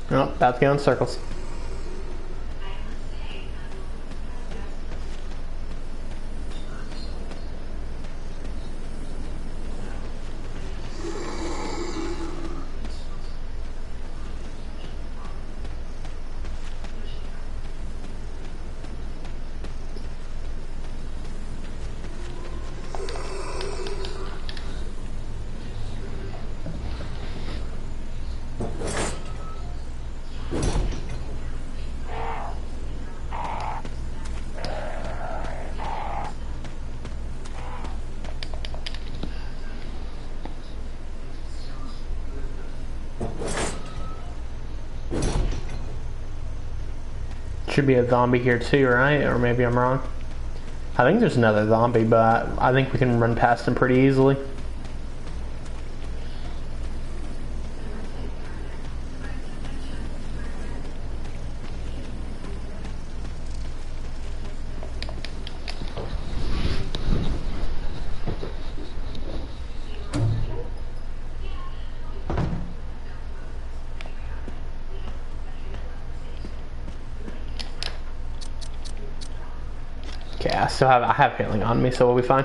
Oh, about to go in circles. Should be a zombie here too, right? Or maybe I'm wrong. I think there's another zombie, but I think we can run past him pretty easily. Okay, I have healing on me, so we'll be fine.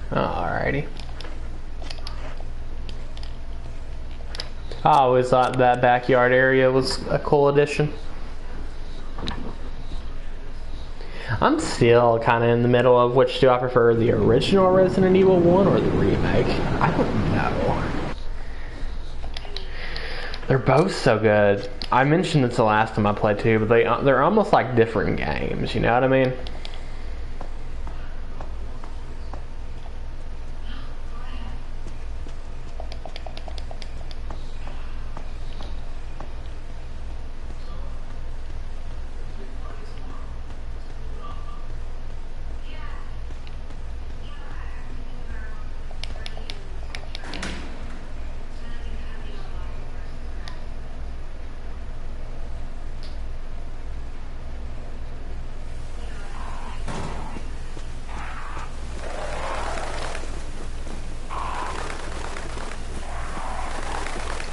Alrighty. I always thought that backyard area was a cool addition. I'm still kind of in the middle of which do I prefer, the original Resident Evil 1 or the remake. I don't know. They're both so good. I mentioned this the last time I played too, but they're almost like different games, you know what I mean?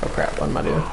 Oh crap, what am I doing?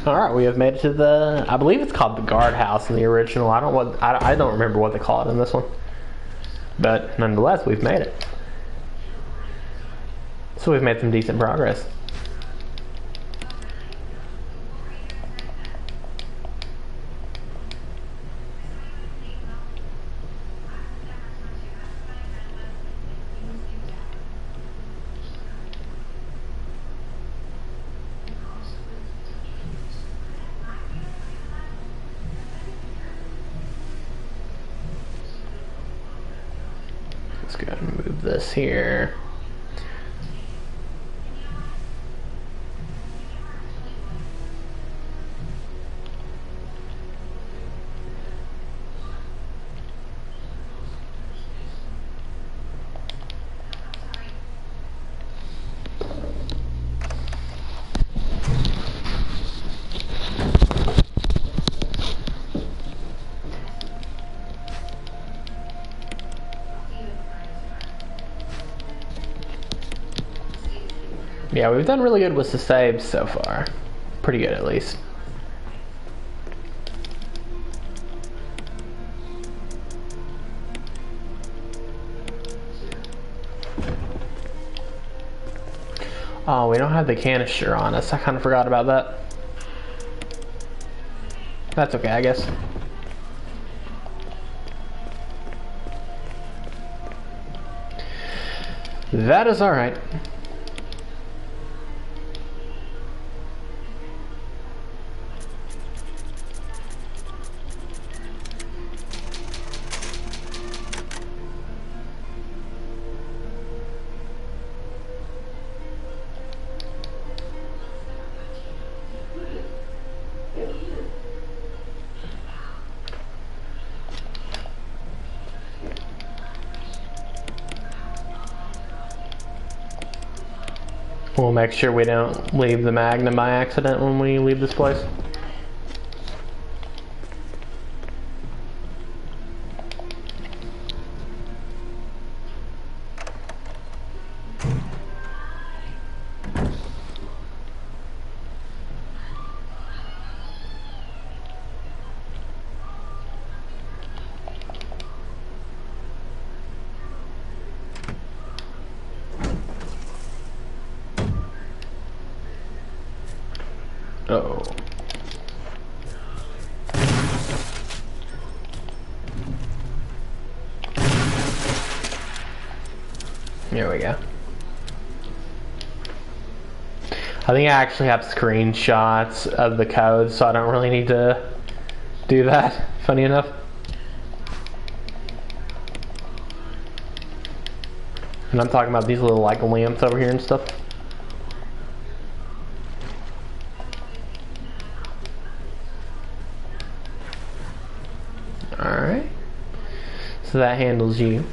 Alright, we have made it to the, I believe it's called the guardhouse in the original. I don't remember what they call it in this one. But nonetheless, we've made it. So we've made some decent progress. Let's go ahead and move this here. Yeah, we've done really good with the saves so far. Pretty good, at least. Oh, we don't have the canister on us. I kind of forgot about that. That's okay, I guess. That is alright. We'll make sure we don't leave the Magnum by accident when we leave this place. Uh-oh. There we go. I think I actually have screenshots of the code, so I don't really need to do that, funny enough. And I'm talking about these little like lamps over here and stuff. Alright. So that handles you.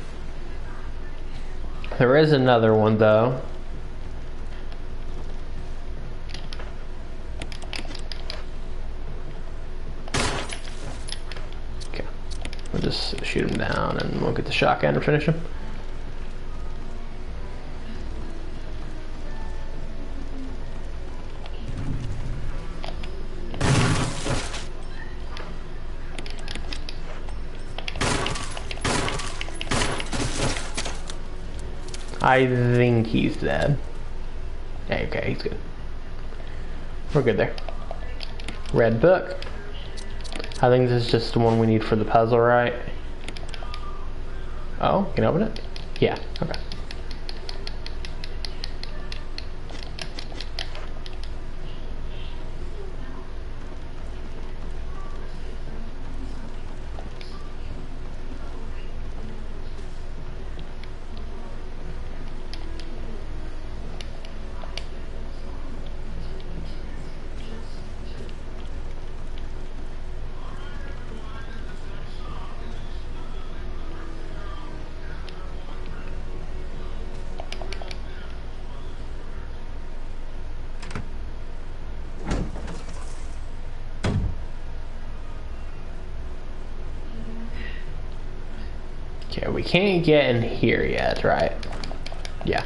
There is another one though. Okay. We'll just shoot him down and we'll get the shotgun and finish him. I think he's dead. Okay, he's good. We're good there. Red book. I think this is just the one we need for the puzzle, right? Oh, can I open it? Yeah, okay. Okay, we can't get in here yet, right? Yeah.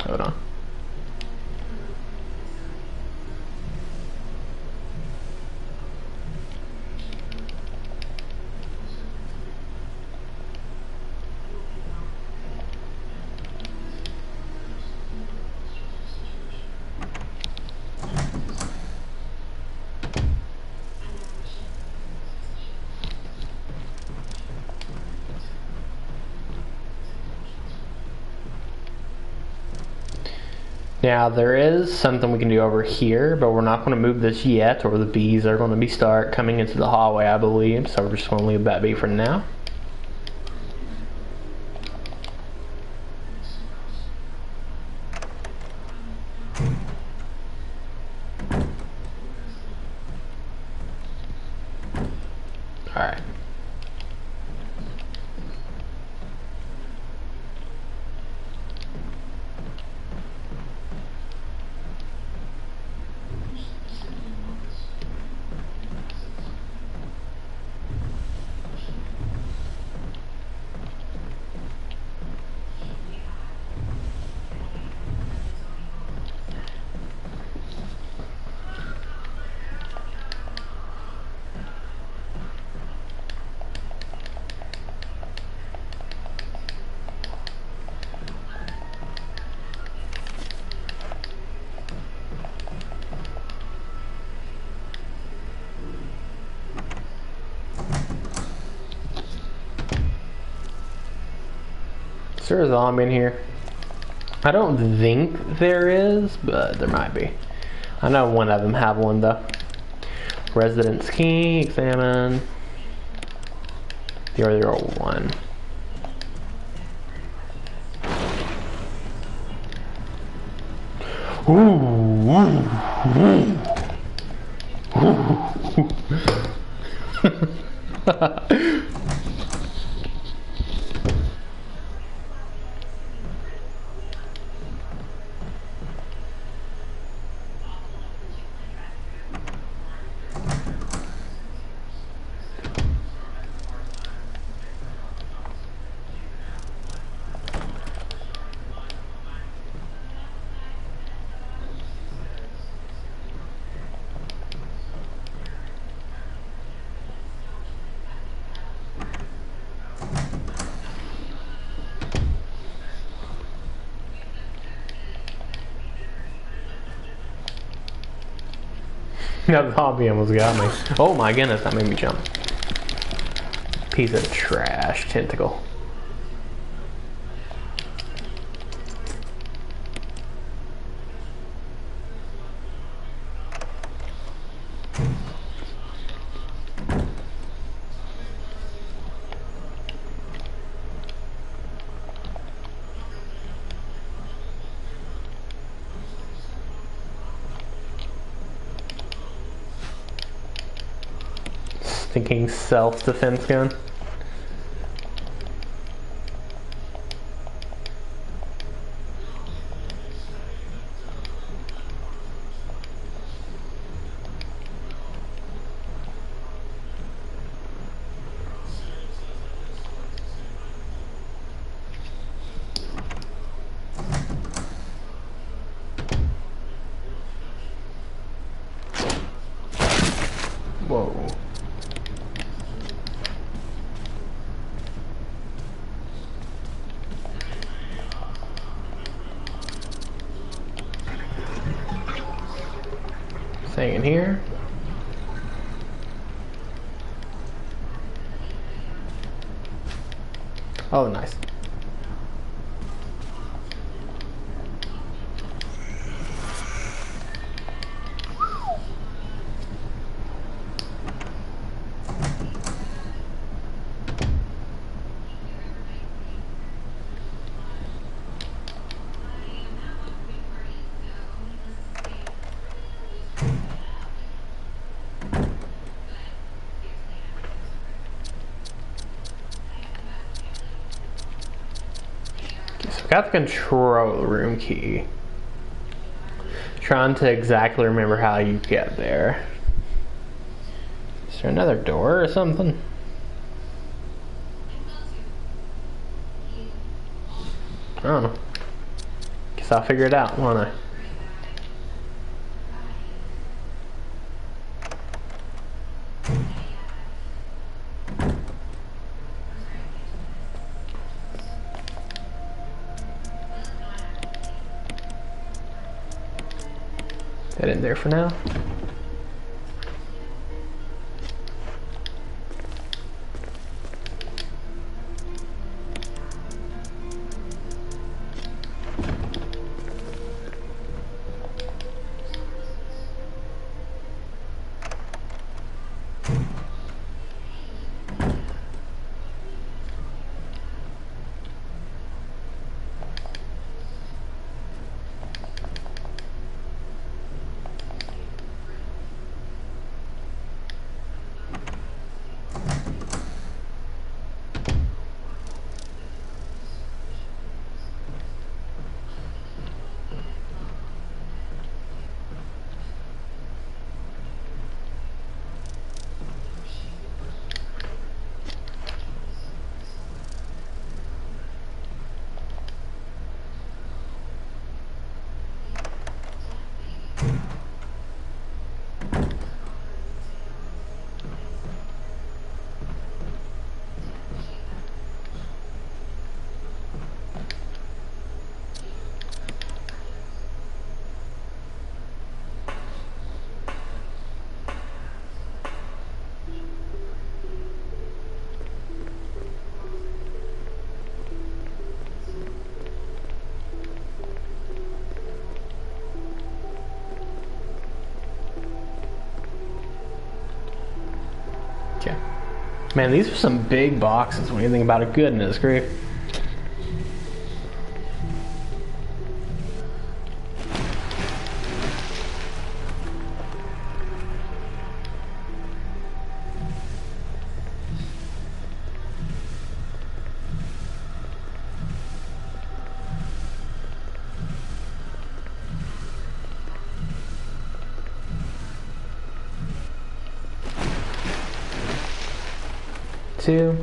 Hold on. Now there is something we can do over here, but we're not going to move this yet, or the bees are going to start coming into the hallway, I believe. So we're just going to leave that be for now. All right. Is there a zombie in here? I don't think there is, but there might be. I know one of them have one though. Residence key, examine. The other one. No, the zombie almost got me. Oh my goodness, that made me jump. Piece of trash tentacle. Thinking self-defense gun. Whoa. Staying in here. Oh, nice. Got the control room key. Trying to exactly remember how you get there. Is there another door or something? I don't know. Guess I'll figure it out, won't I? That in there for now. Okay. Man, these are some big boxes when you think about it. Goodness grief. Two.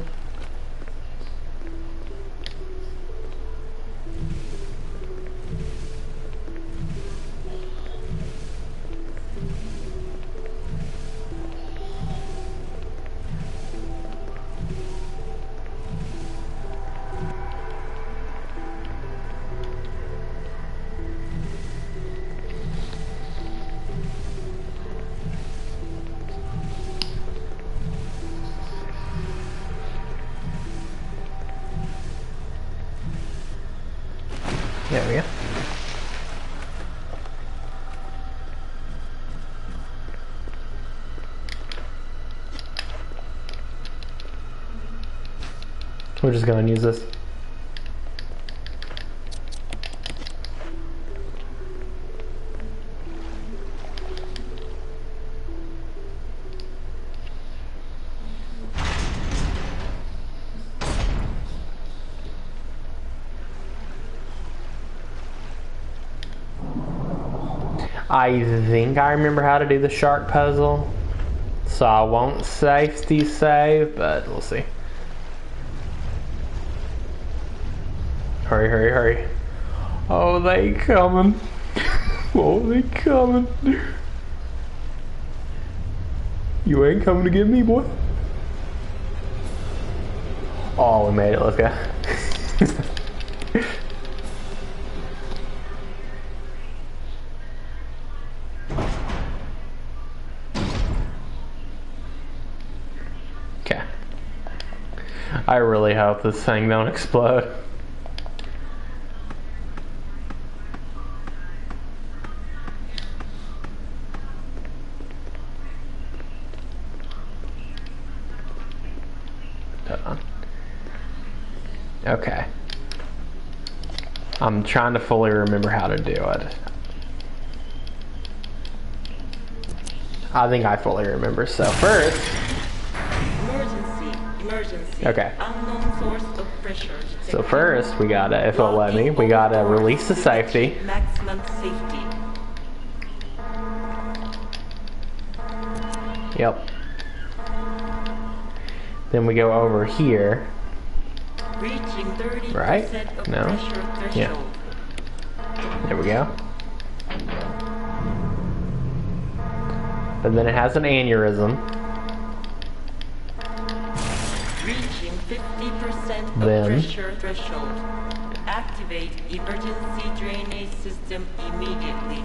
we go. We're just going to use this. I think I remember how to do the shark puzzle, so I won't safety save, but we'll see. Hurry, hurry, hurry. Oh, they coming. Oh, they coming. You ain't coming to get me, boy. Oh, we made it. Let's go. Okay. I really hope this thing don't explode. Okay. I'm trying to fully remember how to do it. I think I fully remember. So first, emergency. Okay. Unknown source of pressure. So first we gotta, if it'll let me, we gotta release the safety. Maximum safety. Yep. Then we go over here. Reaching 30% Right? of No? pressure threshold. Yeah. There we go. But then it has an aneurysm. Reaching 50% of Then- pressure threshold. Activate emergency drainage system immediately.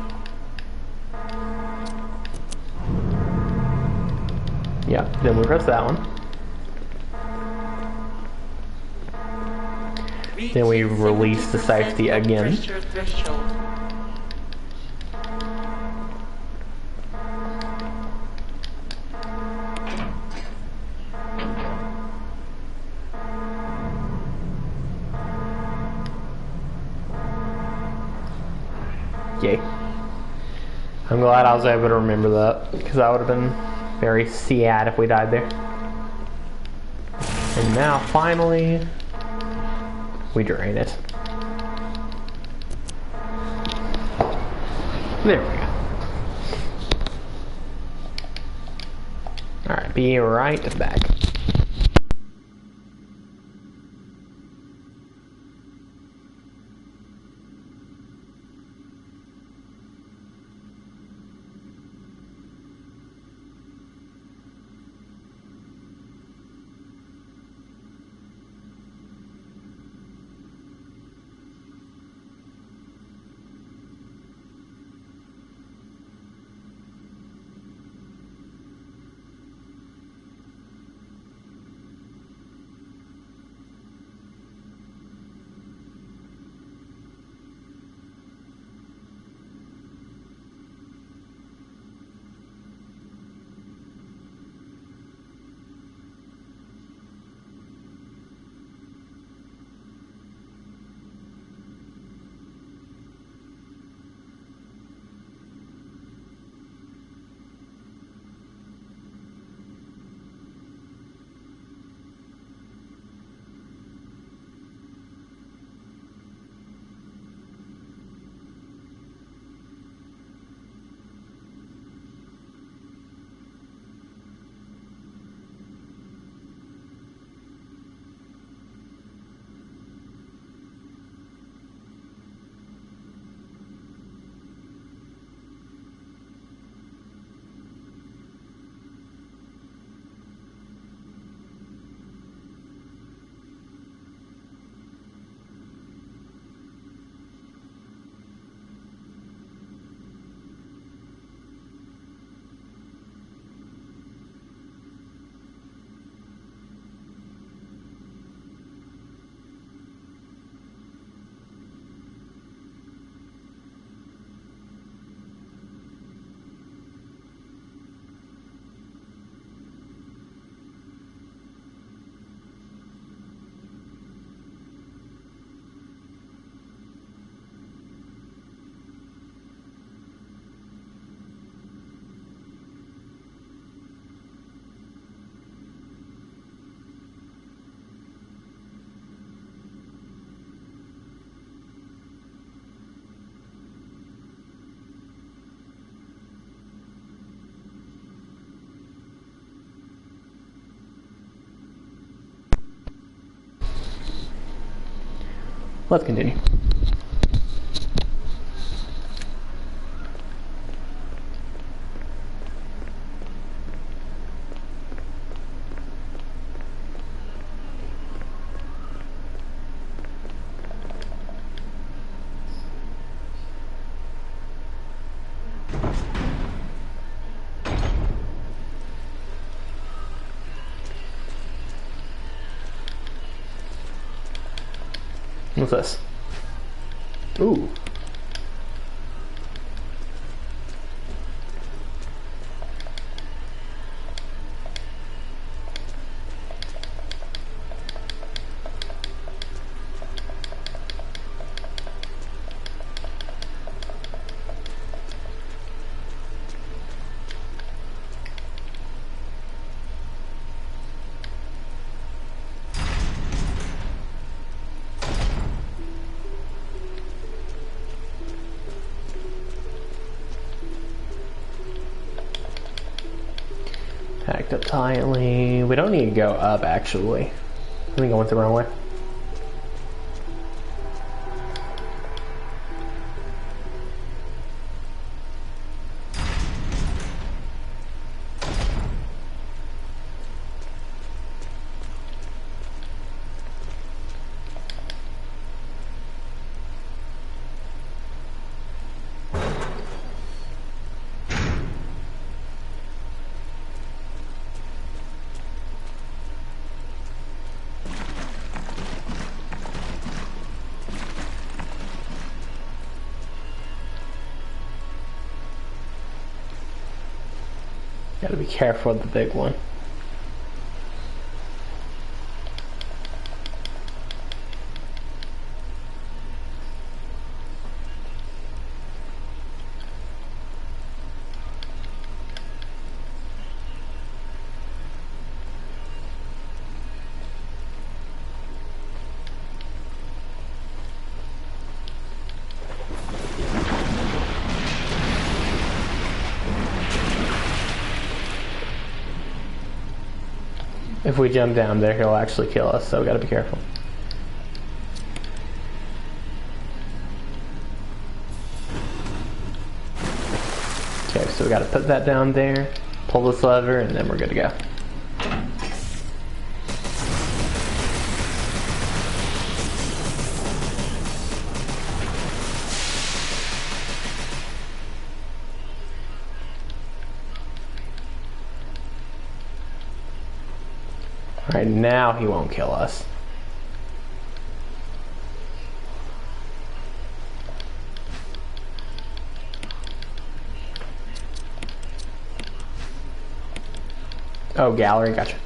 Yep. Then we press that one. Then we Reaching release the 70% safety of again. Pressure threshold. Yay. I'm glad I was able to remember that, because I would have been very sad if we died there. And now, finally, we drain it. There we go. Alright, be right back. Let's continue. What's this? Ooh. Packed up tightly. We don't need to go up, actually. I think I went the wrong way. Gotta be careful with the big one. If we jump down there, he'll actually kill us, so we gotta be careful. Okay, so we gotta put that down there, pull this lever, and then we're good to go. Alright, now he won't kill us. Oh, gallery, gotcha.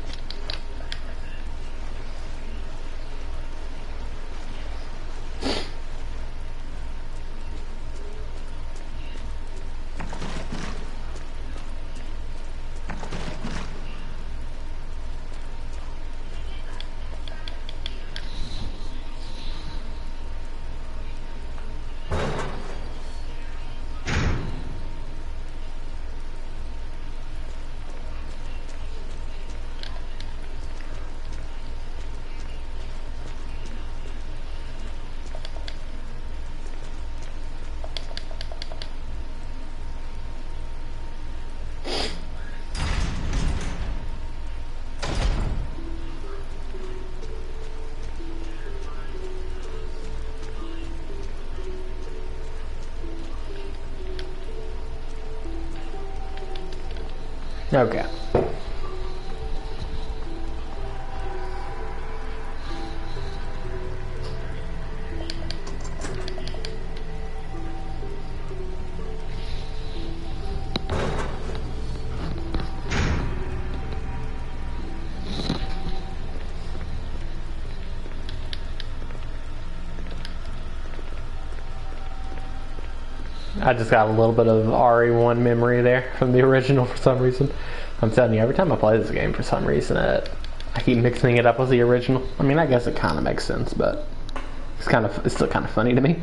Okay. I just got a little bit of RE1 memory there from the original for some reason. I'm telling you, every time I play this game, for some reason, I keep mixing it up with the original. I mean, I guess it kind of makes sense, but it's still kind of funny to me.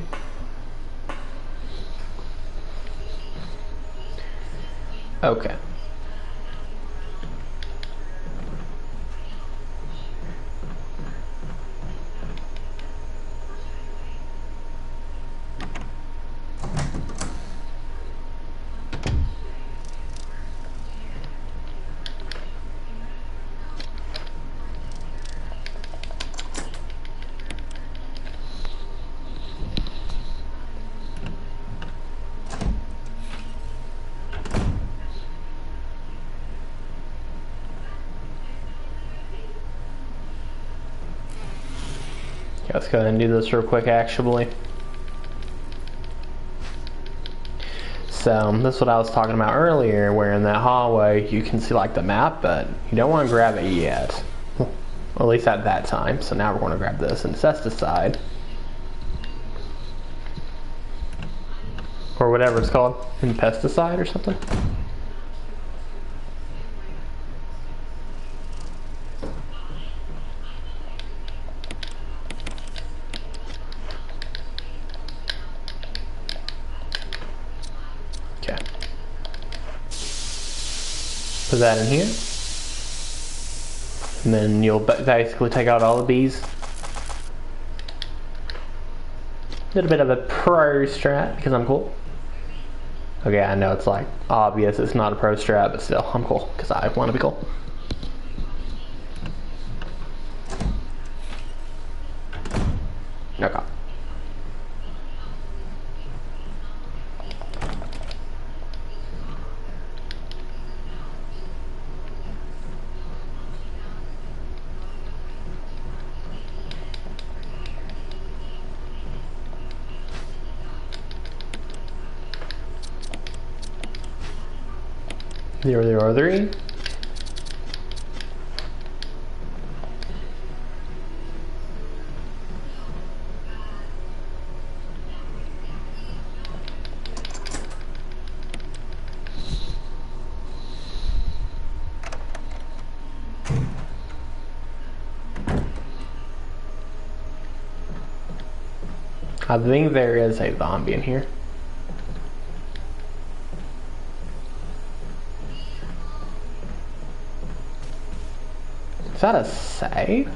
Okay. Let's go ahead and do this real quick, actually. So this is what I was talking about earlier, where in that hallway you can see like the map, but you don't want to grab it yet. Well, at least at that time. So now we're going to grab this incesticide. Or whatever it's called. Pesticide or something. Okay. Put that in here. And then you'll basically take out all the bees. A little bit of a pro strat because I'm cool. Okay, I know it's like obvious it's not a pro strat, but still, I'm cool because I want to be cool. Okay. There are three. I think there is a zombie in here. Is that a save?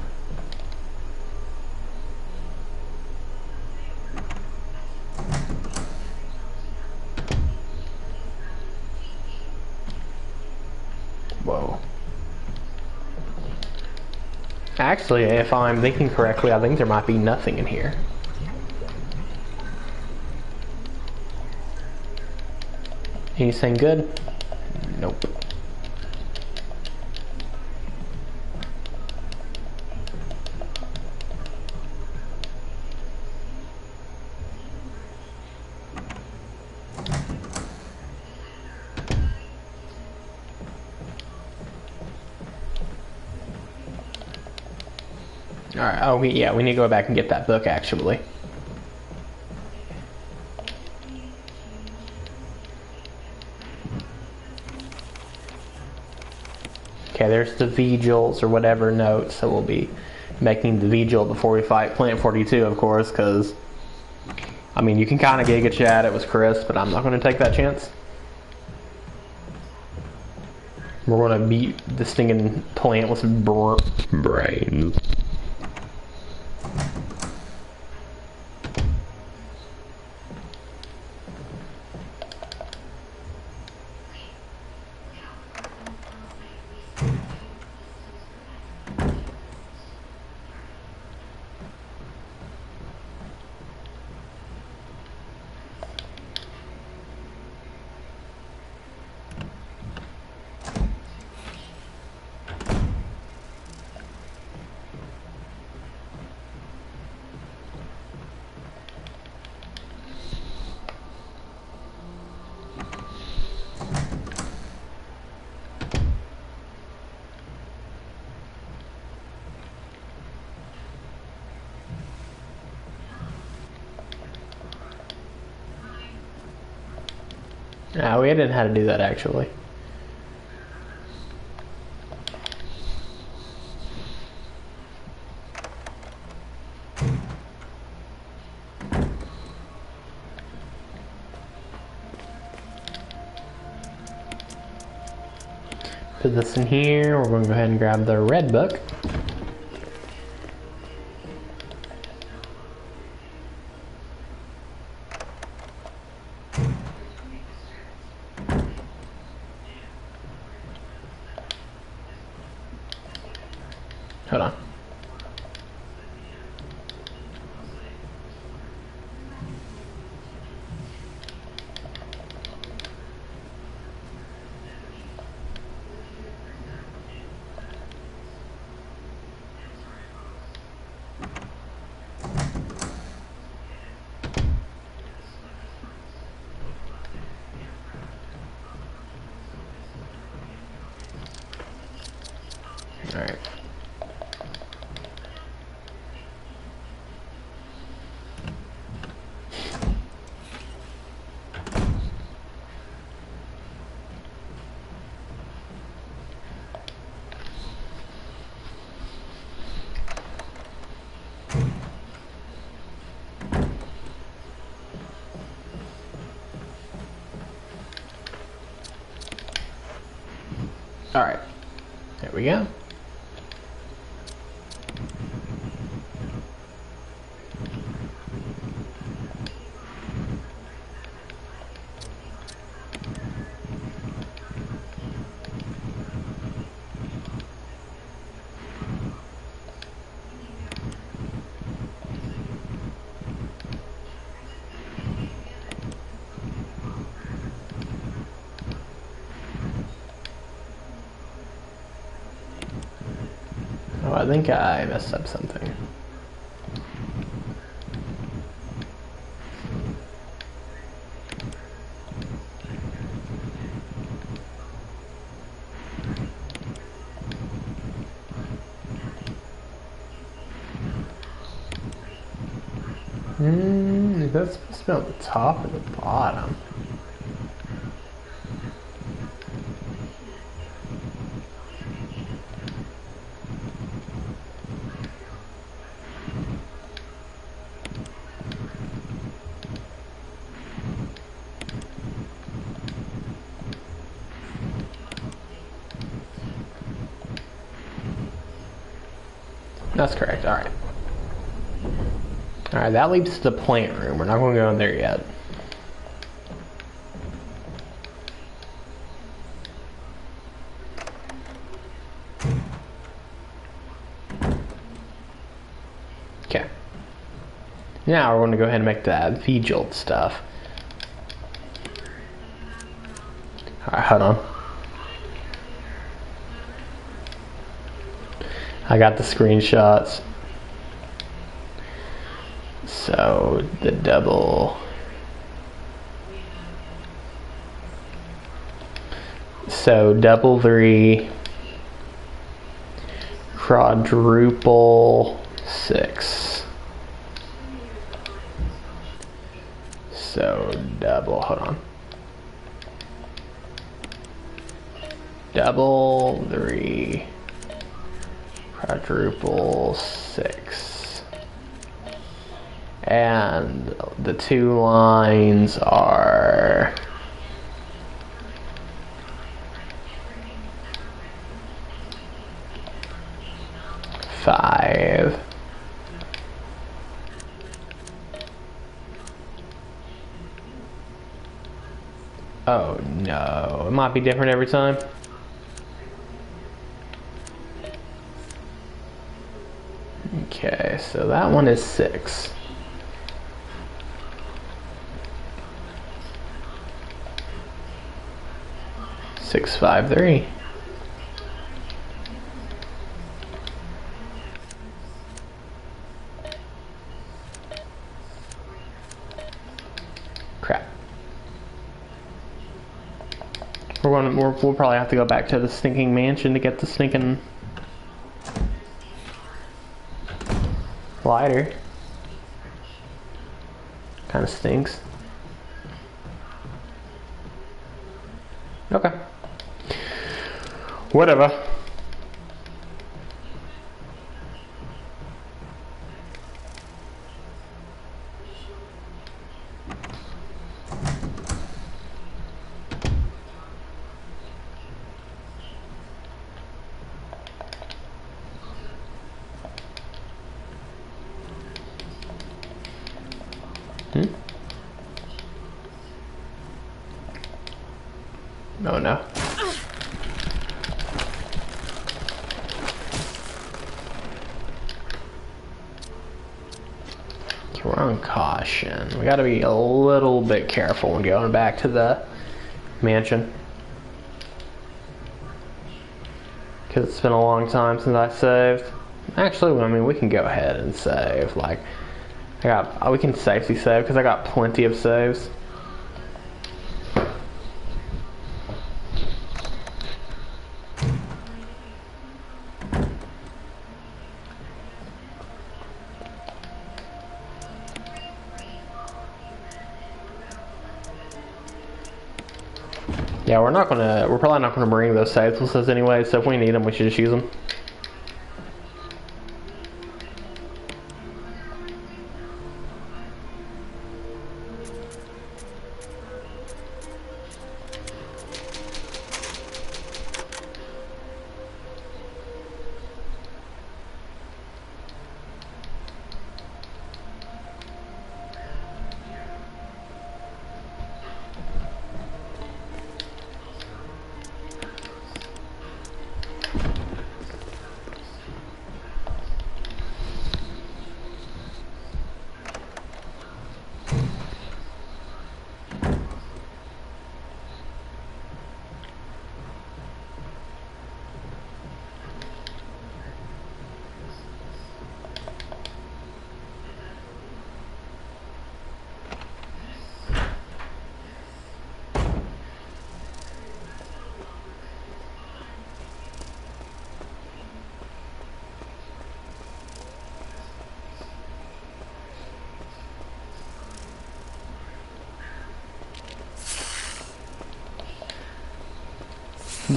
Whoa. Actually, if I'm thinking correctly, I think there might be nothing in here. Anything good? Nope. Alright, oh yeah, we need to go back and get that book actually. Okay, there's the vigils or whatever notes, so we'll be making the vigil before we fight Plant 42, of course, because, I mean, you can kind of Giga Chat, it was Chris, but I'm not going to take that chance. We're going to beat the stinging plant with brains. No, we didn't how to do that actually. Put this in here. We're going to go ahead and grab the red book. Hold on. Alright. There we go. Oh, I think I messed up something. Is that supposed to be on the top or the bottom? That's correct, alright. Alright, that leads to the plant room. We're not going to go in there yet. Okay. Now we're going to go ahead and make that REvil stuff. Alright, hold on. I got the screenshots. So the double. So double 3, quadruple 6. So double, hold on. Double 3, quadruple 6. And the 2 lines are 5. Oh no, it might be different every time. Okay, so that one is 6. Six, 5, 3. Crap. We'll probably have to go back to the stinking mansion to get the stinking lighter. Kind of stinks. Okay. Whatever. Oh no. Okay, we're on caution. We gotta be a little bit careful when going back to the mansion. Because it's been a long time since I saved. Actually, I mean, we can go ahead and save. Like, we can safety save because I got plenty of saves. Yeah, we're probably not gonna bring those saves with us anyway, so if we need them, we should just use them.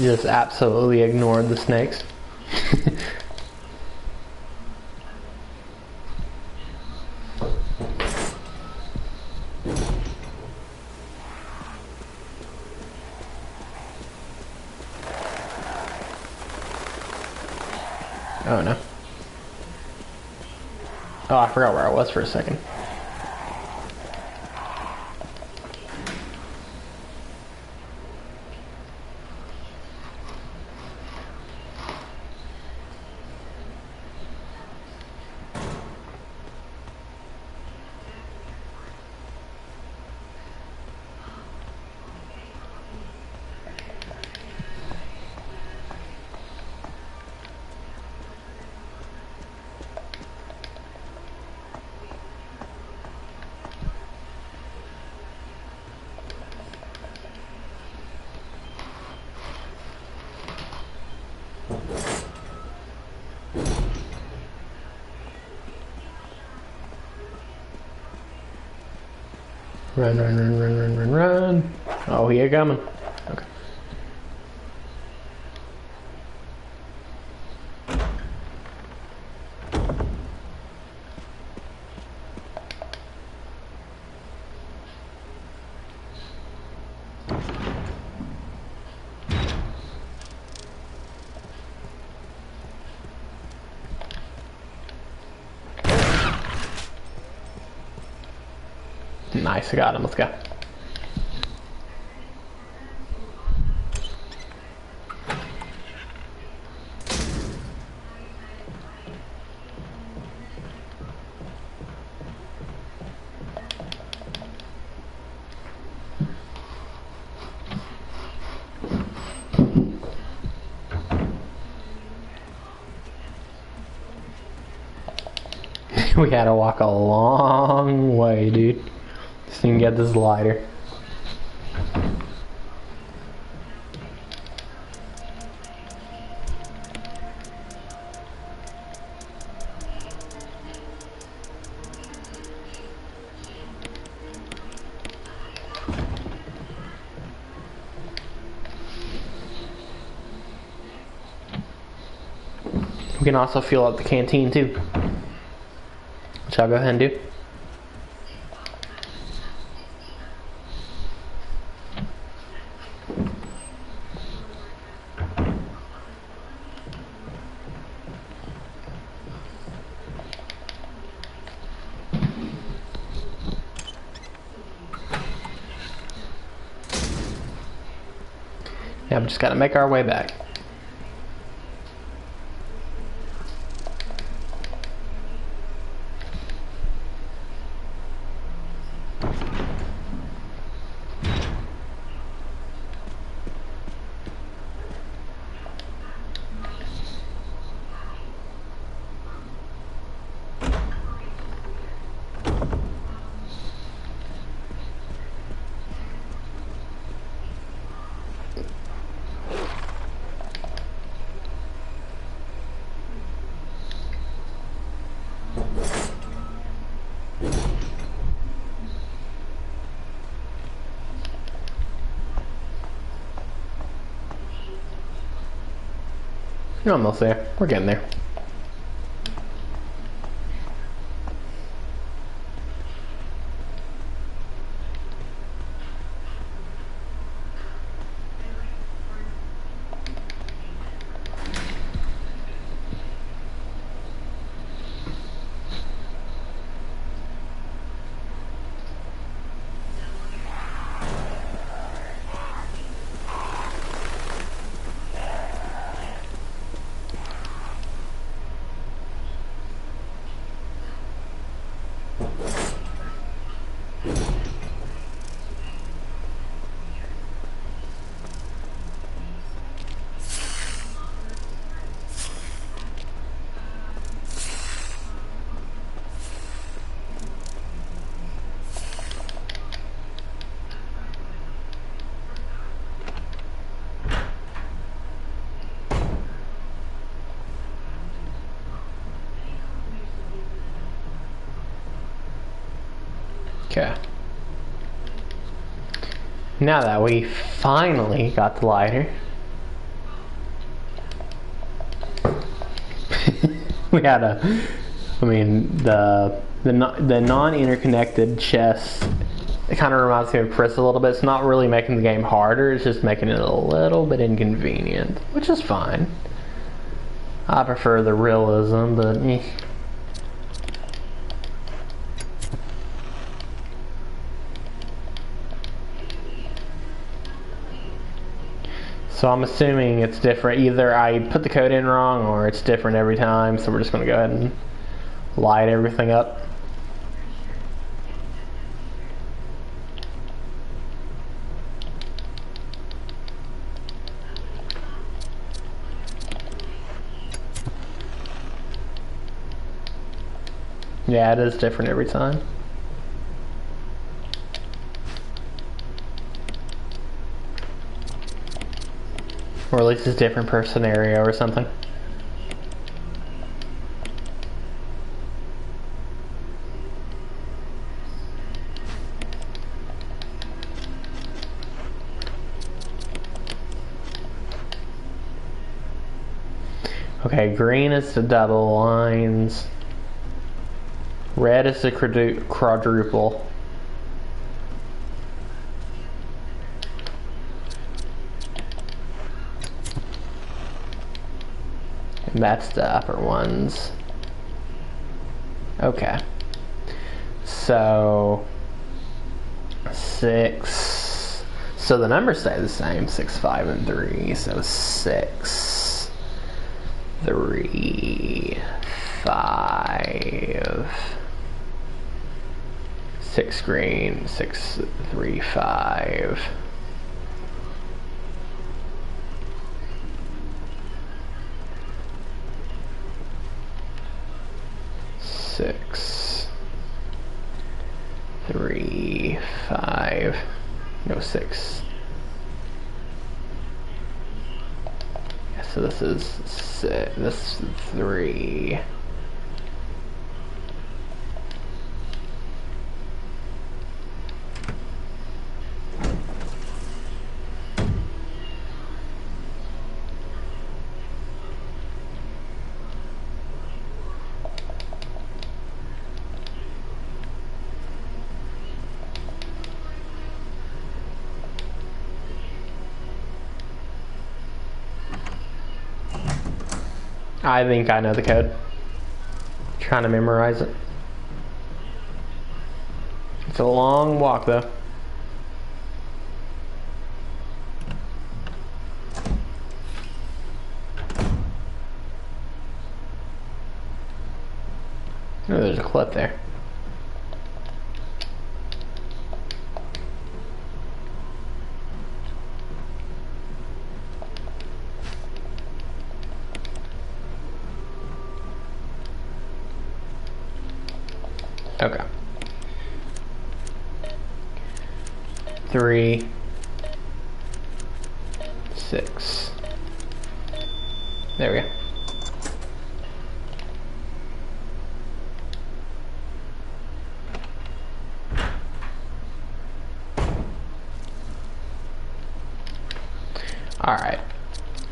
Just absolutely ignored the snakes. Oh no. Oh, I forgot where I was for a second. Run, run, run, run, run, run, run. Oh, he coming. Okay. Nice, I got him. Let's go. We had to walk a long way, dude, just to get this lighter. We can also fuel up the canteen too, which I'll go ahead and do. Yeah, we just gotta make our way back. You're almost there. We're getting there. Okay. Now that we finally got the lighter, we had a, I mean, the non-interconnected chess, it kind of reminds me of Chris a little bit. It's not really making the game harder, it's just making it a little bit inconvenient, which is fine. I prefer the realism, but So I'm assuming it's different. Either I put the code in wrong or it's different every time, so we're just going to go ahead and light everything up. Yeah, it is different every time. Or at least it's different per scenario or something. Okay, green is the double lines. Red is the quadruple. And that's the upper ones. Okay. So 6. So the numbers stay the same, 6, 5, and 3. So 6, 3, 5. 6 green, 6, 3, 5. Six, 3, 5. No, 6. Yeah, so this is 6. This is 3. I think I know the code. Trying to memorize it. It's a long walk though. Oh, there's a clip there. Okay. 3, 6. There we go. All right.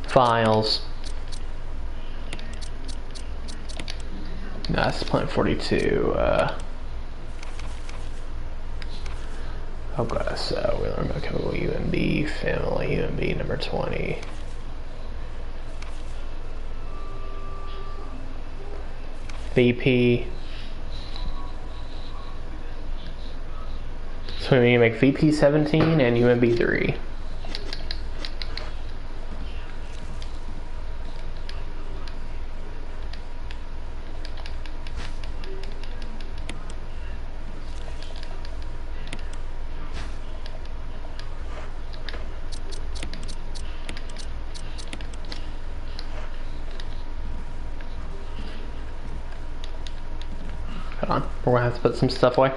Files. No, that's Plant 42. Okay, so we learned about chemical UMB, family UMB number 20. VP. So we need to make VP 17 and UMB 3. Hold on, we're gonna have to put some stuff away.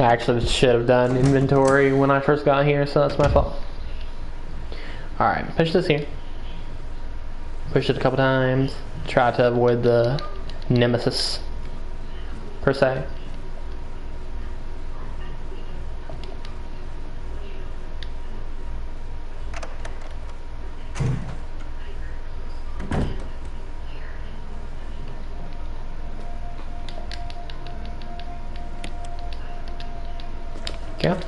I actually should have done inventory when I first got here, so that's my fault. Alright, push this here. Push it a couple times. Try to avoid the nemesis, per se. Okay.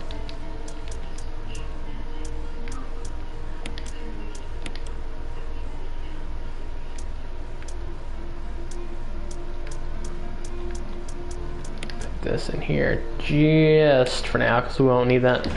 Put this in here just for now because we won't need that.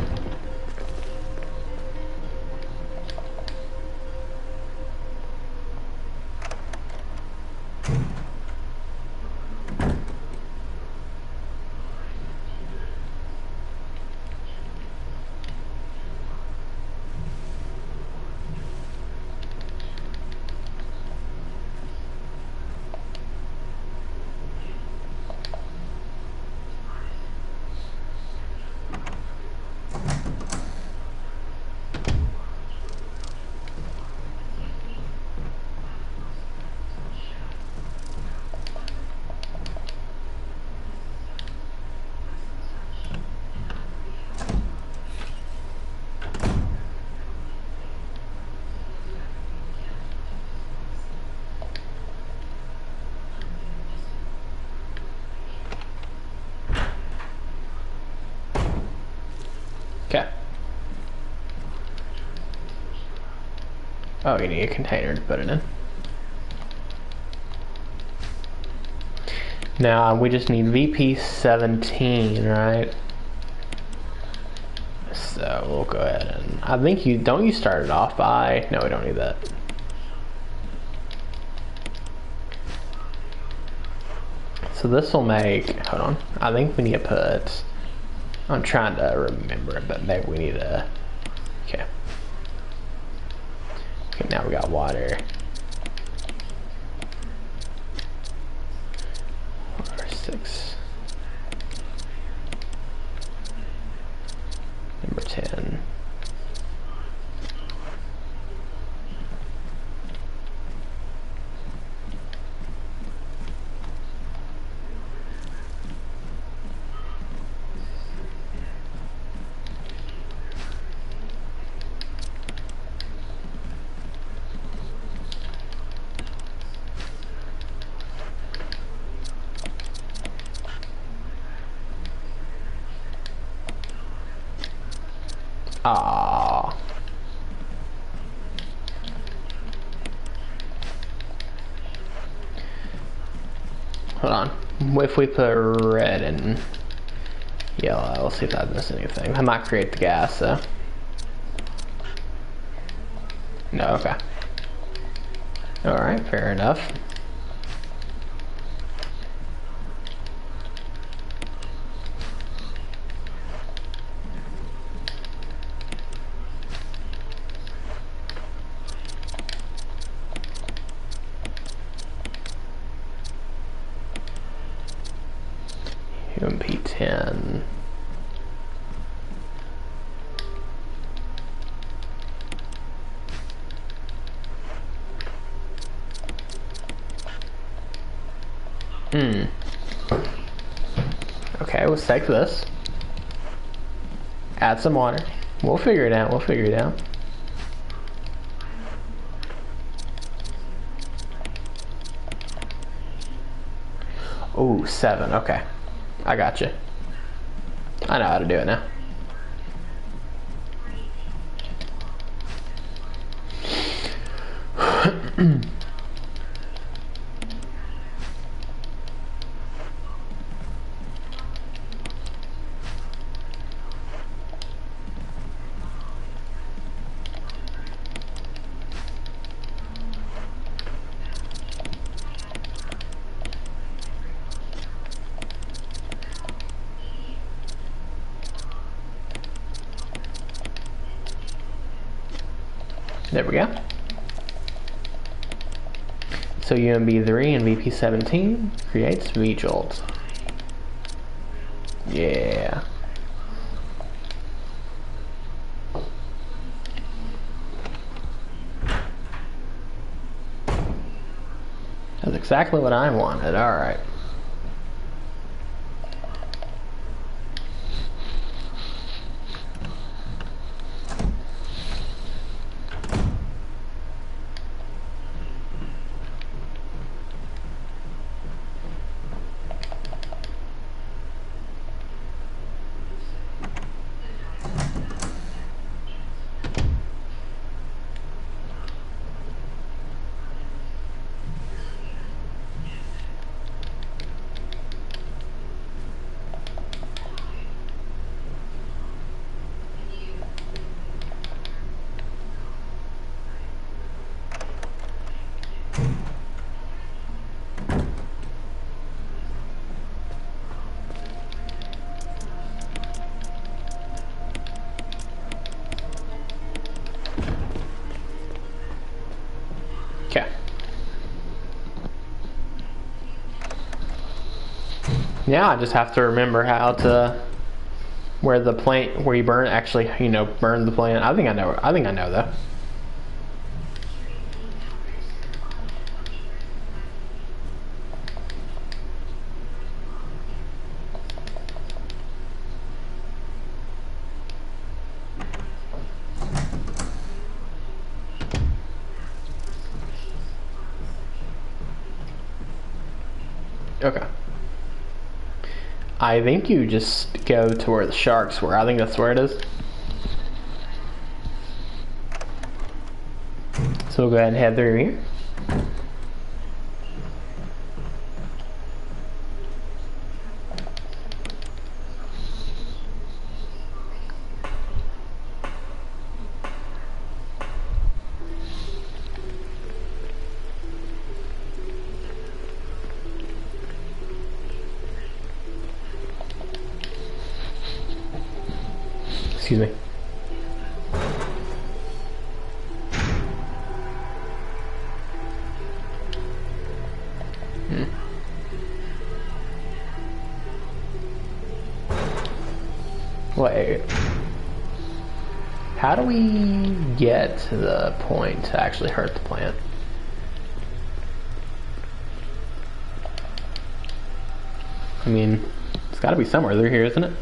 Okay. Oh, you need a container to put it in. Now we just need VP 17, right? So we'll go ahead and I think you start it off by no, we don't need that. So this will make, hold on, I think we need to put, I'm trying to remember it, but maybe we need to, okay. Okay, now we got water. 4, 6. Number 10. Ah. Hold on. If we put red and yellow, we'll see if that does anything. That might create the gas, though. No, okay. Alright, fair enough. UMP10. Okay, let's take this. Add some water. We'll figure it out. We'll figure it out. Oh, 7. Okay. I got you. I know how to do it now. There we go. So UMB3 and VP17 creates V-Jolt. Yeah. exactly what I wanted. Alright. Okay. Now I just have to remember how to where the plant where you burn actually, you know, burn the plant. I think I know though. Okay. I think you just go to where the sharks were. I think that's where it is. So we'll go ahead and head through here. Excuse me. Wait. How do we get to the point to actually hurt the plant? I mean, it's gotta be somewhere through here, isn't it?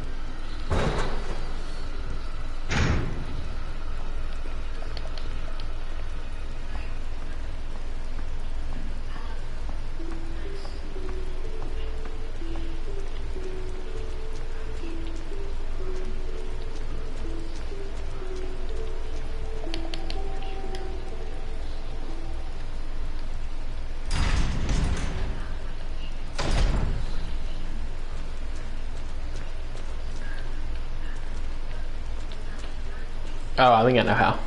Oh, I think I know how.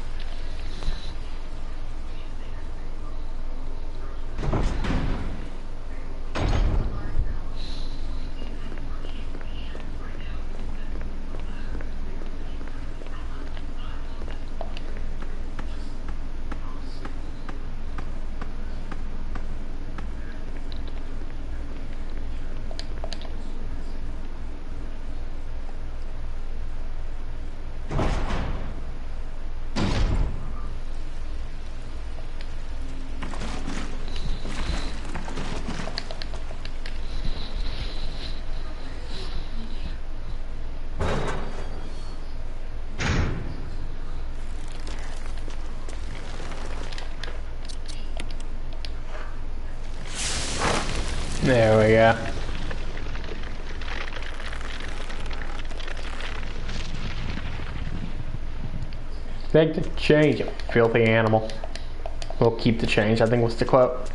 There we go. Take the change, you filthy animal. We'll keep the change, I think was the quote.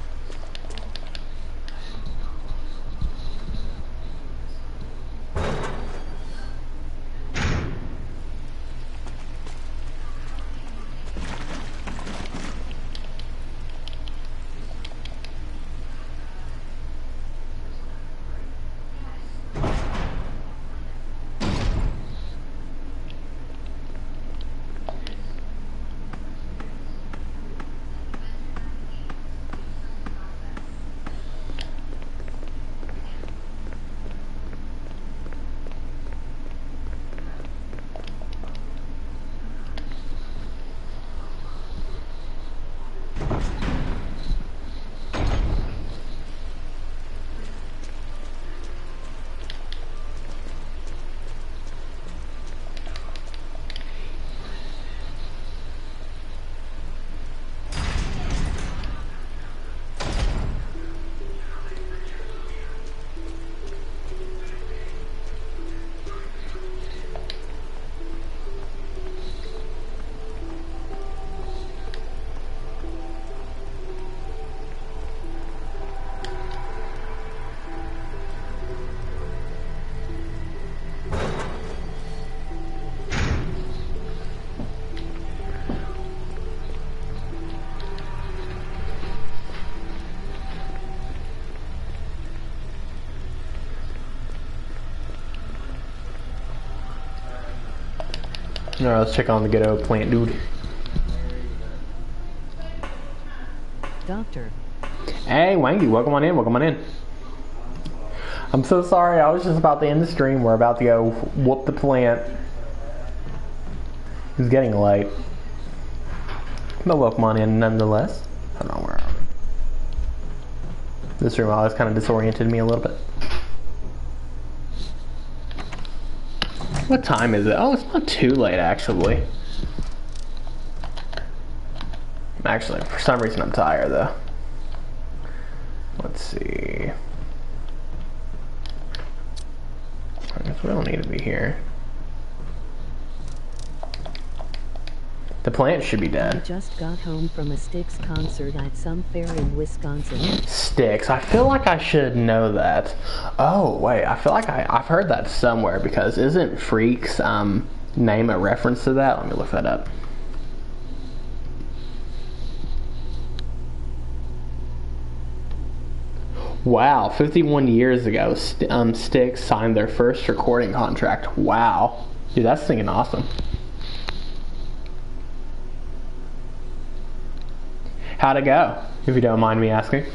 Alright, let's check on the good old plant dude. Doctor. Hey, Wangy, welcome on in, welcome on in. I'm so sorry, I was just about to end the stream. We're about to go whoop the plant. It's getting late. But welcome on in nonetheless. I don't know where are we. This room always kind of disoriented me a little bit. What time is it? Oh, it's not too late actually. Actually, for some reason I'm tired though. Let's see. I guess we don't need to be here. The plant should be I dead. just got home from a Styx concert at some fair in Wisconsin. Styx. I feel like I should know that. Oh, wait. I feel like I've heard that somewhere because isn't Freak's name a reference to that? Let me look that up. Wow. 51 years ago, Styx signed their first recording contract. Wow. Dude, that's thinking awesome. How'd it go, if you don't mind me asking?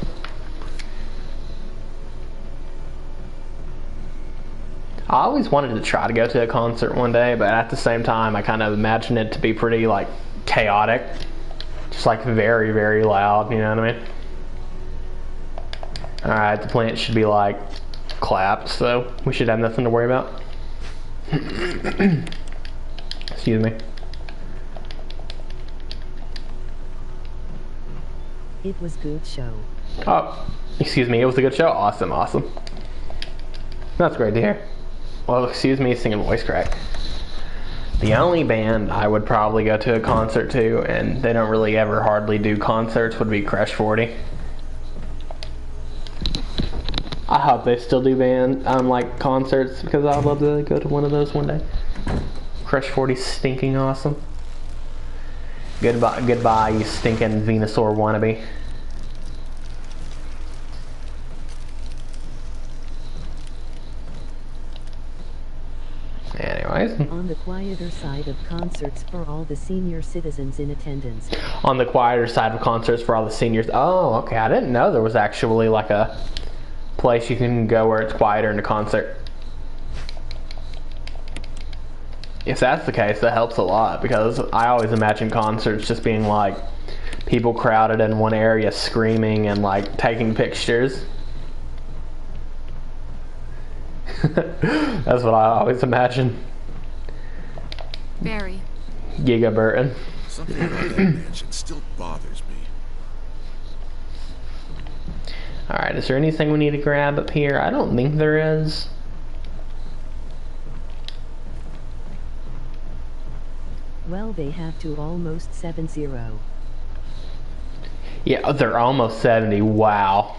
I always wanted to try to go to a concert one day, but at the same time, I kind of imagine it to be pretty, like, chaotic. Just, like, very, very loud, you know what I mean? Alright, the plant should be, like, clapped, so we should have nothing to worry about. Excuse me. It was good show. Oh, excuse me, it was a good show? Awesome, awesome. That's great to hear. Well, excuse me, singing voice crack. The only band I would probably go to a concert to, and they don't really ever hardly do concerts, would be Crush 40. I hope they still do like concerts, because I'd love to go to one of those one day. Crush 40's stinking awesome. Goodbye, you stinking Venusaur wannabe. Anyways. On the quieter side of concerts for all the senior citizens in attendance. On the quieter side of concerts for all the seniors. Oh, okay. I didn't know there was actually like a place you can go where it's quieter in a concert. If that's the case, that helps a lot, because I always imagine concerts just being like people crowded in one area screaming and like taking pictures. That's what I always imagine. Barry. Giga Burton. Something about that mansion still bothers me. Alright, is there anything we need to grab up here? I don't think there is. Well, they have to almost 7-0. Yeah, they're almost 70. Wow.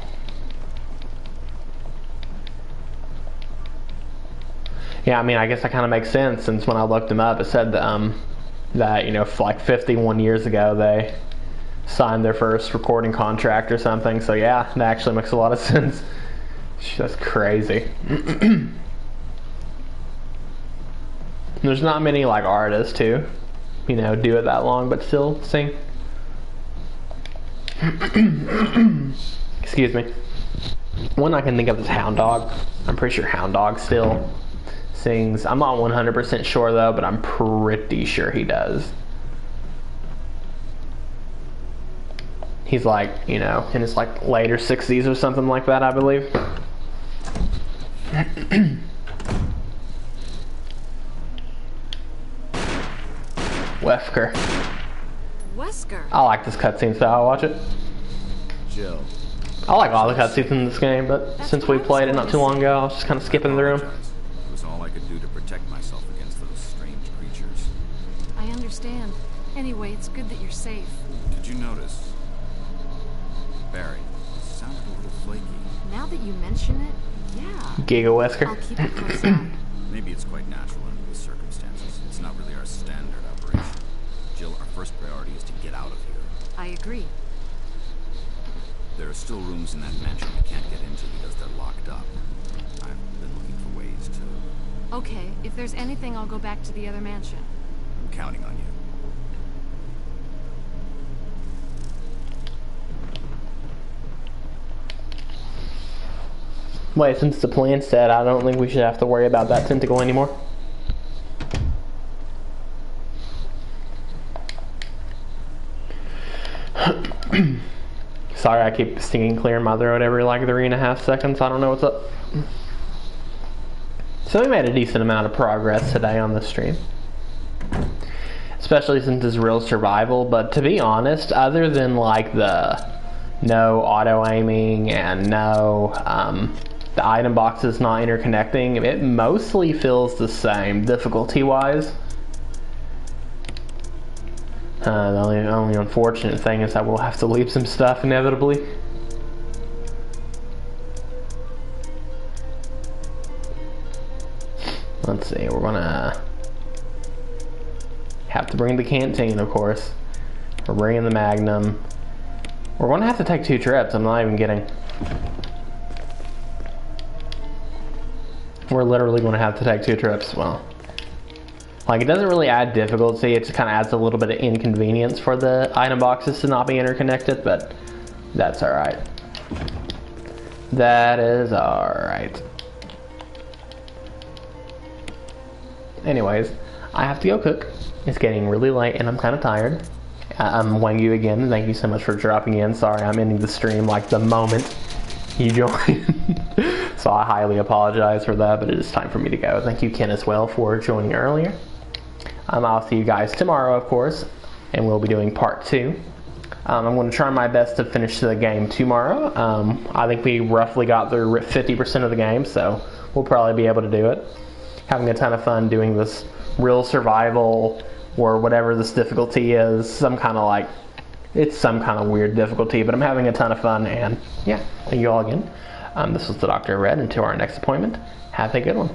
Yeah, I mean, I guess that kind of makes sense, since when I looked them up, it said that, you know, like 51 years ago, they signed their first recording contract or something. So yeah, that actually makes a lot of sense. That's crazy. There's not many like artists who, you know, do it that long but still sing. Excuse me. One I can think of is Hound Dog. I'm pretty sure Hound Dog still sings. I'm not 100% sure though, but I'm pretty sure he does. He's like, you know, in his like later 60s or something like that, I believe. Wesker. Wesker. I like this cutscene, so I'll watch it. Jill. I like all the cutscenes in this game, but since we played it not too long ago, I was just kind of skipping through them. It was all I could do to protect myself against those strange creatures. I understand. Anyway, it's good that you're safe. Did you notice? Barry, it sounded a little flaky. Now that you mention it, yeah. Giga Wesker. I'll keep a close eye. Maybe it's quite natural under these circumstances. It's not really our standard operation. Jill, our first priority is to get out of here. I agree. There are still rooms in that mansion we can't get into because they're locked up. I've been looking for ways to... Okay, if there's anything, I'll go back to the other mansion. Okay. counting on you. Wait, since the plan's dead, I don't think we should have to worry about that tentacle anymore. Sorry, I keep stinging clear in my throat every like 3.5 seconds. I don't know what's up. So we made a decent amount of progress today on the stream. Especially since it's real survival, but to be honest, other than like the no auto-aiming and no the item boxes not interconnecting, it mostly feels the same difficulty-wise. The only unfortunate thing is that we'll have to leave some stuff inevitably. Let's see, we're gonna have to bring the canteen, of course. We're bringing the Magnum. We're gonna have to take 2 trips, I'm not even kidding. We're literally gonna have to take 2 trips. Well, like, it doesn't really add difficulty, it just kind of adds a little bit of inconvenience for the item boxes to not be interconnected, but that's alright. That is alright. Anyways, I have to go cook. It's getting really late and I'm kind of tired. I'm Wangyu again. Thank you so much for dropping in. Sorry, I'm ending the stream like the moment you joined. So I highly apologize for that, but it is time for me to go. Thank you, Ken, as well, for joining earlier. I'll see you guys tomorrow, of course, and we'll be doing part 2. I'm going to try my best to finish the game tomorrow. I think we roughly got through 50% of the game, so we'll probably be able to do it. Having a ton of fun doing this real survival, or whatever this difficulty is, some kind of weird difficulty, but I'm having a ton of fun, and yeah, thank you all again. This was the Dr. Red. Until our next appointment, have a good one.